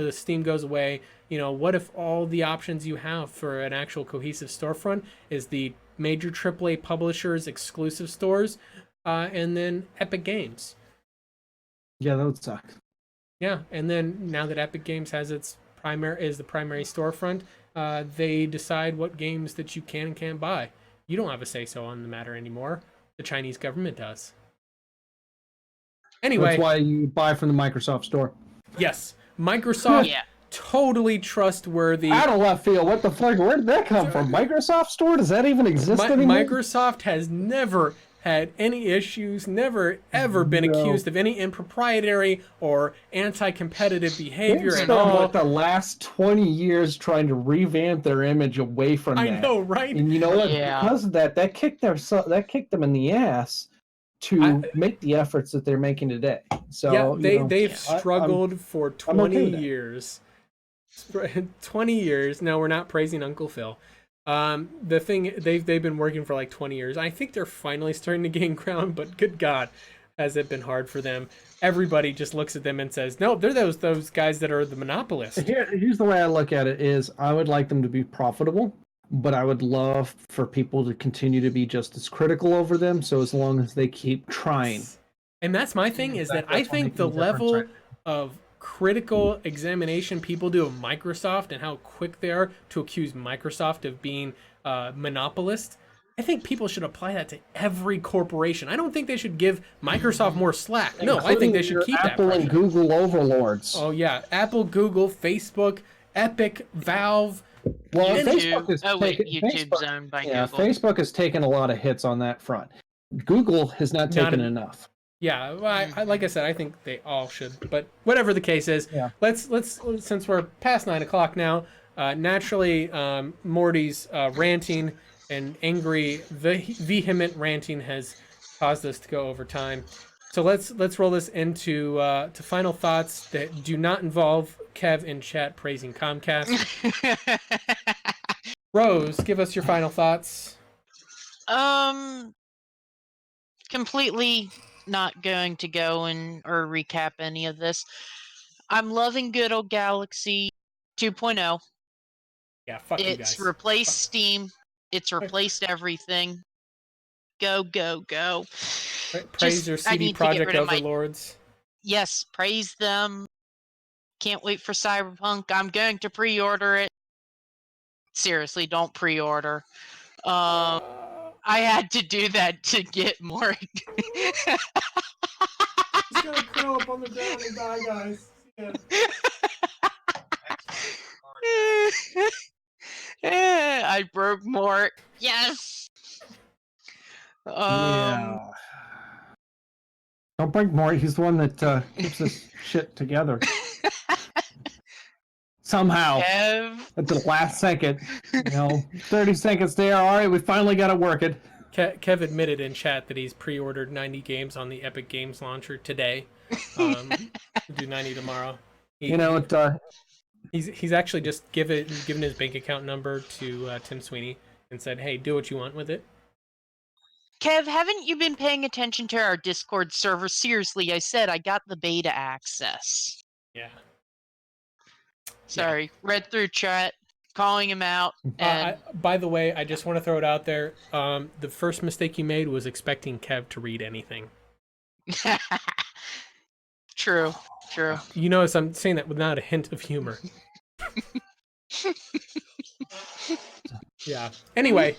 Steam goes away? You know, what if all the options you have for an actual cohesive storefront is the major AAA publishers' exclusive stores, and then Epic Games? Yeah, that would suck. Yeah, and then now that Epic Games has the primary storefront, they decide what games that you can and can't buy. You don't have a say-so on the matter anymore. The Chinese government does. Anyway, that's why you buy from the Microsoft store. Yes, Microsoft, totally trustworthy. Out of left field. What the fuck? Where did that come from? Microsoft store? Does that even exist anymore? Microsoft has never had any issues, never ever been accused of any improprietary or anti-competitive behavior at all. Like the last 20 years trying to revamp their image away from that. I know, right? And you know what? Because of that kicked them in the ass to make the efforts that they're making today. So they've struggled for 20 years. 20 years. No, we're not praising Uncle Phil. The thing, they've been working for like 20 years. I think they're finally starting to gain ground, but good God, has it been hard for them. Everybody just looks at them and says, no, they're those guys that are the monopolists. Here's the way I look at it is I would like them to be profitable, but I would love for people to continue to be just as critical over them. So as long as they keep trying. And that's my thing, is that I think the level of critical examination people do of Microsoft and how quick they are to accuse Microsoft of being monopolist, I think people should apply that to every corporation. I don't think they should give Microsoft more slack. No, I think they should keep that Apple and Google overlords. Oh yeah, Apple, Google, Facebook, Epic, Valve. Well, YouTube's owned by Google. Facebook has taken a lot of hits on that front. Google has not taken enough. Yeah, well, like I said, I think they all should. But whatever the case is, let's since we're past 9 o'clock now, naturally, Morty's ranting and angry, vehement ranting has caused us to go over time. So let's roll this into to final thoughts that do not involve Kev in chat praising Comcast. Rose, give us your final thoughts. Completely not going to go or recap any of this. I'm loving good old Galaxy 2.0. Yeah, fuck you guys. It's replaced Steam. It's replaced everything. Go, go, go. Praise your CD Projekt overlords. Yes, praise them. Can't wait for Cyberpunk. I'm going to pre-order it. Seriously, don't pre-order. I had to do that to get more. He's gonna curl up on the ground and die, guys. Yeah. I broke more. Yes. Yeah. Don't break more. He's the one that keeps this shit together. Somehow, at the last second, 30 seconds there. All right, we finally got it working. Kev admitted in chat that he's pre-ordered 90 games on the Epic Games launcher today. We'll do 90 tomorrow. He's actually just given his bank account number to Tim Sweeney and said, "Hey, do what you want with it." Kev, haven't you been paying attention to our Discord server? Seriously, I said I got the beta access. Yeah. Sorry, read through chat. calling him out. And By the way, I just want to throw it out there. The first mistake you made was expecting Kev to read anything. True. You notice I'm saying that without a hint of humor. Yeah. Anyway,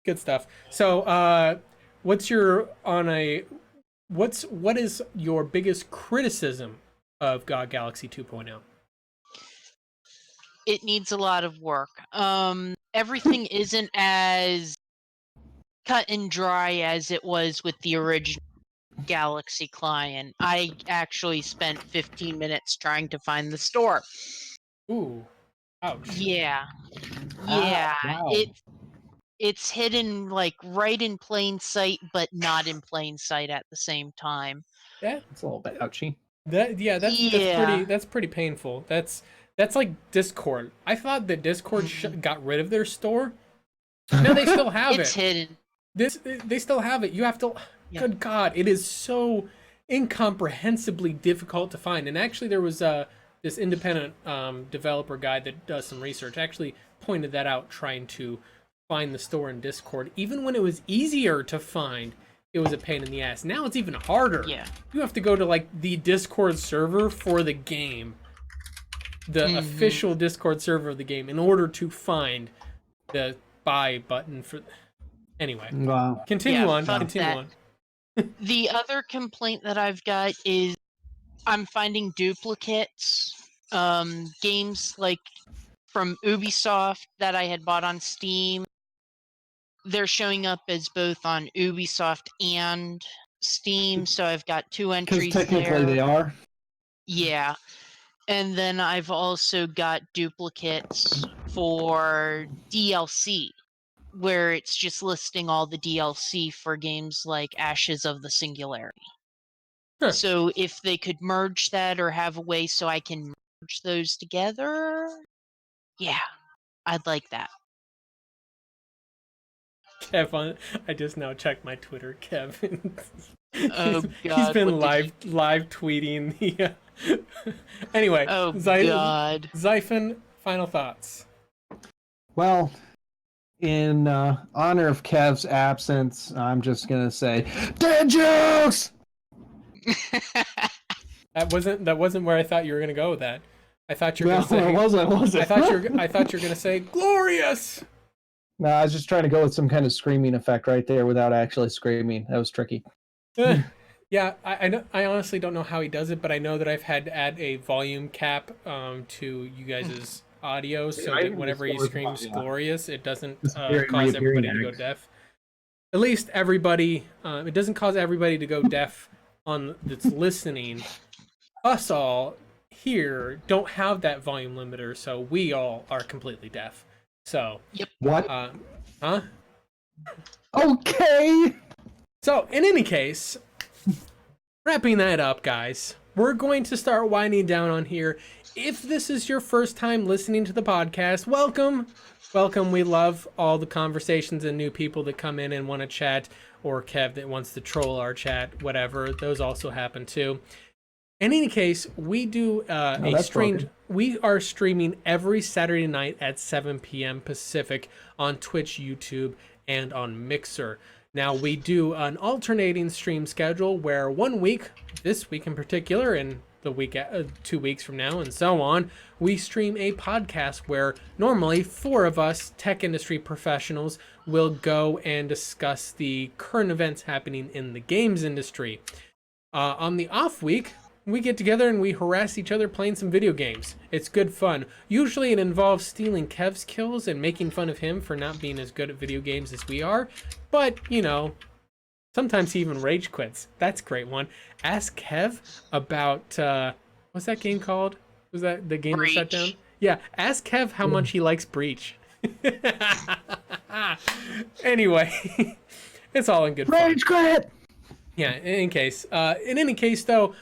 good stuff. So, what is your biggest criticism of God Galaxy 2.0? It needs a lot of work. Everything isn't as cut and dry as it was with the original Galaxy client. I actually spent 15 minutes trying to find the store. Ooh. Ouch. Yeah. Wow. It's hidden like right in plain sight, but not in plain sight at the same time. Yeah. It's a little bit ouchy. That's pretty painful. That's like Discord. I thought that Discord got rid of their store. No, they still have It's hidden. They still have it. You have to. Yeah. Good God, it is so incomprehensibly difficult to find. And actually, there was this independent developer guy that does some research. Actually, pointed that out, trying to find the store in Discord. Even when it was easier to find, it was a pain in the ass. Now it's even harder. Yeah. You have to go to like the Discord server for the game, the official Discord server of the game, in order to find the buy button for. Anyway, Wow. continue on. The other complaint that I've got is I'm finding duplicates. Games like from Ubisoft that I had bought on Steam, they're showing up as both on Ubisoft and Steam, so I've got two entries there. Because technically they are. Yeah. And then I've also got duplicates for DLC, where it's just listing all the DLC for games like Ashes of the Singularity. Huh. So if they could merge that or have a way so I can merge those together, yeah, I'd like that. Kev, I just now checked my Twitter. Kevin, Oh, he's God, been what did live tweeting the. Anyway, Oh, God. Xaiphen, final thoughts. Well, in honor of Kev's absence, I'm just gonna say dead jokes. That wasn't where I thought you were gonna go with that. I thought you were No, gonna say. it wasn't. I thought you were gonna say glorious. No, I was just trying to go with some kind of screaming effect right there without actually screaming. That was tricky. Yeah, I honestly don't know how he does it, but I know that I've had to add a volume cap to you guys' audio so that whenever he screams glorious, it doesn't cause everybody to go deaf. At least everybody, it doesn't cause everybody to go deaf that's listening. Us all here don't have that volume limiter, so we all are completely deaf. So, Yep. What? Huh? Okay. So, in any case, wrapping that up, guys, we're going to start winding down on here. If this is your first time listening to the podcast, welcome. Welcome. We love all the conversations and new people that come in and want to chat, or Kev that wants to troll our chat, whatever. Those also happen too. In any case, we do a stream. broken. We are streaming every Saturday night at 7 p.m. Pacific on Twitch, YouTube, and on Mixer. Now, we do an alternating stream schedule where 1 week, this week in particular, and the week 2 weeks from now, and so on, we stream a podcast where normally 4 of us tech industry professionals will go and discuss the current events happening in the games industry. On the off week, we get together and we harass each other playing some video games. It's good fun. Usually it involves stealing Kev's kills and making fun of him for not being as good at video games as we are. But, you know, sometimes he even rage quits. That's a great one. Ask Kev about, what's that game called? Was that the game that shut down? Yeah, ask Kev how much he likes Breach. Anyway, it's all in good fun. Rage quit. Yeah, in any case, though,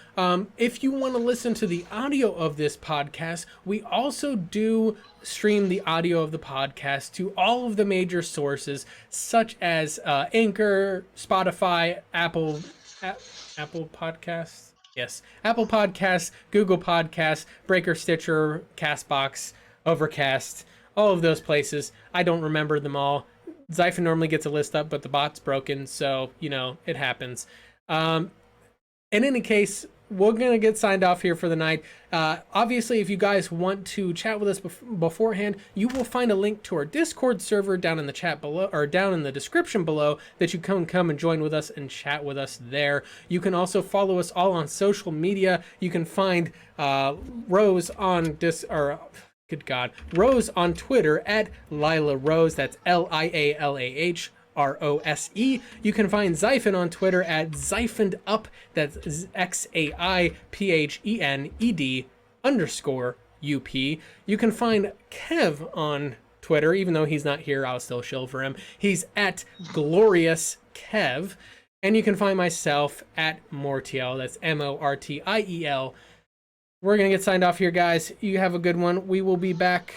if you want to listen to the audio of this podcast, we also do stream the audio of the podcast to all of the major sources, such as Anchor, Spotify, Apple Podcasts. Yes, Apple Podcasts, Google Podcasts, Breaker, Stitcher, Castbox, Overcast, all of those places. I don't remember them all. Xaiphen normally gets a list up, but the bot's broken, so, you know, it happens. In any case, we're going to get signed off here for the night. Obviously, if you guys want to chat with us beforehand, you will find a link to our Discord server down in the chat below, or down in the description below, that you can come and join with us and chat with us there. You can also follow us all on social media. You can find Rose on good God, Rose on Twitter at Lila Rose. That's LIALAH. ROSE. You can find Xaiphen on Twitter at XaiphenedUp. That's XAIPHENED_UP. You can find Kev on Twitter, even though he's not here, I'll still shill for him. He's at GloriousKev. And you can find myself at Mortiel. That's MORTIEL. We're going to get signed off here, guys. You have a good one. We will be back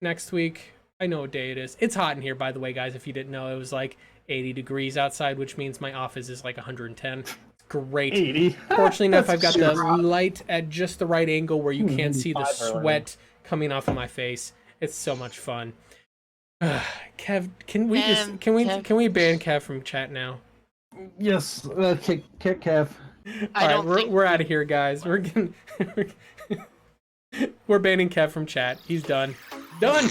next week. I know what day it is. It's hot in here, by the way, guys. If you didn't know, it was like 80 degrees outside, which means my office is like 110. It's great. 80. Fortunately enough, I've got the light at just the right angle where you can't see the sweat coming off of my face. It's so much fun. Kev, can we ban Kev from chat now? Yes, kick Kev. All right, we're out of here, guys. We're banning Kev from chat. He's done. Done.